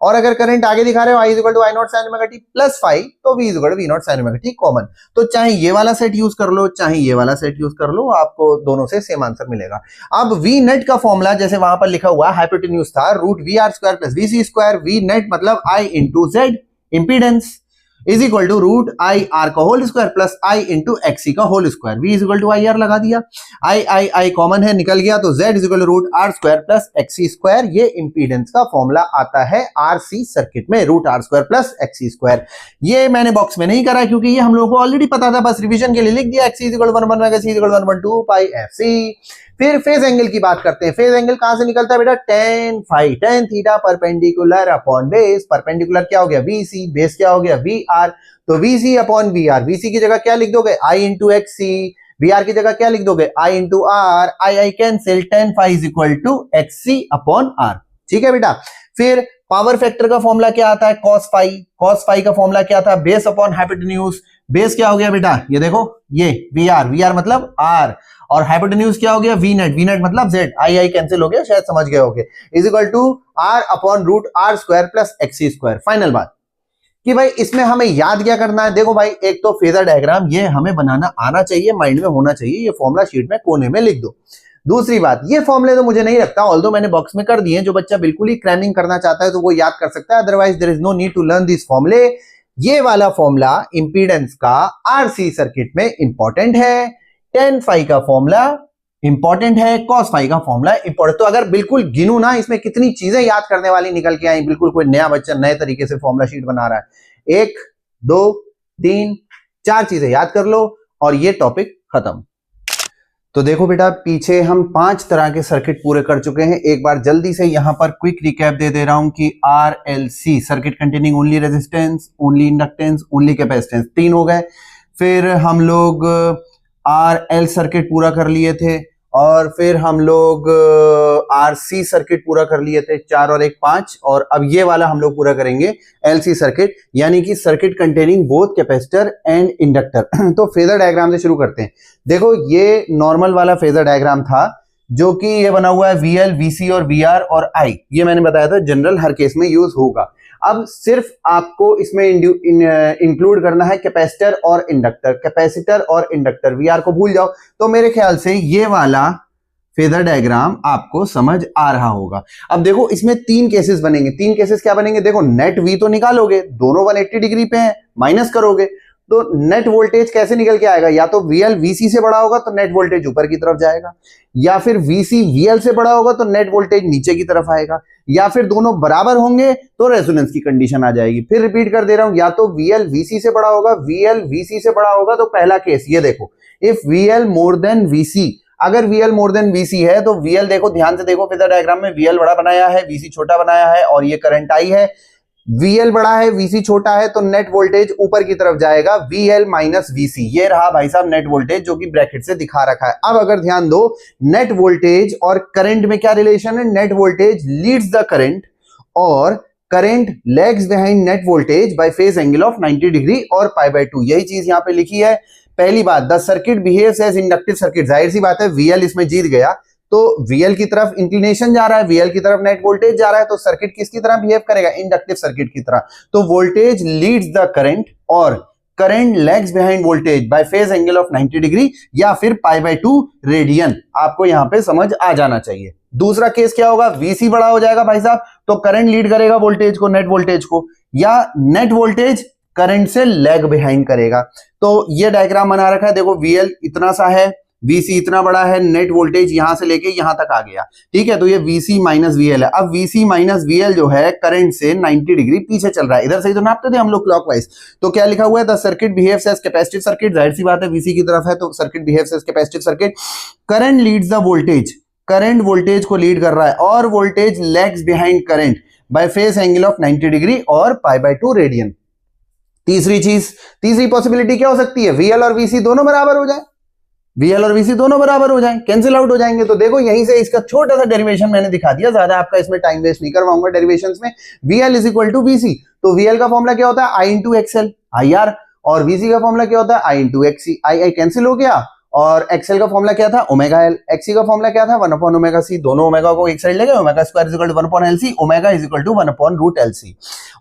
और अगर करंट आगे दिखा रहे हो I is equal to I nought sin omega t plus phi, तो V is equal to V nought sin omega t common. तो चाहे ये वाला सेट यूज कर लो चाहे ये वाला सेट यूज कर लो, आपको दोनों से सेम आंसर मिलेगा। अब V नेट का फॉर्मूला जैसे वहां पर लिखा हुआ हाइपोटेन्यूज था, root VR square plus VC square, V net मतलब I into Z impedance, is equal to root I R का whole square plus I into XC का whole square. V is equal to I R लगा दिया, I common है निकल गया, तो Z is equal to root R square plus XC square. ये impedance का फॉर्मूला आता है आरसी सर्किट में, root R square plus XC square. ये मैंने बॉक्स में नहीं करा क्योंकि ये हम लोगों को ऑलरेडी पता था, बस रिवीजन के लिए लिख दिया। XC is equal to 1/2 pi F C. फिर फेज एंगल की बात करते हैं। फेज एंगल कहां से निकलता है बेटा? tan phi, tan theta perpendicular upon base. Perpendicular क्या हो गया? VC, बेस क्या हो गया? VR। तो VC अपॉन VR, VC की जगह क्या लिख दोगे? I into XC। VR की जगह क्या लिख दोगे? I into R। I cancel, tan phi is equal to XC upon R। ठीक है बेटा। फिर पावर फैक्टर का फॉर्मूला क्या आता है? cos phi. cos फाई का फॉर्मूला क्या था? Base upon hypotenuse. बेस क्या हो गया बेटा? ये देखो, ये VR मतलब R, और हाइपोटेन्यूज क्या हो गया? V नेट मतलब Z। आई कैंसिल हो गया, शायद समझ गए होगे। Is equal to R upon root R square plus XC square. Final बात कि भाई इसमें हमें याद क्या करना है? देखो भाई, एक तो फेजर डायग्राम ये हमें बनाना आना चाहिए, माइंड में होना चाहिए। ये फॉर्मूला शीट में कोने में लिख दो। दूसरी बात, ये फॉर्मूले तो मुझे नहीं लगता, ऑल्दो मैंने बॉक्स में कर दिए। जो बच्चा बिल्कुल ही क्रैमिंग करना चाहता है तो वो याद कर सकता है, otherwise there is no need to learn this फॉर्मूले। ये वाला फॉर्मूला इंपीडेंस का आरसी सर्किट में इंपॉर्टेंट है, tan फाई का फॉर्मूला इंपॉर्टेंट है, cos फाई का फॉर्मूला इंपॉर्टेंट। तो अगर बिल्कुल गिनू ना, इसमें कितनी चीजें याद करने वाली निकल के आई, बिल्कुल कोई नया बच्चा नए तरीके से फॉर्मूला शीट बना रहा है। 1 2 3 4 चीजें याद कर लो और ये टॉपिक खत्म। तो देखो बेटा, पीछे हम 5 तरह के सर्किट पूरे कर चुके हैं। एक बार जल्दी से यहां पर क्विक रिकैप दे रहा हूं कि RLC circuit containing only resistance, only inductance, only capacitance, 3 हो गए। फिर हम लोग RL सर्किट पूरा कर लिए थे, और फिर हम लोग RC सर्किट पूरा कर लिए थे, 4 और 1 5। और अब ये वाला हम लोग पूरा करेंगे LC सर्किट, यानी कि circuit containing both capacitor and inductor. तो फेजर डायग्राम से शुरू करते हैं। देखो, ये नॉर्मल वाला फेजर डायग्राम था, जो कि ये बना हुआ है VL, VC और VR और I। ये मैंने बताया था जनरल हर केस में यूज होगा। अब सिर्फ आपको इसमें इंक्लूड करना है कैपेसिटर और इंडक्टर। कैपेसिटर और इंडक्टर, VR को भूल जाओ। तो मेरे ख्याल से ये वाला फेजर डायग्राम आपको समझ आ रहा होगा। अब देखो, इसमें 3 केसेस बनेंगे। 3 केसेस क्या बनेंगे? देखो, नेट V तो निकालोगे, दोनों 180 डिग्री पे हैं, माइनस करोगे तो नेट वोल्टेज कैसे निकल के आएगा? या तो VL VC से बड़ा होगा तो नेट वोल्टेज ऊपर की तरफ जाएगा, या फिर VC VL से बड़ा होगा तो नेट वोल्टेज नीचे की तरफ आएगा, या फिर दोनों बराबर होंगे तो रेजोनेंस की कंडीशन आ जाएगी। फिर रिपीट कर दे रहा हूं, या तो VL VC से बड़ा होगा, VL VC से बड़ा होगा। तो पहला केस ये देखो, if VL more than VC, अगर VL मोर देन VC है तो VL, देखो ध्यान से देखो, फेजर डायग्राम में VL बड़ा बनाया है, VC छोटा बनाया है, और ये करंट आई है। VL बड़ा है, VC छोटा है, तो नेट वोल्टेज ऊपर की तरफ जाएगा, VL माइनस VC। ये रहा भाई साहब नेट वोल्टेज, जो कि ब्रैकेट से दिखा रखा है। अब अगर ध्यान दो, नेट वोल्टेज और करंट में क्या रिलेशन है? Net voltage leads the current और current lags behind net voltage by phase angle of 90 degree और π/2। यही चीज यहां पे लिखी है। पहली बात, the circuit behaves as inductive circuit. जाहिर सी बात है, VL इसमें जीत गया, तो VL की तरफ इंक्लिनेशन जा रहा है, VL की तरफ नेट वोल्टेज जा रहा है, तो सर्किट किसकी तरह बिहेव करेगा? इंडक्टिव सर्किट की तरह। तो वोल्टेज लीड्स द करंट और current lags behind voltage by phase angle of 90 degree या फिर π/2 रेडियन। आपको यहां पे समझ आ जाना चाहिए। दूसरा केस क्या होगा? VC बड़ा हो जाएगा भाई साहब, तो करंट लीड करेगा वोल्टेज को, नेट वोल्टेज को, या नेट वोल्टेज करंट से लैग बिहाइंड करेगा। तो ये डायग्राम बना रखा है, देखो VL इतना सा है, VC इतना बड़ा है, नेट वोल्टेज यहां से लेके यहां तक आ गया, ठीक है। तो ये VC माइनस VL है। अब VC माइनस VL जो है करंट से 90 डिग्री पीछे चल रहा है, इधर से ही तो नापते थे हम लोग क्लॉकवाइज। तो क्या लिखा हुआ है? The circuit behaves as capacitive circuit. जाहिर सी बात है, VC की तरफ है तो circuit behaves as capacitive circuit. Current leads the voltage, current voltage को लीड कर रहा है, और voltage lags behind current by phase angle of 90 degree और π/2 रेडियन। तीसरी पॉसिबिलिटी क्या हो सकती है? VL और VC दोनों बराबर हो जाए, VL और VC दोनों बराबर हो जाएं, कैंसिल आउट हो जाएंगे। तो देखो, यहीं से इसका छोटा सा डेरिवेशन मैंने दिखा दिया, ज्यादा आपका इसमें टाइम वेस्ट नहीं करवाऊंगा डेरिवेशंस में। VL is equal to VC, तो VL का फॉर्मूला क्या होता है? I इंटू XL IR, और VC का फॉर्मूला क्या होता है? I into XC। I cancel हो गया, और XL का फॉर्मूला क्या था? Omega L। XC का फॉर्मूला क्या था? 1/ओमेगा C। दोनों ओमेगा को एक साइड ले गए, omega square is equal to 1/LC, omega is equal to 1/√LC।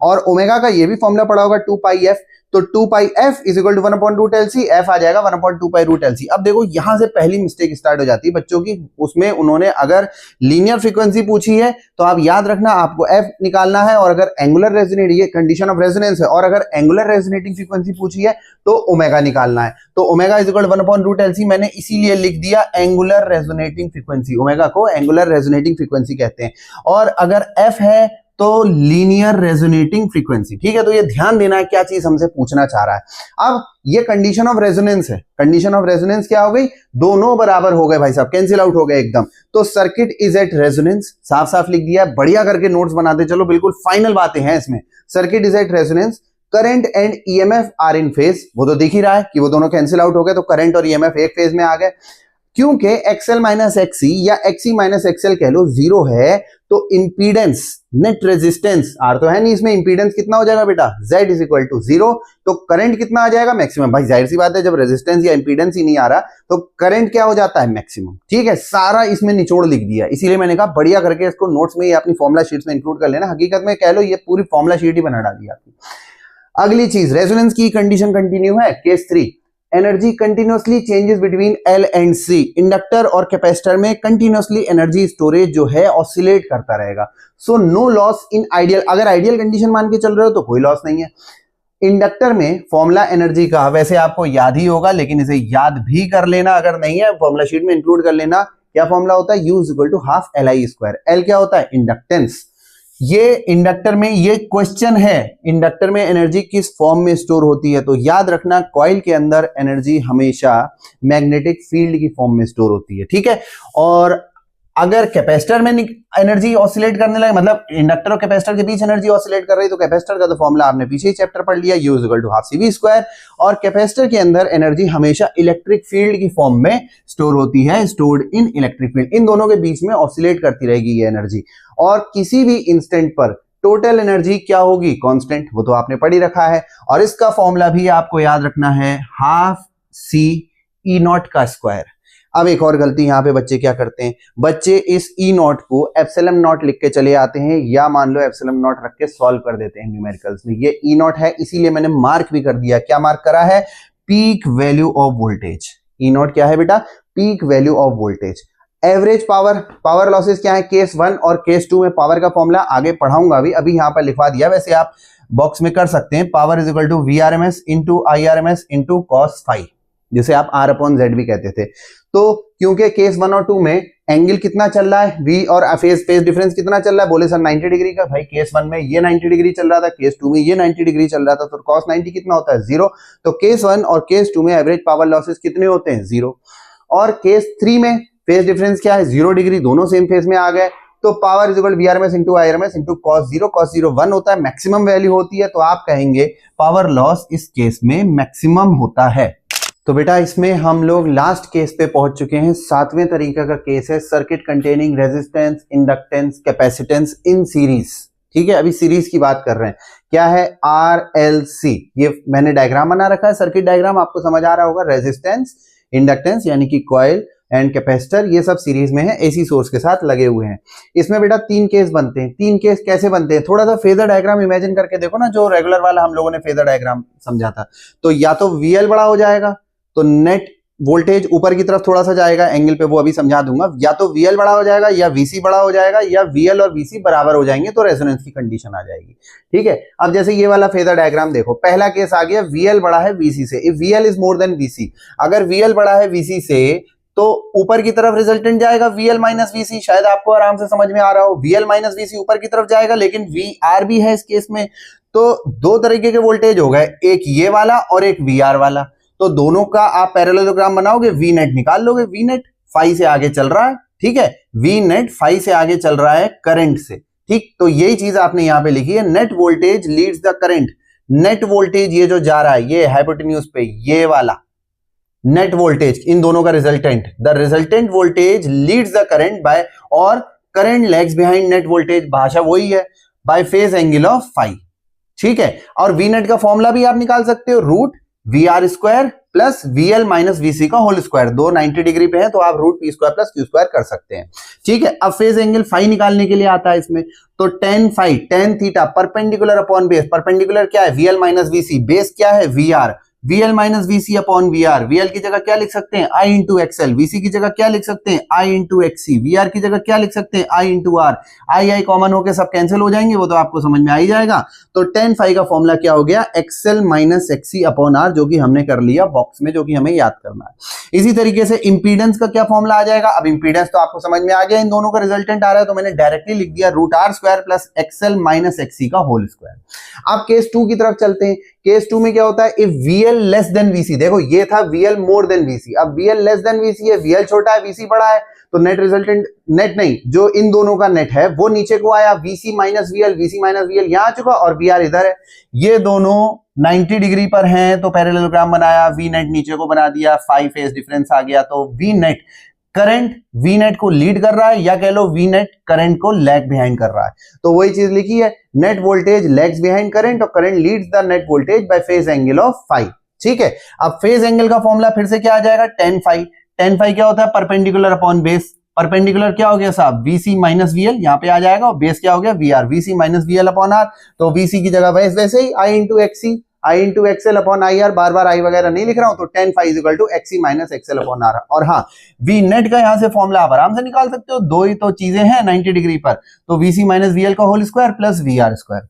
और ओमेगा का ये भी फॉर्मूला पड़ा होगा 2πf। तो 2 pi F is equal to 1/रूट एल सी, एफ आ जाएगा 1/2 पाई रूट एल सी। अब देखो यहां से पहली मिस्टेक स्टार्ट हो जाती है बच्चों की, उसमें उन्होंने अगर लीनियर फ्रीक्वेंसी पूछी है तो आप याद रखना आपको एफ निकालना है, और अगर एंगुलर रेजोनेट, ये कंडीशन ऑफ रेजोनेंस है, और अगर एंगुलर रेजोनेटिंग फ्रीक्वेंसी पूछी है तो ओमेगा निकालना है। तो ओमेगा इज इक्वल 1/रूट एल सी मैंने इसीलिए लिख दिया एंगुलर रेजोनेटिंग फ्रीक्वेंसी, ओमेगा को एंगुलर रेजोनेटिंग फ्रीक्वेंसी कहते हैं। और अगर एफ है तो लीनियर रेजोनेटिंग फ्रीक्वेंसी, ठीक है। तो ये ध्यान देना है क्या चीज हमसे पूछना चाह रहा है। अब ये कंडीशन ऑफ रेजोनेंस है, कंडीशन ऑफ रेजोनेंस क्या हो गई, दोनों बराबर हो गए भाई साहब, कैंसिल आउट हो गए एकदम। तो सर्किट इज एट रेजोनेंस, साफ साफ लिख दिया, बढ़िया करके नोट्स बनाते चलो, बिल्कुल फाइनल बातें हैं इसमें। Circuit is at resonance, current and EMF are in phase, वो तो दिख ही रहा है कि वो दोनों कैंसिल आउट हो गए, तो करंट और ईएमएफ एक फेज में आ गए। क्योंकि एक्सएल माइनस एक्सी या एक्सी माइनस एक्सएल कह लो जीरो है, तो इंपीडेंस नेट रेजिस्टेंस आर तो है नहीं इसमें, इंपीडेंस कितना हो जाएगा बेटा, Z is equal to zero. तो करंट कितना आ जाएगा, मैक्सिमम। भाई जाहिर सी बात है जब रेजिस्टेंस या इंपीडेंस ही नहीं आ रहा तो करंट क्या हो जाता है, मैक्सिमम। ठीक है, सारा इसमें निचोड़ लिख दिया, इसीलिए मैंने कहा बढ़िया करके इसको नोट्स में या अपनी फॉर्मुला शीट्स में इंक्लूड कर लेना। हकीकत में कह लो ये पूरी फॉर्मुला शीट ही बना डाली आपकी। अगली चीज, रेजोनेंस की कंडीशन कंटिन्यू है, case 3, energy continuously changes between L and C. Inductor और कैपेसिटर में कंटिन्यूअसली एनर्जी स्टोरेज जो है ऑसिलेट करता रहेगा। So no loss in ideal, अगर आइडियल कंडीशन मान के चल रहे हो तो कोई लॉस नहीं है। इंडक्टर में फॉर्मूला एनर्जी का वैसे आपको याद ही होगा, लेकिन इसे याद भी कर लेना, अगर नहीं है फॉर्मूला शीट में इंक्लूड कर लेना। क्या फॉर्मूला होता है, U is equal to half LI square. L क्या होता है, इंडक्टेंस। ये इंडक्टर में ये क्वेश्चन है, इंडक्टर में एनर्जी किस फॉर्म में स्टोर होती है, तो याद रखना कॉइल के अंदर एनर्जी हमेशा मैग्नेटिक फील्ड की फॉर्म में स्टोर होती है, ठीक है। और अगर कैपेसिटर में एनर्जी ऑसिलेट करने लगे, मतलब इंडक्टर और कैपेसिटर के बीच एनर्जी ऑसिलेट कर रही, तो कैपेसिटर का तो फॉर्मूला आपने पीछे ही चैप्टर पढ़ लिया, U is equal to half CV square. और कैपेसिटर के अंदर एनर्जी हमेशा इलेक्ट्रिक फील्ड की फॉर्म में स्टोर होती है, स्टोर्ड इन इलेक्ट्रिक फील्ड। इन दोनों के बीच में ऑसिलेट करती रहेगी ये एनर्जी, और किसी भी इंस्टेंट पर टोटल एनर्जी क्या होगी, कांस्टेंट, वो तो आपने पढ़ ही रखा है। और इसका फॉर्मूला भी आपको याद रखना है, हाफ C E0 का स्क्वायर। अब एक और गलती यहां पे बच्चे क्या करते हैं, बच्चे इस E0 को एप्सिलॉन नॉट लिख के चले आते हैं, या मान लो एप्सिलॉन नॉट रख के सॉल्व कर देते हैं न्यूमेरिकल्स में। ये E0 है, इसीलिए मैंने मार्क भी कर दिया। क्या मार्क करा है, peak value of voltage. E0 क्या है बेटा, peak value of voltage. Average power, power losses क्या है, केस 1 और केस 2 में पावर का फॉर्मूला आगे पढ़ाऊंगा भी, अभी यहां पर लिखवा दिया, वैसे आप बॉक्स में कर सकते हैं। Power is equal to VRMS into IRMS into cos phi, जिसे आप R/Z भी कहते थे। तो क्योंकि केस 1 और 2 में एंगल कितना चल रहा है, V और फेज डिफरेंस कितना चल रहा है, बोले सर 90 डिग्री का। भाई केस 1 में ये 90 डिग्री चल रहा था, केस 2 में ये 90 डिग्री चल रहा था, तो cos 90 कितना होता है, 0। तो केस 1 और केस 2 में एवरेज पावर लॉसेस कितने होते हैं, 0। और केस 3 में फेज डिफरेंस क्या है, 0 डिग्री, दोनों सेम फेज में आ गए। तो power is equal VRMS into IRMS into cos 0 1 होता है, मैक्सिमम वैल्यू होती है। तो आप कहेंगे पावर लॉस इस केस में मैक्सिमम होता है। तो बेटा इसमें हम लोग लास्ट केस पे पहुंच चुके हैं, 7वें तरीके का केस है, circuit containing resistance, inductance, capacitance in series. ठीक है, अभी सीरीज की बात कर रहे हैं। क्या है, RLC। ये मैंने डायग्राम बना रखा है, सर्किट डायग्राम, आपको समझ आ रहा होगा। रेजिस्टेंस, इंडक्टेंस यानी कि कॉइल एंड कैपेसिटर, ये सब सीरीज में है, AC सोर्स के साथ लगे हुए हैं। इसमें बेटा 3 केस बनते हैं। 3 केस कैसे बनते हैं, थोड़ा सा फेजर डायग्राम इमेजिन करके देखो ना, जो रेगुलर वाला हम लोगों ने फेजर डायग्राम समझा था। तो या तो VL बड़ा हो जाएगा, तो नेट वोल्टेज ऊपर की तरफ थोड़ा सा जाएगा एंगल पे, वो अभी समझा दूंगा। या तो VL बड़ा हो जाएगा, या VC बड़ा हो जाएगा, या VL और VC बराबर हो जाएंगे, तो रेजोनेंस की कंडीशन आ जाएगी। ठीक है, अब जैसे ये वाला फेजर डायग्राम देखो, पहला केस आ गया, VL बड़ा है VC से। If VL is more than VC, अगर VL बड़ा है VC से तो ऊपर की तरफ रिजल्टेंट जाएगा VL माइनस VC। शायद आपको आराम से समझ में आ रहा हो, VL माइनस VC ऊपर की तरफ जाएगा, लेकिन VR भी है इस केस में। तो 2 तरीके के वोल्टेज हो गए, एक ये वाला और एक VR वाला। तो दोनों का आप पैरेललोग्राम बनाओगे, V नेट निकाल लोगे। V नेट फाई से आगे चल रहा है, ठीक है, V नेट फाई से आगे चल रहा है करंट से। ठीक, तो यही चीज आपने यहां पे लिखी है, net voltage leads the current. Net voltage ये जो जा रहा है, ये हाइपोटेन्यूज पे, ये वाला नेट वोल्टेज, इन दोनों का resultant, the resultant voltage leads the current by, और current lags behind net voltage, भाषा वही है, by phase angle of phi. ठीक है, और V नेट का फॉर्मूला भी आप निकाल सकते हो, root VR square plus VL minus VC का होल स्क्वायर, दो 90 डिग्री पे है तो आप root P square plus Q square कर सकते हैं। ठीक है, अब फेज एंगल फाई निकालने के लिए आता है इसमें, तो tan phi tan theta perpendicular upon base, perpendicular क्या है VL माइनस VC, बेस क्या है VR, VL minus VC upon VR, VL की जगह क्या लिख सकते हैं I इंटू XL, VC की जगह क्या लिख सकते हैं I इंटू XC, VR की जगह क्या लिख सकते हैं I into R, I common होके सब कैंसिल हो जाएंगे, वो तो आपको समझ में आ ही जाएगा। तो tan फाई का फॉर्मूला क्या हो गया XL minus XC upon R, जो कि हमने कर लिया बॉक्स में, जो कि हमें याद करना है। इसी तरीके से इंपीडेंस का क्या फॉर्मूला आ जाएगा, अब इंपीडेंस तो आपको समझ में आ गया, इन दोनों का रिजल्टेंट आ रहा है तो मैंने डायरेक्टली लिख दिया root R square plus XL minus XC का होल स्क्वायर। अब केस 2 की तरफ चलते हैं। केस 2 में क्या होता है, if VL less than VC, देखो ये था VL मोर देन VC, अब VL लेस देन VC है, VL छोटा है VC बड़ा है, तो नेट रिजल्टेंट, नेट नहीं, जो इन दोनों का नेट है वो नीचे को आया, VC माइनस VL यहां आ चुका और VR इधर है, ये दोनों 90 डिग्री पर हैं तो पैरेललोग्राम बनाया, V नेट नीचे को बना दिया, 5 फेज डिफरेंस आ गया, तो V net current V net को लीड कर रहा है, या कह लो V नेट करंट को लैग बिहाइंड कर रहा है, तो वही चीज लिखी है, net voltage lags behind current और current leads the net voltage by phase angle of phi. ठीक है, अब फेज एंगल का फॉर्मूला फिर से क्या आ जाएगा, tan फाई, tan फाई क्या होता है परपेंडिकुलर अपॉन बेस, परपेंडिकुलर क्या हो गया साहब VC माइनस VL, यहां पे आ जाएगा, और बेस क्या हो गया VR, VC minus VL upon R, तो VC की जगह वैसे ही I into XC, I into XL upon IR, बार बार I वगैरह नहीं लिख रहा हूं, तो tan phi is equal to XC minus XL upon R। और हाँ, V नेट का यहां से फॉर्मूला आप आराम से निकाल सकते हो, दो ही तो चीजें हैं 90 डिग्री पर, तो VC माइनस VL का whole square plus VR square.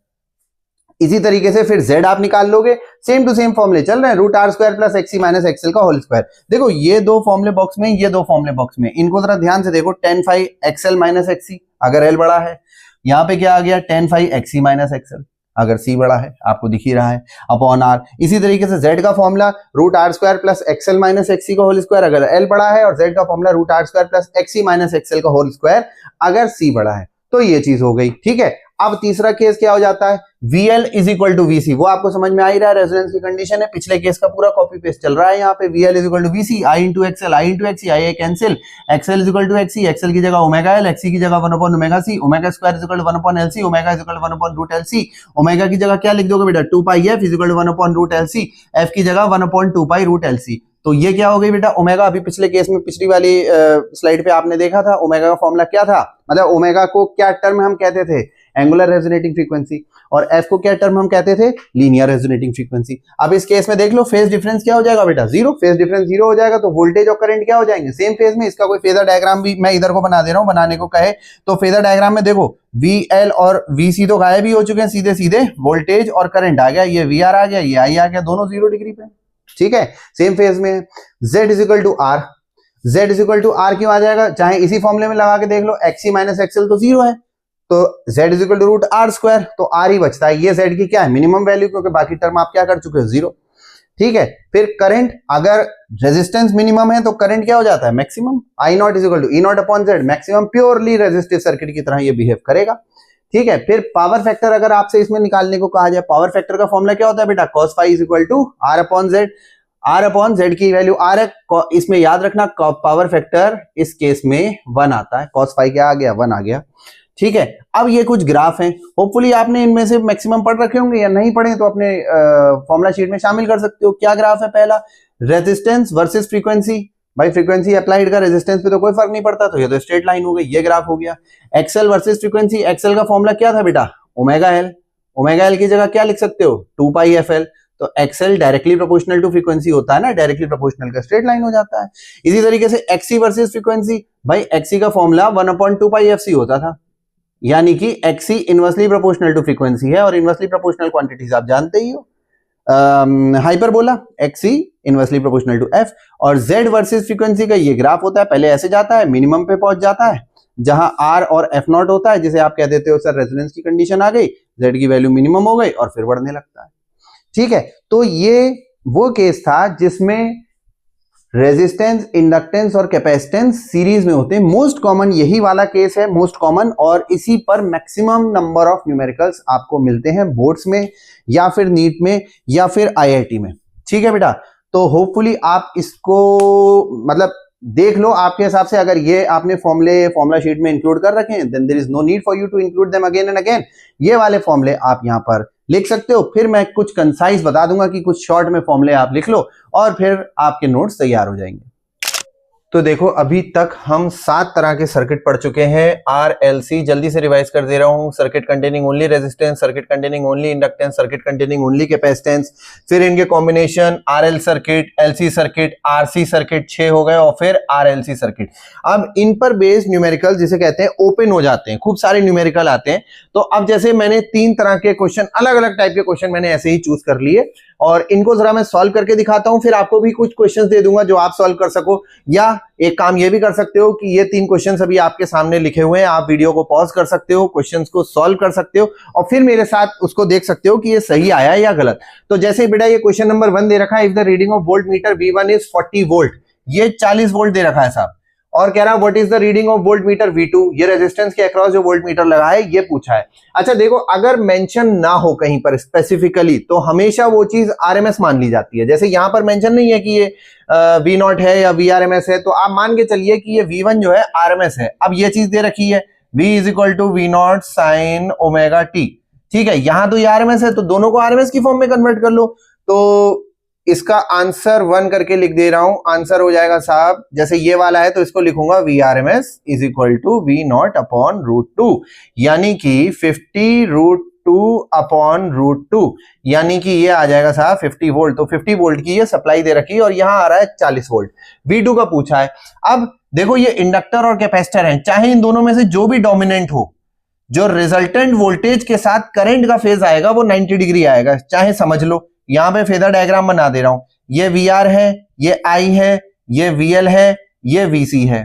इसी तरीके से फिर Z आप निकाल लोगे, सेम टू सेम फॉर्मूले चल रहे हैं, root R square plus XC minus XL का होल स्क्वायर। देखो ये दो फॉर्मूले बॉक्स में, ये दो फॉर्मूले बॉक्स में, इनको जरा ध्यान से देखो, tan phi XL minus XC अगर L बड़ा है, यहाँ पे क्या आ गया tan phi XC minus XL अगर C बड़ा है, आपको दिख ही रहा है, अपॉन R। इसी तरीके से Z का formula root R square plus XL minus XC का होल स्क्वायर अगर L बड़ा है, और Z का formula root R square plus XC minus XL का होल स्क्वायर अगर C बड़ा है। तो ये चीज हो गई। ठीक है, अब तीसरा केस क्या हो जाता है, VL is equal to VC, वो आपको समझ में आ ही रहा है, रेजोनेंस की कंडीशन है, पिछले केस का पूरा कॉपी पेस्ट चल रहा है यहाँ पे, VL is equal to VC, I into XL, I into XC, I cancel, XL is equal to XC, XL की जगह ओमेगा L, XC की जगह 1 upon omega C, omega square is equal to 1 upon LC, omega is equal to 1 upon root LC, omega की जगह क्या लिख दोगे बेटा 2 pi f is equal to 1 upon root LC, f की जगह 1 अपॉन 2 पाई रूट LC। तो ये क्या हो गई बेटा ओमेगा, अभी पिछले केस में पिछली वाली स्लाइड पे आपने देखा था ओमेगा का फॉर्मूला क्या था, मतलब ओमेगा को क्या टर्म हम कहते थे, एंगुलर रेजोनेटिंग फ्रीक्वेंसी, और f को क्या टर्म हम कहते थे, लीनियर रेजोनेटिंग फ्रीक्वेंसी। अब इस केस में देख लो फेज डिफरेंस क्या हो जाएगा बेटा, जीरो, फेज डिफरेंस जीरो हो जाएगा, तो वोल्टेज और करंट क्या हो जाएंगे सेम फेज में। इसका कोई फेजर डायग्राम भी मैं इधर को बना दे रहा हूं, बनाने को कहे तो फेजर डायग्राम में देखो VL और VC तो गायब ही हो चुके हैं, सीधे सीधे वोल्टेज और करंट आ गया, ये VR आ गया, ये I आ गया, दोनों 0 डिग्री पे। ठीक है, सेम फेज में। Z is equal to R, Z is equal to R क्यों आ जाएगा, चाहे इसी फॉर्मूले में लगा के देख लो, XC माइनस XL तो 0 है, तो Z is equal to root R square, तो R ही बचता है, ये Z की क्या है मिनिमम वैल्यू, क्योंकि बाकी टर्म आप क्या कर चुके हो 0। ठीक है, फिर करंट, अगर रेजिस्टेंस मिनिमम है तो करंट क्या हो जाता है maximum, I not is equal to E not upon Z, maximum purely resistive circuit की तरह ये बिहेव करेगा। ठीक है, फिर पावर फैक्टर अगर आपसे इसमें निकालने को कहा जाए, पावर फैक्टर का फॉर्मूला क्या होता है बेटा, cos phi is equal to R upon Z, R upon Z की वैल्यू R है, इसमें याद रखना पावर फैक्टर इस केस में 1 आता है, cos फाई क्या आ गया 1 आ गया। ठीक है, अब ये कुछ ग्राफ हैं, होपफुली आपने इनमें से मैक्सिमम पढ़ रखे होंगे, या नहीं पढ़े तो अपने फॉर्मूला शीट में शामिल कर सकते हो। क्या ग्राफ है, पहला रेजिस्टेंस वर्सेस फ्रीक्वेंसी, भाई फ्रीक्वेंसी अप्लाइड का रेजिस्टेंस पे तो कोई फर्क नहीं पड़ता, तो ये तो स्ट्रेट लाइन हो गई, ये ग्राफ हो गया। एक्सएल वर्सेस फ्रीक्वेंसी, एक्सएल का फॉर्मूला क्या था बेटा ओमेगा एल, ओमेगा एल की जगह क्या लिख सकते हो 2 पाई एफएल, तो XL directly proportional to frequency होता है ना, डायरेक्टली प्रोपोर्शनल का स्ट्रेट लाइन हो जाता है। इसी तरीके से एक्सी वर्सेस फ्रीक्वेंसी, भाई एक्सी का फॉर्मूला 1/2 पाई एफसी होता था, यानी कि XC inversely proportional to frequency है, और इनवर्सली प्रोपोर्शनल क्वांटिटीज आप जानते ही हो, hyperbola XC inversely proportional to F, और जेड वर्सेस फ्रीक्वेंसी का ये ग्राफ होता है, पहले ऐसे जाता है मिनिमम पे पहुंच जाता है जहां आर और एफ नॉट होता है, जिसे आप कह देते हो सर रेजोनेंस की कंडीशन आ गई, जेड की वैल्यू मिनिमम हो गई और फिर बढ़ने लगता है। ठीक है, तो ये वो केस था जिसमें रेजिस्टेंस, इंडक्टेंस और कैपेसिटेंस सीरीज में होते हैं। मोस्ट कॉमन यही वाला केस है, मोस्ट कॉमन, और इसी पर मैक्सिमम नंबर ऑफ न्यूमेरिकल्स आपको मिलते हैं बोर्ड्स में या फिर नीट में या फिर आईआईटी में। ठीक है बेटा, तो होपफुली आप इसको मतलब देख लो आपके हिसाब से, अगर ये आपने फॉर्मूला शीट में इंक्लूड कर रखे हैं then there is no need for you to include them again and again. ये वाले फॉर्मूले आप यहां पर लिख सकते हो, फिर मैं कुछ कंसाइज बता दूंगा कि कुछ शॉर्ट में फॉर्मूले आप लिख लो और फिर आपके नोट्स तैयार हो जाएंगे। तो देखो अभी तक हम 7 तरह के सर्किट पढ़ चुके हैं। RLC जल्दी से रिवाइज कर दे रहा हूं। Circuit containing only resistance, circuit containing only inductance, circuit containing only capacitance, फिर इनके combination RL circuit, LC circuit, RC circuit 6 हो गए और फिर RLC सर्किट। अब इन पर बेस्ड न्यूमेरिकल जिसे कहते हैं ओपन हो जाते हैं, खूब सारे न्यूमेरिकल आते हैं। तो अब जैसे मैंने 3 तरह के क्वेश्चन, अलग अलग टाइप के क्वेश्चन मैंने ऐसे ही चूज कर लिए और इनको जरा मैं सॉल्व करके दिखाता हूं, फिर आपको भी कुछ क्वेश्चंस दे दूंगा जो आप सॉल्व कर सको। या एक काम ये भी कर सकते हो कि ये 3 क्वेश्चंस अभी आपके सामने लिखे हुए हैं, आप वीडियो को पॉज कर सकते हो, क्वेश्चंस को सॉल्व कर सकते हो और फिर मेरे साथ उसको देख सकते हो कि ये सही आया या गलत। तो जैसे बेटा ये क्वेश्चन नंबर 1 दे रखा है, if the reading of volt meter V1 is 40 volt, ये 40 वोल्ट दे रखा है साहब। और कह रहा है what is the reading of volt meter V2, ये रेजिस्टेंस के अक्रॉस जो वोल्ट मीटर लगा है ये पूछा है। अच्छा देखो, अगर मेंशन ना हो कहीं पर स्पेसिफिकली तो हमेशा वो चीज RMS मान ली जाती है। जैसे यहां पर मेंशन नहीं है कि ये V0 है या VRMS है, तो आप मान के चलिए कि ये V1 जो है RMS है। अब ये चीज दे रखी है V is equal to V0 sine omega T, ठीक है, यहां तो ये RMS है तो दोनों को RMS की फॉर्म में कन्वर्ट कर लो। तो इसका आंसर 1 करके लिख दे रहा हूं। आंसर हो जाएगा साहब, जैसे ये वाला है तो इसको लिखूंगा VRMS is equal to V0 upon √2, यानी कि 50√2 अपॉन √2, यानी कि ये आ जाएगा साहब 50 वोल्ट। तो 50 वोल्ट की ये सप्लाई दे रखी है और यहां आ रहा है 40 वोल्ट। V2 का पूछा है। अब देखो ये इंडक्टर और कैपेसिटर है, चाहे इन दोनों में से जो भी डोमिनेंट हो, जो रिजल्टेंट वोल्टेज के साथ करंट का फेज आएगा वो 90 डिग्री आएगा। चाहे समझ लो, यहां पे फेजर डायग्राम बना दे रहा हूं, ये VR है, ये I है, ये VL है, ये VC है।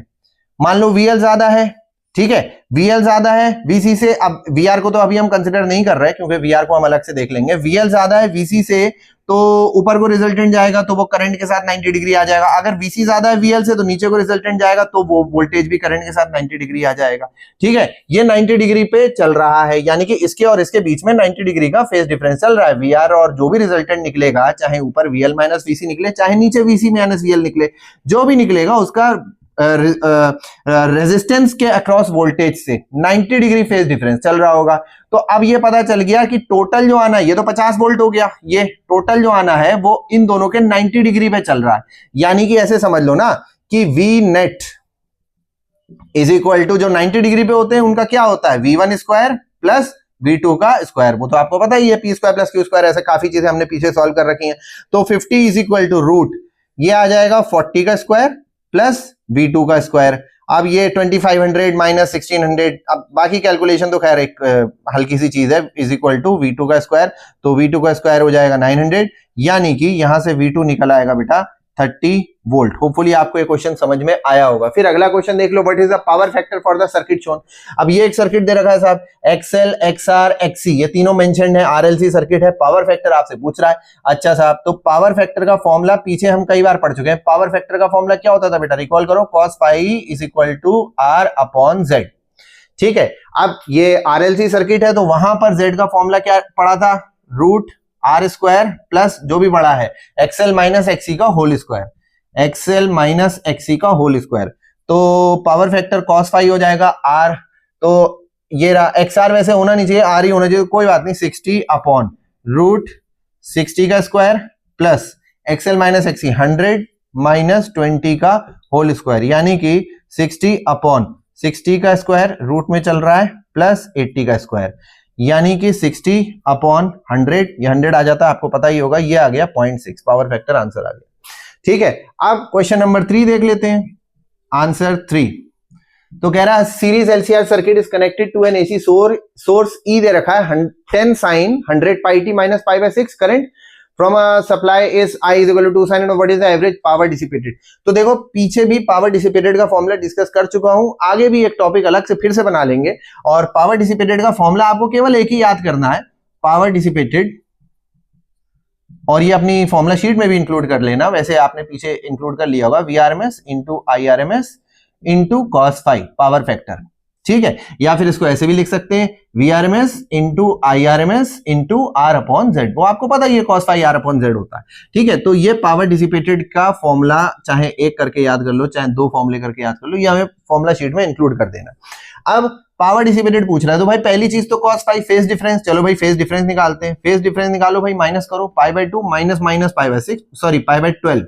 मान लो VL ज्यादा है, ठीक है, VL ज्यादा है VC से। अब VR को तो अभी हम कंसिडर नहीं कर रहे क्योंकि VR को हम अलग से देख लेंगे। VL ज्यादा है VC से तो ऊपर को रिजल्टेंट जाएगा तो वो करंट के साथ 90 डिग्री आ जाएगा। अगर VC ज्यादा है VL से तो नीचे को रिजल्टेंट जाएगा तो वो वोल्टेज भी करंट के साथ 90 डिग्री आ जाएगा, ठीक है। ये 90 डिग्री पे चल रहा है, यानी कि इसके और इसके बीच में 90 डिग्री का फेज डिफरेंस चल रहा है। VR और जो भी रिजल्टेंट निकलेगा, चाहे ऊपर VL माइनस VC निकले, चाहे नीचे VC माइनस VL निकले, जो भी निकलेगा उसका रेजिस्टेंस के अक्रॉस वोल्टेज से 90 डिग्री फेज डिफरेंस चल रहा होगा। तो अब ये पता चल गया कि टोटल जो आना है, ये तो 50 वोल्ट हो गया, ये टोटल जो आना है वो इन दोनों के 90 डिग्री पे चल रहा है। यानी कि ऐसे समझ लो ना कि V net is equal to, जो 90 डिग्री पे होते हैं उनका क्या होता है, V1 स्क्वायर प्लस V2 का स्क्वायर। वो तो आपको पता ही है, P square plus Q square, ऐसे काफी चीजें हमने पीछे सॉल्व कर रखी हैं। तो 50 इज इक्वल टू रूट, ये आ जाएगा 40 का स्क्वायर प्लस V2 का स्क्वायर। अब ये 2500 माइनस 1600, अब बाकी कैलकुलेशन तो खैर एक हल्की सी चीज है, इज इक्वल टू V2 का स्क्वायर। तो V2 का स्क्वायर हो जाएगा 900, यानी कि यहां से V2 निकल आएगा बेटा 30 वोल्ट। होपफुली आपको ये क्वेश्चन समझ में आया होगा। फिर अगला क्वेश्चन देख लो, what is the power factor for the circuit shown. अब ये एक सर्किट दे रखा है साहब, XL, XR, XC, ये तीनों मेंशन्ड है, RLC सर्किट है। पावर फैक्टर आपसे पूछ रहा है। अच्छा साहब, तो पावर फैक्टर का फॉर्मूला पीछे हम कई बार पढ़ चुके हैं। पावर फैक्टर का फॉर्मूला क्या होता था बेटा, रिकॉल करो, cos pi is equal to R upon Z, ठीक है। अब ये RLC सर्किट है तो वहां पर Z का फॉर्मूला क्या पढ़ा था, रूट R स्क्वायर प्लस जो भी बड़ा है XL माइनस XC का whole square, XL minus XC का होल स्क्वायर। तो पावर फैक्टर cos फाई हो जाएगा R, तो ये रहा, XR वैसे होना नहीं चाहिए, R ही होना चाहिए, कोई बात नहीं, 60 अपॉन रूट 60 का square plus XL minus XC 100 minus 20 का होल स्क्वायर, यानी कि 60 अपॉन 60 का स्क्वायर रूट में चल रहा है प्लस 80 का स्क्वायर, यानी कि 60 अपॉन 100, ये 100 आ जाता है, आपको पता ही होगा, ये आ गया 0.6, पावर फैक्टर आंसर आ गया, ठीक है। अब क्वेश्चन नंबर 3 देख लेते हैं, आंसर 3। तो कह रहा है series LCR circuit is connected to an AC source E दे रखा है 10 sin 100 pi t minus pi by 6 current from a supply is I is equal to 2 sin, what is the average power dissipated. तो देखो पीछे भी power dissipated का formula discuss कर चुका हूं, आगे भी एक टॉपिक अलग से फिर से बना लेंगे। और पावर डिसिपेटेड का फॉर्मूला आपको केवल एक ही याद करना है, पावर डिसिपेटेड, और ये अपनी फॉर्मूला शीट में भी इंक्लूड कर लेना, वैसे आपने पीछे इंक्लूड कर लिया होगा, VRMS into IRMS into cos phi power factor, ठीक है। या फिर इसको ऐसे भी लिख सकते हैं, VRMS into IRMS into R upon Z, वो आपको पता ही है cos phi R upon Z होता है, ठीक है। तो ये पावर डिसिपेटेड का फॉर्मूला चाहे एक करके याद कर लो, चाहे 2 फॉर्मूले करके याद कर लो, ये हमें फॉर्मूला शीट में इंक्लूड कर देना। अब पावर डिसिपेटेड पूछ रहा है, तो भाई पहली चीज तो cos फाई फेज डिफरेंस, चलो भाई फेज डिफरेंस निकालते हैं। फेज डिफरेंस निकालो भाई, माइनस करो pi by 2 minus minus pi by 6, sorry pi by 12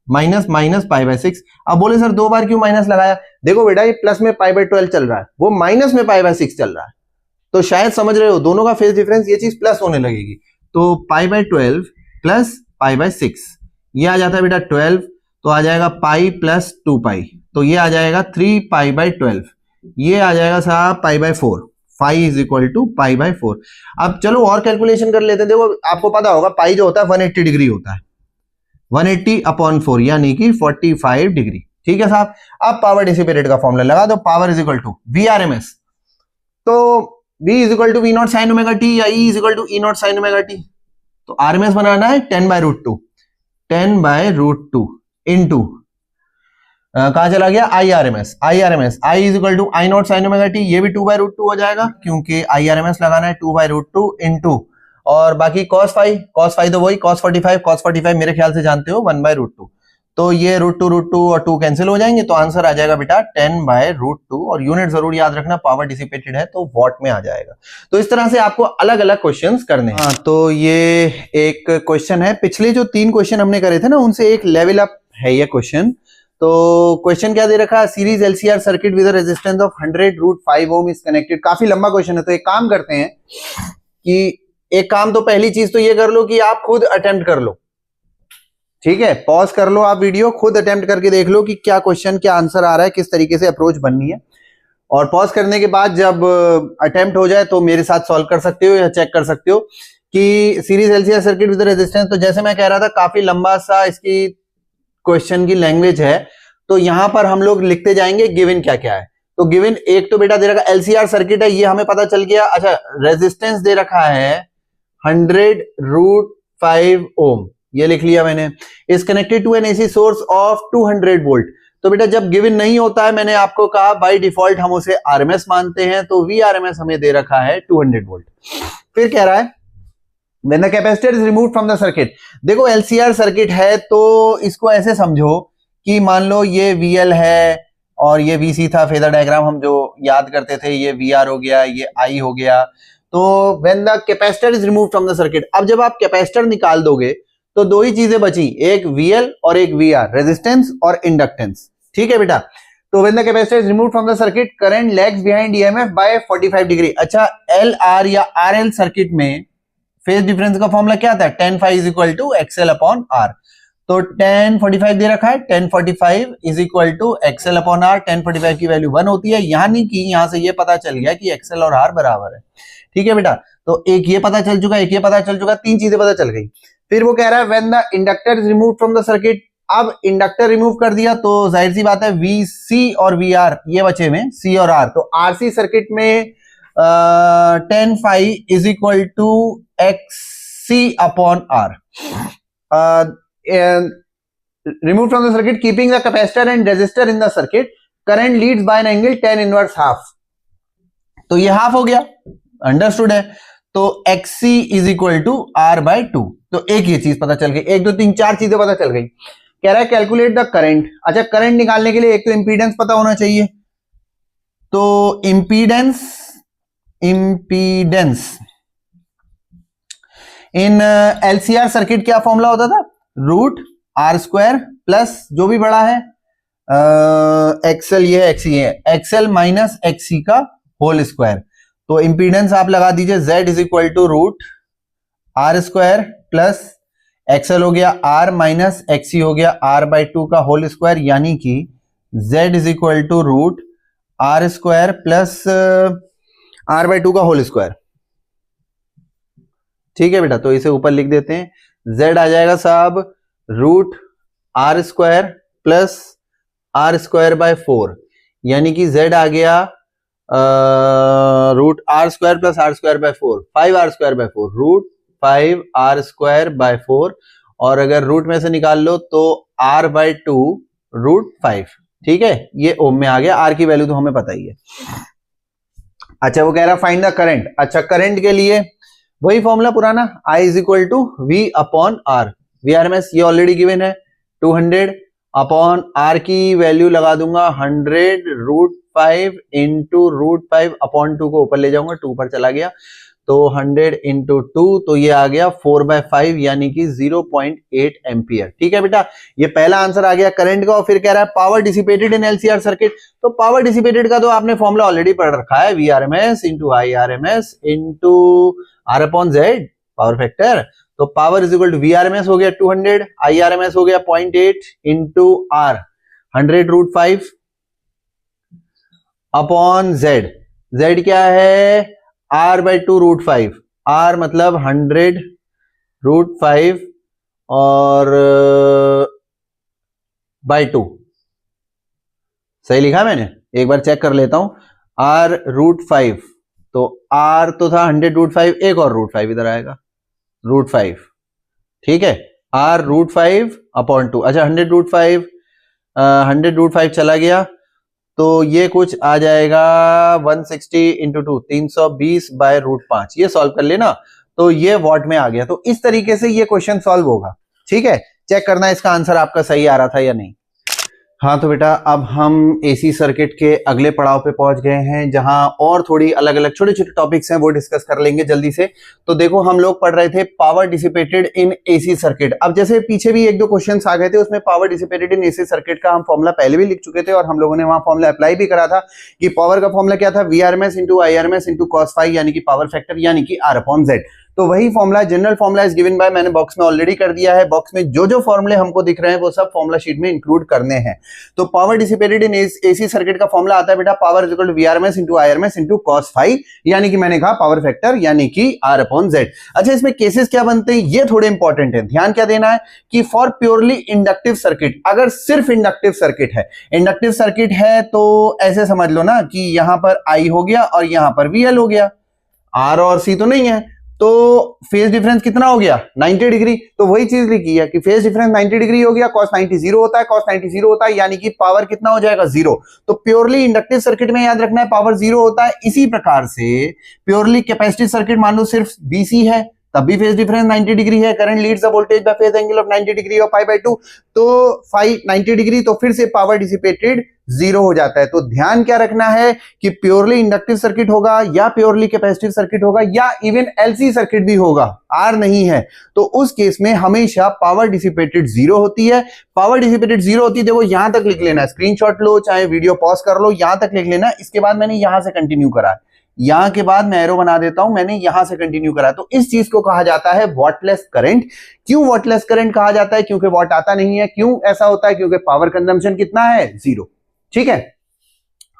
minus minus pi by 6। अब बोले सर दो बार क्यों माइनस लगाया? देखो बेटा ये प्लस में पाई बाय 12 चल रहा है, वो माइनस में पाई बाय 6 चल रहा है, तो शायद समझ रहे हो दोनों का फेज डिफरेंस, ये चीज प्लस होने लगेगी। तो pi by 12 plus pi by 6, ये आ जाता है बेटा 12, तो आ जाएगा पाई प्लस 2 पाई, तो ये आ जाएगा 3 पाई बाय 12, ये आ जाएगा साहब pi by 4, phi is equal to pi by 4। अब चलो और कैलकुलेशन कर लेते हैं। देखो आपको पता होगा पाई जो होता है 180 डिग्री होता है, 180 अपॉन 4 यानी कि 45 डिग्री। ठीक है साहब, अब पावर डिसिपेटेड का फॉर्मूला लगा दो, power is equal to V R M S, तो V is equal to V not sine omega T या E is equal to E not sine omega T. तो आरएमएस बनाना है 10 by root 2, 10 by root 2 into कहां चला गया I R M S, I is equal to I not sine omega T, ये भी 2 bye root 2 हो जाएगा क्योंकि आई आर एम एस लगाना है 2 बाय रूट 2 इंटू, और बाकी cos फाई तो वही cos 45 मेरे ख्याल से जानते हो 1 बाय रूट 2, तो ये रूट 2 और 2 कैंसिल हो जाएंगे, तो आंसर आ जाएगा बेटा 10 बाय रूट 2, और यूनिट जरूर याद रखना, पावर डिसिपेटेड है तो वॉट में आ जाएगा। तो इस तरह से आपको अलग अलग क्वेश्चंस करने हैं। तो ये एक क्वेश्चन है, पिछले जो 3 क्वेश्चन हमने करे थे ना उनसे एक लेवल अप है ये क्वेश्चन। तो क्वेश्चन क्या दे रखा है, series LCR circuit with resistance of 100√5 ohm is connected. काफी लंबा क्वेश्चन है, तो एक काम करते हैं कि एक काम तो पहली चीज तो ये कर लो कि आप खुद अटेम्प्ट कर लो, ठीक है, पॉज कर लो आप वीडियो, खुद अटेम्प्ट करके देख लो कि क्या क्वेश्चन क्या आंसर आ रहा है, किस तरीके से अप्रोच बननी है, और पॉज करने के बाद जब अटेम्प्ट हो जाए तो मेरे साथ सॉल्व कर सकते हो या चेक कर सकते हो कि series LCR circuit with resistance. तो जैसे मैं कह रहा था काफी लंबा सा इसकी क्वेश्चन की लैंग्वेज है, तो यहां पर हम लोग लिखते जाएंगे गिवन क्या क्या है। तो गिवन एक तो बेटा दे रखा एलसीआर सर्किट है, ये हमें पता चल गया। अच्छा, रेजिस्टेंस दे रखा है 100√5 ओम, ये लिख लिया मैंने। Is connected to an AC source of 200 volt. तो बेटा जब गिवन नहीं होता है, मैंने आपको कहा बाय डिफॉल्ट हम उसे आरएमएस मानते हैं, तो वी आरएमएस हमें दे रखा है 200 वोल्ट। फिर कह रहा है when the capacitor is removed from the circuit. देखो एलसीआर सर्किट है तो इसको ऐसे समझो कि मान लो ये वीएल है और ये वीसी था, फेजर डायग्राम हम जो याद करते थे, ये वीआर हो गया, ये आई हो गया। तो when the capacitor is removed from the circuit, अब जब आप कैपेसिटर निकाल दोगे तो दो ही चीजें बची, एक वीएल और एक वीआर, रेजिस्टेंस और इंडक्टेंस। ठीक है बेटा, तो when the capacitor is removed from the circuit current lags behind EMF by 45 degree. अच्छा, एल आर या आर एल सर्किट में फेज डिफरेंस का फॉर्मूला क्या था, tan phi is equal to XL upon R. तो tan 45 दे रखा है, tan 45 is equal to XL upon R. tan 45 की वैल्यू 1 होती है, यानी कि यहां से ये पता चल गया कि एक्सएल और आर बराबर है। ठीक है बेटा, तो एक ये पता चल चुका, एक ये पता चल चुका, 3 चीजें पता चल गई। फिर वो कह रहा है when the inductor is removed from the circuit. अब इंडक्टर रिमूव कर दिया तो जाहिर सी बात है वीसी और वीआर ये बचे में सी और आर। तो आरसी सर्किट में tan phi is equal to XC upon R. Removed from the circuit, keeping the capacitor and resistor in the circuit, current leads by an angle tan inverse half. तो ये half हो गया, understood है। तो XC is equal to R by 2। तो एक ये चीज पता चल गई, 1 2 3 4 चीजें पता चल गई। कह रहा है कैलकुलेट द करंट। अच्छा, करंट निकालने के लिए एक तो इंपीडेंस पता होना चाहिए, तो इंपीडेंस इन एलसीआर सर्किट क्या फॉर्मूला होता था, रूट आर स्क्वायर प्लस जो भी बड़ा है एक्सएल, ये एक्सी है, एक्सएल माइनस एक्सी का होल स्क्वायर। तो इंपीडेंस आप लगा दीजिए Z is equal to root R square plus XL हो गया आर माइनस एक्सी हो गया आर बाय 2 का होल स्क्वायर, यानी कि Z is equal to root R square plus R by 2 का होल स्क्वायर। ठीक है बेटा, तो इसे ऊपर लिख देते हैं। Z आ जाएगा साहब root R square plus R square by 4, यानी कि Z आ गया root R square plus R square by 4, 5 R square by 4, root 5 R square by 4, और अगर रूट में से निकाल लो तो r बाय 2 रूट 5। ठीक है, ये ओम में आ गया, r की वैल्यू तो हमें पता ही है। अच्छा, वो कह रहा फाइंड द करंट। अच्छा, करंट के लिए वही फॉर्मूला पुराना, I is equal to V upon R। VRMS ये ऑलरेडी गिवन है 200 अपॉन R की वैल्यू लगा दूंगा 100 रूट 5 इंटू √5 अपॉन 2 को ऊपर ले जाऊंगा, 2 पर चला गया, तो 100 इंटू 2, तो ये आ गया 4/5 यानी कि 0.8 एम्पियर। ठीक है बेटा, ये पहला आंसर आ गया करंट का। और फिर कह रहा है power dissipated in LCR circuit. तो पावर डिसिपेटेड का तो आपने फॉर्मूला ऑलरेडी पढ़ रखा है, VRMS into IRMS into R upon Z, power factor. तो power is equal to VRMS हो गया 200, IRMS हो गया 0.8 into R 100√5 upon Z। Z क्या है? R/2√5। R मतलब 100√5 और बाय 2। सही लिखा मैंने? एक बार चेक कर लेता हूं। R√5, तो R तो था 100√5, एक और √5 इधर आएगा, √5। ठीक है, R√5 अपॉन 2। अच्छा, 100√5 चला गया, तो ये कुछ आ जाएगा 160 इंटू 2, 320/√5। ये सॉल्व कर लेना, तो ये वॉट में आ गया। तो इस तरीके से ये क्वेश्चन सॉल्व होगा। ठीक है, चेक करना इसका आंसर आपका सही आ रहा था या नहीं। हाँ तो बेटा, अब हम एसी सर्किट के अगले पड़ाव पे पहुंच गए हैं, जहां और थोड़ी अलग अलग छोटे छोटे टॉपिक्स हैं, वो डिस्कस कर लेंगे जल्दी से। तो देखो, हम लोग पढ़ रहे थे power dissipated in AC circuit. अब जैसे पीछे भी एक दो क्वेश्चंस आ गए थे, उसमें power dissipated in AC circuit का हम फॉर्मूला पहले भी लिख चुके थे, और हम लोगों ने वहां फॉर्मूला अप्लाई भी करा था कि पावर का फॉर्मूला क्या था? VRMS into IRMS into cos phi, यानी कि पावर फैक्टर, यानी कि R अपॉन Z। तो वही formula, general formula is given by, मैंने बॉक्स में ऑलरेडी कर दिया है। बॉक्स में जो जो फॉर्मूले हमको दिख रहे हैं वो सब फॉर्मूला शीट में इंक्लूड करने हैं। तो power dissipated in AC circuit का फॉर्मूला आता है बेटा, power is equal to VRMS into IRMS into cos phi, यानी कि मैंने कहा पावर फैक्टर, यानी कि R अपॉन Z। अच्छा, इसमें केसेस क्या बनते हैं ये थोड़े इंपॉर्टेंट है, ध्यान क्या देना है कि फॉर प्योरली इंडक्टिव सर्किट, अगर सिर्फ इंडक्टिव सर्किट है तो ऐसे समझ लो ना कि यहां पर I हो गया और यहां पर VL हो गया, R और C तो नहीं है, तो फेज डिफरेंस कितना हो गया? 90 डिग्री। तो वही चीज लिखी है कि फेज डिफरेंस 90 डिग्री हो गया, cos 90 0 होता है, cos 90 0 होता है, यानी कि पावर कितना हो जाएगा? 0। तो प्योरली इंडक्टिव सर्किट में याद रखना है पावर 0 होता है। इसी प्रकार से प्योरली कैपेसिटिव सर्किट मान लो सिर्फ BC है, तब भी फेज डिफरेंस 90 डिग्री है। Current leads the voltage by phase angle of 90 degree और π/2, तो phi 90 डिग्री, तो फिर से पावर डिसिपेटेड 0 हो जाता है। तो ध्यान क्या रखना है कि प्योरली इंडक्टिव सर्किट होगा, या प्योरली कैपेसिटिव सर्किट होगा, या इवन LC सर्किट भी होगा, R नहीं है, तो उस केस में हमेशा पावर डिसिपेटेड 0 होती है। पावर डिसिपेटेड 0 होती है, देखो यहां तक लिख लेना, स्क्रीनशॉट लो चाहे वीडियो पॉज कर लो, यहां तक लिख लेना। इसके बाद मैंने यहां से कंटिन्यू करा है, यहां के बाद मैं एरो बना देता हूं, मैंने यहां से कंटिन्यू करा। तो इस चीज को कहा जाता है वॉटलेस करंट। क्यों वॉटलेस करंट कहा जाता है? क्योंकि वॉट आता नहीं है। क्यों ऐसा होता है? क्योंकि पावर कंजम्पशन कितना है? 0। ठीक है,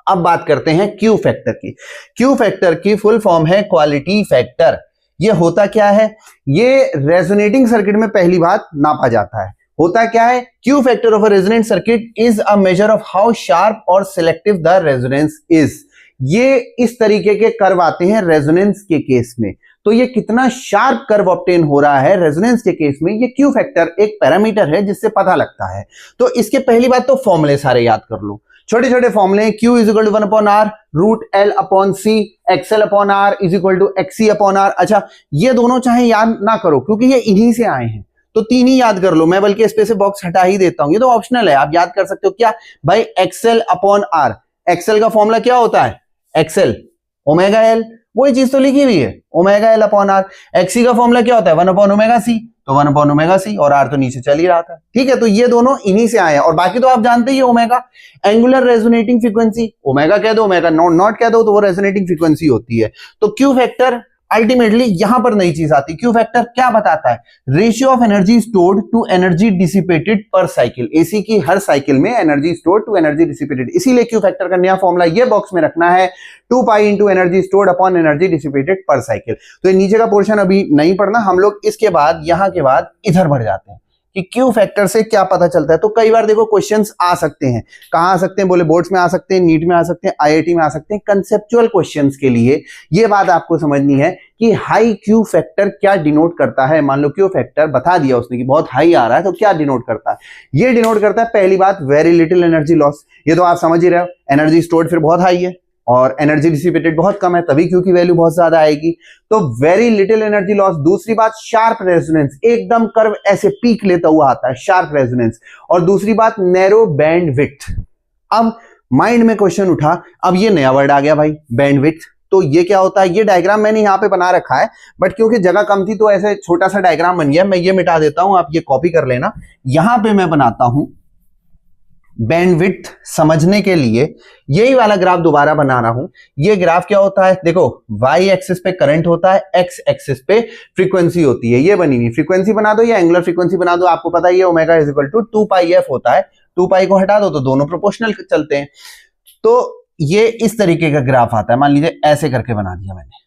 अब बात करते हैं क्यू फैक्टर की। क्यू फैक्टर की फुल फॉर्म है क्वालिटी फैक्टर। ये होता क्या है? ये रेजोनेटिंग सर्किट में पहली बात नापा जाता है। होता क्या है? Q factor of a resonant circuit is a measure of how sharp और सिलेक्टिव द रेजोनेंस इज। ये इस तरीके के कर्व आते हैं रेजोनेंस के केस में, तो ये कितना शार्प कर्व ऑब्टेन हो रहा है रेजोनेंस के केस में, ये क्यू फैक्टर एक पैरामीटर है जिससे पता लगता है। तो इसके पहली बात तो फॉर्मूले सारे याद कर लो, छोटे छोटे फॉर्मूले। Q is equal to 1/R √L upon C, XL upon R is equal to XC upon R। अच्छा, ये दोनों चाहे याद ना करो क्योंकि ये इन्हीं से आए हैं, तो 3 ही याद कर लो। मैं बल्कि स्पेस से बॉक्स हटा ही देता हूं, ये तो ऑप्शनल है, आप याद कर सकते हो। क्या भाई? XL upon R। XL का फॉर्मूला क्या होता है? XL ओमेगा L, वही चीज तो लिखी हुई है, omega L upon R। XC का फॉर्मूला क्या होता है? 1/ωc, तो 1/ωc, और R तो नीचे चल ही रहा था। ठीक है, तो ये दोनों इन्हीं से आए हैं, और बाकी तो आप जानते ही omega. Angular resonating frequency, omega कह दो, ओमेगा नॉट कह दो, तो वो रेजोनेटिंग फ्रीक्वेंसी होती है। तो क्यू फैक्टर अल्टीमेटली यहां पर नई चीज आती है। क्यू फैक्टर क्या बताता है? Ratio of energy stored to energy dissipated per cycle. AC की हर साइकिल में energy stored to energy dissipated, इसीलिए क्यू फैक्टर का नया फॉर्मूला ये बॉक्स में रखना है, 2π into energy stored upon energy dissipated per cycle. तो ये नीचे का पोर्शन अभी नहीं पढ़ना, हम लोग इसके बाद यहां के बाद इधर बढ़ जाते हैं कि क्यू फैक्टर से क्या पता चलता है। तो कई बार देखो क्वेश्चंस आ सकते हैं, कहां आ सकते हैं बोले? बोर्ड्स में आ सकते हैं, नीट में आ सकते हैं, IIT में आ सकते हैं। कंसेप्चुअल क्वेश्चंस के लिए ये बात आपको समझनी है कि हाई क्यू फैक्टर क्या डिनोट करता है। मान लो क्यू फैक्टर बता दिया उसने कि बहुत हाई आ रहा है, तो क्या डिनोट करता है? ये डिनोट करता है पहली बात वेरी लिटिल एनर्जी लॉस। ये तो आप समझ ही रहे हो, एनर्जी स्टोर्ड फिर बहुत हाई है और एनर्जी डिसिपेटेड बहुत कम है, तभी क्यू की वैल्यू बहुत ज्यादा आएगी। तो वेरी लिटिल एनर्जी लॉस। दूसरी बात शार्प रेजोनेंस, एकदम कर्व ऐसे पीक लेता हुआ आता है, शार्प रेजोनेंस। और दूसरी बात नैरो बैंड विड्थ। अब माइंड में क्वेश्चन उठा, अब ये नया वर्ड आ गया भाई, बैंडविड्थ। तो ये क्या होता है? ये डायग्राम मैंने यहां पे बना रखा है, बट क्योंकि जगह कम थी तो ऐसे छोटा सा डायग्राम बन गया, मैं ये मिटा देता हूं, आप ये कॉपी कर लेना। यहां पे मैं बनाता हूं बैंडविड्थ समझने के लिए यही वाला ग्राफ दोबारा बना रहा हूं। ये ग्राफ क्या होता है? देखो, वाई एक्सिस पे करंट होता है, एक्स एक्सिस पे फ्रीक्वेंसी होती है। ये बनी हुई फ्रीक्वेंसी बना दो या एंगुलर फ्रीक्वेंसी बना दो, आपको पता ही है omega is equal to 2 pi F होता है। 2 पाई को हटा दो तो दोनों प्रोपोर्शनल चलते हैं। तो ये इस तरीके का ग्राफ आता है, मान लीजिए ऐसे करके बना दिया मैंने,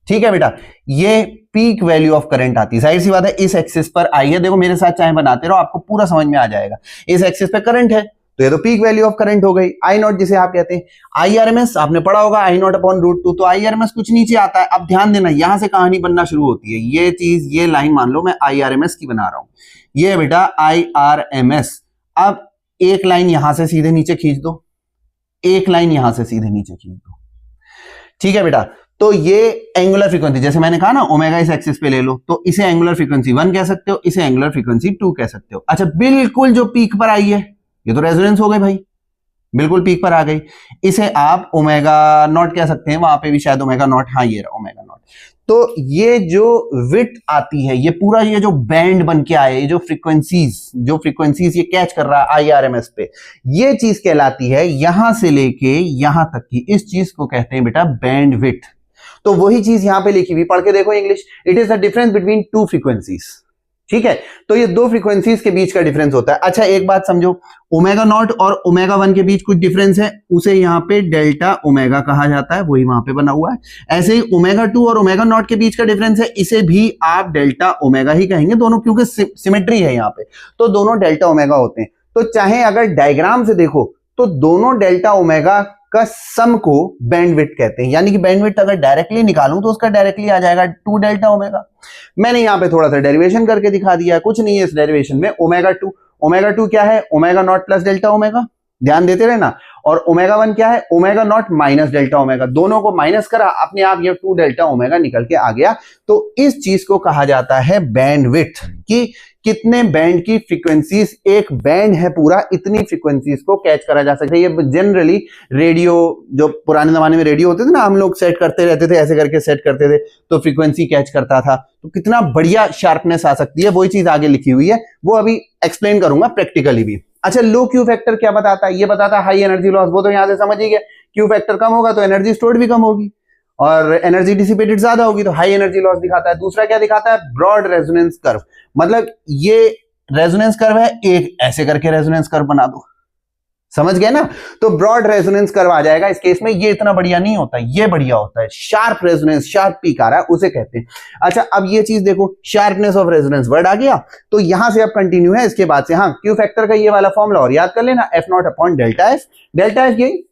ठीक है बेटा। ये पीक वैल्यू ऑफ करंट आती है, जाहिर सी बात है इस एक्सिस पर आई है, देखो मेरे साथ चाहे बनाते रहो, आपको पूरा समझ में आ जाएगा। इस एक्सिस पे करंट है तो ये तो पीक वैल्यू ऑफ करंट हो गई, आई नॉट जिसे आप कहते हैं। IRMS आपने पढ़ा होगा, आई नॉट अपॉन रूट 2, तो IRMS कुछ नीचे आता है। अब ध्यान देना, यहां से कहानी बनना शुरू होती है। ये चीज, ये लाइन मान लो मैं IRMS की बना रहा हूं, ये बेटा IRMS। अब एक लाइन यहां से सीधे नीचे खींच दो, एक लाइन यहां से सीधे नीचे खींच दो, ठीक है बेटा। तो ये एंगुलर फ्रीक्वेंसी, जैसे मैंने कहा ना ओमेगा इस एक्सिस पे ले लो, तो इसे एंगुलर फ्रीक्वेंसी 1 कह सकते हो, इसे एंगुलर फ्रीक्वेंसी 2 कह सकते हो। अच्छा, बिल्कुल जो पीक पर आई है, ये तो रेजोनेंस हो गई भाई, बिल्कुल पीक पर आ गई। इसे आप ओमेगा नॉट कह सकते हैं, वहां पे भी शायद ओमेगा नॉट, हाँ ये रहा ओमेगा नॉट। तो ये जो विड्थ आती है, ये पूरा ये जो बैंड बन के आए, ये जो फ्रीक्वेंसीज ये कैच कर रहा है IRMS पे, ये चीज कहलाती है यहां से लेके यहां तक की, इस चीज को कहते हैं बेटा बैंड विड्थ। तो वही चीज यहां पे लिखी हुई, पढ़ के देखो English, it is the difference between 2 frequencies, ठीक है। तो ये 2 फ्रीक्वेंसीज के बीच का डिफरेंस होता है। अच्छा, एक बात समझो, ओमेगा नॉट और ओमेगा 1 के बीच कुछ डिफरेंस है, उसे यहां पे डेल्टा ओमेगा कहा जाता है, वही वहां पे बना हुआ है। ऐसे ही ओमेगा 2 और ओमेगा नॉट के बीच का डिफरेंस है, इसे भी आप डेल्टा ओमेगा ही कहेंगे, दोनों क्योंकि सिमेट्री है यहां पे, तो दोनों डेल्टा ओमेगा होते हैं। तो चाहे अगर डायग्राम से देखो तो दोनों डेल्टा ओमेगा का सम को बैंडविड्थ कहते हैं, यानी कि बैंडविड्थ अगर डायरेक्टली निकालूं तो उसका डायरेक्टली आ जाएगा 2 डेल्टा ओमेगा। मैंने यहां पे थोड़ा सा डेरिवेशन करके दिखा दिया है, कुछ नहीं है इस डेरिवेशन में। ओमेगा 2 क्या है? Omega naught plus delta omega, ध्यान देते रहना। और ओमेगा 1 क्या है? Omega naught minus delta omega, दोनों को माइनस करा, अपने आप ये 2 डेल्टा ओमेगा निकल के आ गया। तो इस चीज को कहा जाता है बैंडविड्थ, कि कितने बैंड की फ्रीक्वेंसीज, एक बैंड है पूरा, इतनी फ्रीक्वेंसीज को कैच करा जा सकता है। ये जनरली रेडियो, जो पुराने जमाने में रेडियो होते थे ना, हम लोग सेट करते रहते थे, ऐसे करके सेट करते थे तो फ्रीक्वेंसी कैच करता था, तो कितना बढ़िया शार्पनेस आ सकती है, वही चीज आगे लिखी हुई है, वो अभी एक्सप्लेन करूंगा प्रैक्टिकली भी। अच्छा, लो क्यू फैक्टर क्या बताता है? ये बताता है हाई एनर्जी लॉस, वो तो यहां से समझ ही गया, क्यू फैक्टर कम होगा तो एनर्जी स्टोर्ड भी कम होगी और एनर्जी डिसिपेटेड ज्यादा होगी, तो हाई एनर्जी लॉस दिखाता है। दूसरा क्या दिखाता है? ब्रॉड रेजोनेंस कर्व, मतलब ये रेजोनेंस कर्व है, एक ऐसे करके रेजोनेंस कर्व बना दो, समझ गए ना? तो ब्रॉड रेजोनेंस कर्व आ जाएगा इस केस में। ये इतना बढ़िया नहीं होता, ये बढ़िया होता है, शार्प रेजोनेंस, शार्प पीक आ रहा है, उसे कहते हैं। अच्छा, अब ये चीज देखो, शार्पनेस ऑफ रेजोनेंस वर्ड आ गया, तो यहां से अब कंटिन्यू है इसके बाद से। हाँ, क्यू फैक्टर का ये वाला फॉर्मूला और याद कर लेना, F not upon delta F. Delta F यही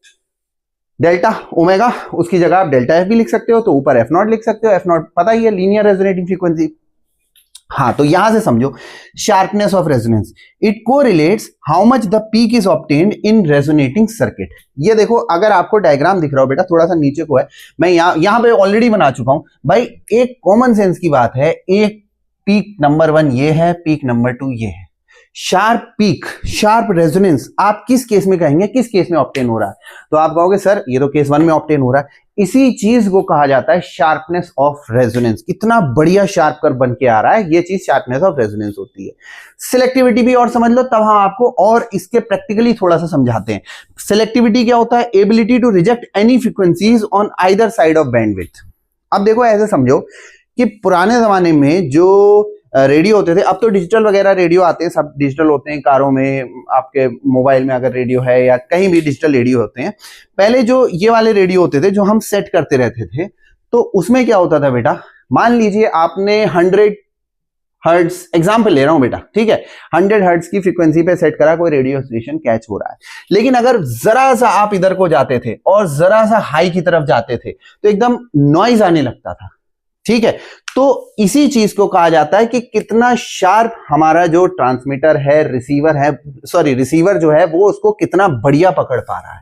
डेल्टा ओमेगा, उसकी जगह आप डेल्टा एफ भी लिख सकते हो, तो ऊपर एफ नॉट लिख सकते हो। एफ नॉट पता ही है, लीनियर रेजोनेटिंग फ्रीक्वेंसी। हाँ, तो यहां से समझो, sharpness of resonance, it correlates how much the peak is obtained in resonating circuit. ये देखो, अगर आपको डायग्राम दिख रहा हो बेटा, थोड़ा सा नीचे को है, मैं यहां पे ऑलरेडी बना चुका हूं भाई। एक कॉमन सेंस की बात है, एक पीक नंबर 1 ये है, पीक नंबर 2 ये है। शार्प पीक, शार्प रेजोनेंस आप किस केस में कहेंगे, किस केस में ऑब्टेन हो रहा है? तो आप कहोगे सर ये तो केस 1 में ऑब्टेन हो रहा है। इसी चीज को कहा जाता है शार्पनेस ऑफ रेजोनेंस। कितना बढ़िया शार्प कर्व बन के आ रहा है, ये चीज शार्पनेस ऑफ रेजोनेंस होती है। सिलेक्टिविटी भी और समझ लो, तब हम आपको और इसके प्रैक्टिकली थोड़ा सा समझाते हैं। सिलेक्टिविटी क्या होता है? Ability to reject any frequencies on either side of bandwidth. अब देखो, ऐसे समझो कि पुराने जमाने में जो रेडियो होते थे, अब तो डिजिटल वगैरह रेडियो आते हैं, सब डिजिटल होते हैं, कारों में, आपके मोबाइल में अगर रेडियो है या कहीं भी डिजिटल रेडियो होते हैं। पहले जो ये वाले रेडियो होते थे जो हम सेट करते रहते थे, तो उसमें क्या होता था बेटा, मान लीजिए आपने 100 हर्ट्ज, एग्जाम्पल ले रहा हूं बेटा, ठीक है, 100 हर्ट्ज की फ्रीक्वेंसी पे सेट करा, कोई रेडियो स्टेशन कैच हो रहा है। लेकिन अगर जरा सा आप इधर को जाते थे और जरा सा हाई की तरफ जाते थे तो एकदम नॉइज आने लगता था, ठीक है। तो इसी चीज को कहा जाता है कि कितना शार्प हमारा जो ट्रांसमीटर है, रिसीवर जो है, वो उसको कितना बढ़िया पकड़ पा रहा है,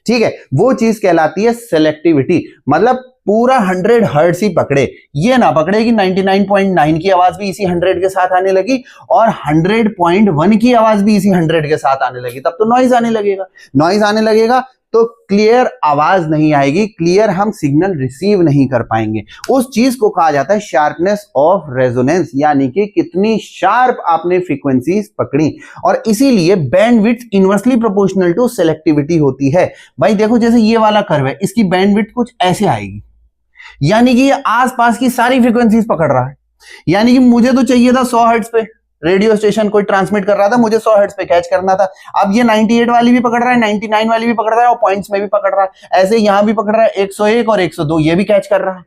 ठीक है। वो चीज कहलाती है सेलेक्टिविटी। मतलब पूरा 100 हर्ट्ज ही पकड़े, ये ना पकड़े कि 99.9 की आवाज भी इसी 100 के साथ आने लगी और 100.1 की आवाज भी इसी 100 के साथ आने लगी, तब तो नॉइज आने लगेगा। नॉइज आने लगेगा तो क्लियर आवाज नहीं आएगी, क्लियर हम सिग्नल रिसीव नहीं कर पाएंगे। उस चीज को कहा जाता है शार्पनेस ऑफ रेजोनेंस, यानी कि कितनी शार्प आपने फ्रीक्वेंसीज पकड़ी। और इसीलिए bandwidth inversely proportional to selectivity होती है। भाई देखो जैसे ये वाला कर्व है, इसकी बैंडविड्थ कुछ ऐसे आएगी, यानी कि ये आसपास की सारी फ्रीक्वेंसीज पकड़ रहा है। यानी कि मुझे तो चाहिए था 100 हर्ट्ज पे, रेडियो स्टेशन कोई ट्रांसमिट कर रहा था, मुझे 100 हर्ट्ज पे कैच करना था। अब ये 98 वाली भी पकड़ रहा है, 99 वाली भी पकड़ रहा है और पॉइंट्स में भी पकड़ रहा है, ऐसे यहां भी पकड़ रहा है, 101 और 102 ये भी कैच कर रहा है।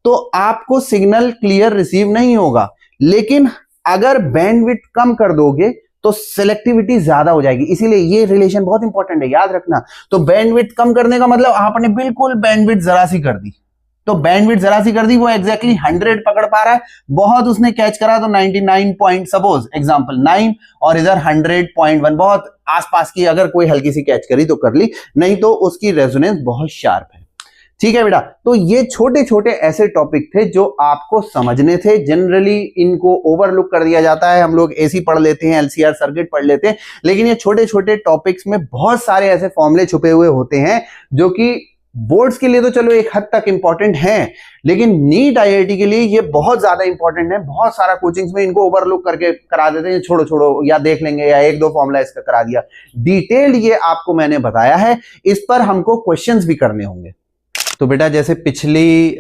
तो आपको सिग्नल क्लियर रिसीव नहीं होगा। लेकिन अगर बैंडविड्थ कम कर दोगे तो सिलेक्टिविटी ज्यादा हो जाएगी। इसीलिए ये रिलेशन बहुत इंपॉर्टेंट है, याद रखना। तो बैंडविड्थ कम करने का मतलब आपने बिल्कुल बैंडविड्थ जरा सी कर दी, तो बैंडविड्थ जरा सी कर दी, वो एग्जैक्टली 100 पकड़ पा रहा है, बहुत उसने कैच करा तो 99 पॉइंट सपोज एग्जांपल 9 और इधर 100.1, बहुत आसपास की अगर कोई हल्की सी कैच करी तो कर ली, नहीं तो उसकी रेजोनेंस बहुत शार्प है। ठीक है बेटा, तो ये छोटे छोटे ऐसे टॉपिक थे जो आपको समझने थे। जनरली इनको ओवरलुक कर दिया जाता है, हम लोग एसी पढ़ लेते हैं, एलसीआर सर्किट पढ़ लेते हैं, लेकिन ये छोटे छोटे टॉपिक्स में बहुत सारे ऐसे फॉर्मूले छुपे हुए होते हैं जो कि बोर्ड्स के लिए तो चलो एक हद तक इंपॉर्टेंट है, लेकिन नीट आईआईटी के लिए ये बहुत ज्यादा इंपॉर्टेंट है। बहुत सारा कोचिंग्स में इनको ओवरलुक करके करा देते हैं, छोड़ो छोड़ो या देख लेंगे, या एक दो फॉर्मूला इसका करा दिया। डिटेल्ड ये आपको मैंने बताया है, इस पर हमको क्वेश्चंस भी करने होंगे। तो बेटा जैसे पिछली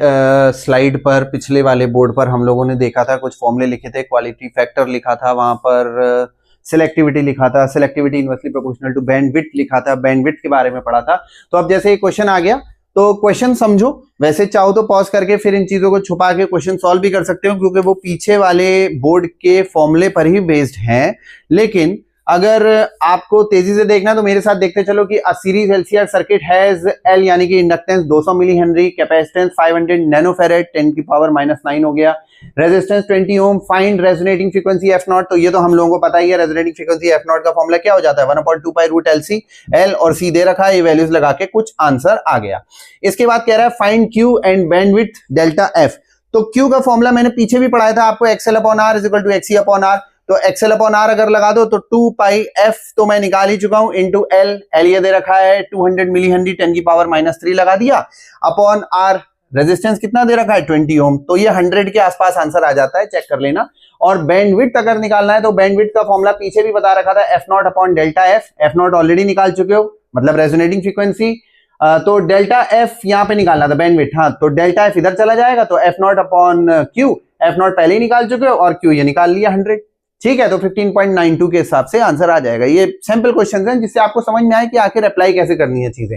स्लाइड पर, पिछले वाले बोर्ड पर हम लोगों ने देखा था, कुछ फॉर्मूले लिखे थे, क्वालिटी फैक्टर लिखा था, वहां पर सिलेक्टिविटी लिखा था, selectivity inversely proportional to bandwidth लिखा था, बैंडविड्थ के बारे में पढ़ा था। तो अब जैसे एक क्वेश्चन आ गया तो क्वेश्चन समझो, वैसे चाहो तो पॉज करके फिर इन चीजों को छुपा के क्वेश्चन सॉल्व भी कर सकते हो, क्योंकि वो पीछे वाले बोर्ड के फॉर्मूले पर ही बेस्ड हैं। लेकिन अगर आपको तेजी से देखना तो मेरे साथ देखते चलो कि a series LCR circuit has L यानी कि inductance 200 milli henry, capacitance 500 nanofarad 10 की पावर -9 हो गया, resistance 20 ohm, find resonating frequency f naught. तो ये तो हम लोगों को पता ही है, रेजोनेटिंग फ्रीक्वेंसी f नॉट का फॉर्मूला क्या हो जाता है, 1/2 पाई रूट LC, L और C दे रखा है, ये वैल्यूज लगा के कुछ आंसर आ गया। इसके बाद कह रहा है find Q and bandwidth delta F। तो Q का फॉर्मूला मैंने पीछे भी पढ़ाया था आपको, XL/R = XC/R। तो XL/R अगर लगा दो तो 2 पाई F तो मैं निकाल ही चुका हूं, इंटू L ये दे रखा है 200 मिली हेनरी 10 की पावर -3 लगा दिया, अपॉन R रेजिस्टेंस कितना दे रखा है 20 ओम। तो ये 100 के आसपास आंसर आ जाता है, चेक कर लेना। और बैंडविड्थ अगर निकालना है तो बैंडविड्थ का फॉर्मूला पीछे भी बता रखा था, F0 upon delta F। F0 already निकाल चुके हो, मतलब रेजोनेटिंग फ्रीक्वेंसी। तो डेल्टा F यहाँ पे निकालना था बैंडविड्थ, हाँ तो डेल्टा F इधर चला जाएगा, तो F0 अपॉन Q, F0 पहले ही निकाल चुके हो और Q ये निकाल लिया 100। ठीक है, तो 15.92 के हिसाब से आंसर आ जाएगा। ये सिंपल क्वेश्चन हैं जिससे आपको समझ में आए कि आखिर अप्लाई कैसे करनी है चीजें।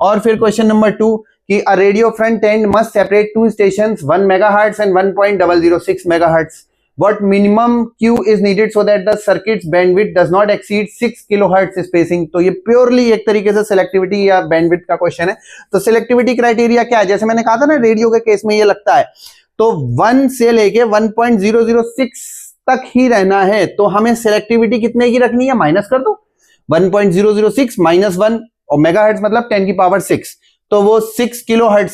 और फिर क्वेश्चन नंबर 2 कि a radio front end must separate 2 stations 1 megahertz and 1.006 megahertz. What minimum Q is needed so that the circuit's bandwidth does not exceed 6 kilohertz spacing. तो ये प्योरली एक तरीके से सिलेक्टिविटी या बैंडविड्थ का क्वेश्चन है। तो सिलेक्टिविटी क्राइटेरिया क्या है, जैसे मैंने कहा था ना रेडियो के केस में ये लगता है, तो 1 से लेके 1.006 तक ही रहना है। तो हमें सिलेक्टिविटी कितने की रखनी है, माइनस कर दो 1.006 -1 और मेगाहर्ट्ज मतलब 10 की पावर 6, तो वो 6 किलोहर्ट्ज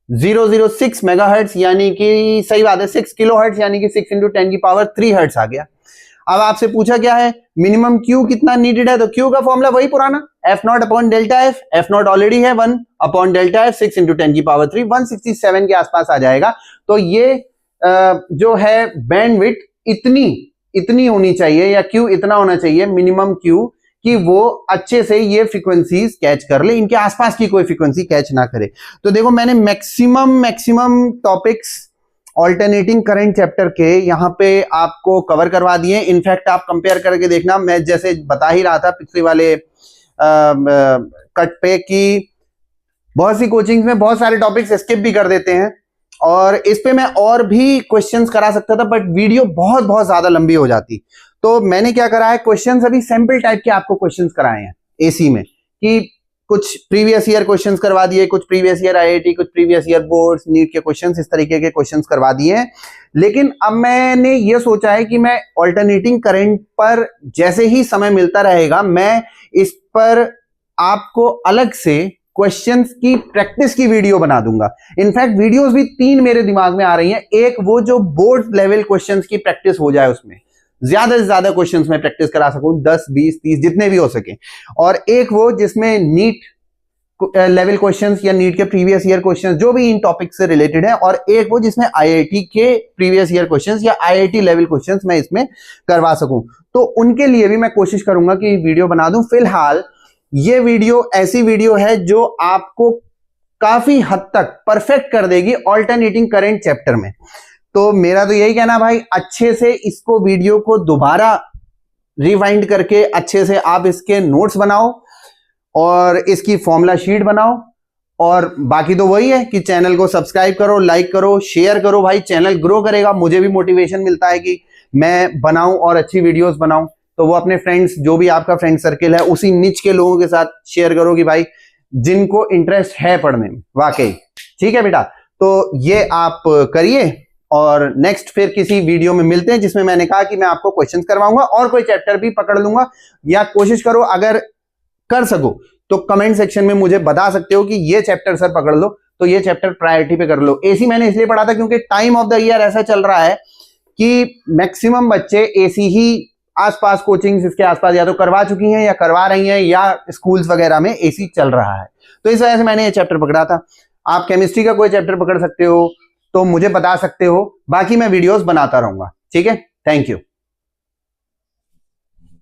0.006 मेगाहर्ट्ज यानी कि सही बात है 6 किलोहर्ट्ज यानी कि 6 × 10 की पावर 3 हर्ट्ज आ गया। अब आपसे पूछा क्या है मिनिमम Q कितना नीडेड है, तो Q का फॉर्मूला वही पुराना F0 upon delta F। F0 already है 1 अपॉन डेल्टा F, 6 × 10 की पावर 3, 167 के आसपास आ जाएगा। तो ये जो है बैंडविड्थ इतनी होनी चाहिए, या Q इतना होना चाहिए मिनिमम Q कि वो अच्छे से ये फ्रीक्वेंसीज कैच कर ले, इनके आसपास की कोई फ्रीक्वेंसी कैच ना करे। तो देखो मैंने maximum topics alternating current chapter के यहाँ पे आपको कवर करवा दिए। इनफैक्ट आप कंपेयर करके देखना, मैं जैसे बता ही रहा था पिछले वाले कट पे कि बहुत सी कोचिंग में बहुत सारे टॉपिक्स स्किप भी कर देते हैं, और इस पे मैं और भी क्वेश्चंस करा सकता था, बट वीडियो बहुत ज्यादा लंबी हो जाती। तो मैंने क्या करा है, क्वेश्चंस अभी सैंपल टाइप के आपको क्वेश्चंस कराए हैं एसी में, कि कुछ प्रीवियस ईयर क्वेश्चंस करवा दिए, कुछ प्रीवियस ईयर आईआईटी, कुछ प्रीवियस ईयर बोर्ड्स नीट के क्वेश्चंस, इस तरीके के क्वेश्चंस करवा दिए हैं। लेकिन अब मैंने ये सोचा है कि मैं ऑल्टरनेटिंग करंट पर जैसे ही समय मिलता रहेगा मैं इस पर आपको अलग से क्वेश्चंस की प्रैक्टिस की वीडियो बना दूंगा। इनफैक्ट वीडियोस भी 3 मेरे दिमाग में आ रही हैं। एक वो जो बोर्ड लेवल क्वेश्चंस की प्रैक्टिस हो जाए, उसमें ज्यादा से ज्यादा क्वेश्चंस में प्रैक्टिस करा सकूं, 10 20 30 जितने भी हो सके। और एक वो जिसमें नीट लेवल क्वेश्चंस या नीट के प्रीवियस ईयर क्वेश्चंस जो भी इन टॉपिक से रिलेटेड है, और एक वो जिसमें आईआईटी के प्रीवियस ईयर क्वेश्चंस या आईआईटी लेवल क्वेश्चंस मैं इसमें करवा सकूं। तो उनके लिए भी मैं कोशिश करूंगा कि वीडियो बना दूं। फिलहाल ये वीडियो ऐसी वीडियो है जो आपको काफी हद तक परफेक्ट कर देगी ऑल्टरनेटिंग करंट चैप्टर में। तो मेरा तो यही कहना भाई, अच्छे से इसको वीडियो को दोबारा रिवाइंड करके अच्छे से आप इसके नोट्स बनाओ और इसकी फॉर्मूला शीट बनाओ। और बाकी तो वही है कि चैनल को सब्सक्राइब करो, लाइक करो, शेयर करो। भाई चैनल ग्रो करेगा, मुझे भी मोटिवेशन मिलता है कि मैं बनाऊं और अच्छी वीडियोस बनाऊं। तो वो अपने फ्रेंड्स, जो भी आपका फ्रेंड सर्किल है, उसी निच के लोगों के साथ शेयर करो कि भाई जिनको इंटरेस्ट है पढ़ने में वाकई। ठीक है बेटा, तो ये आप करिए और नेक्स्ट फिर किसी वीडियो में मिलते हैं जिसमें मैंने कहा कि मैं आपको क्वेश्चंस करवाऊंगा और कोई चैप्टर भी पकड़ लूंगा। या कोशिश करो, अगर कर सको तो कमेंट सेक्शन में मुझे बता सकते हो कि ये चैप्टर सर पकड़ लो, तो ये चैप्टर प्रायोरिटी पे कर लो। एसी मैंने इसलिए पढ़ा था क्योंकि टाइम ऑफ द ईयर ऐसा चल रहा है कि मैक्सिमम बच्चे एसी ही आसपास कोचिंग्स इसके आसपास या तो करवा चुकी हैं या करवा रही हैं, या स्कूल्स वगैरह में एसी चल रहा है। तो इस वजह से मैंने ये चैप्टर पकड़ा था। आप केमिस्ट्री का कोई चैप्टर पकड़ सकते हो तो मुझे बता सकते हो, बाकी मैं वीडियोस बनाता रहूंगा। ठीक है, थैंक यू।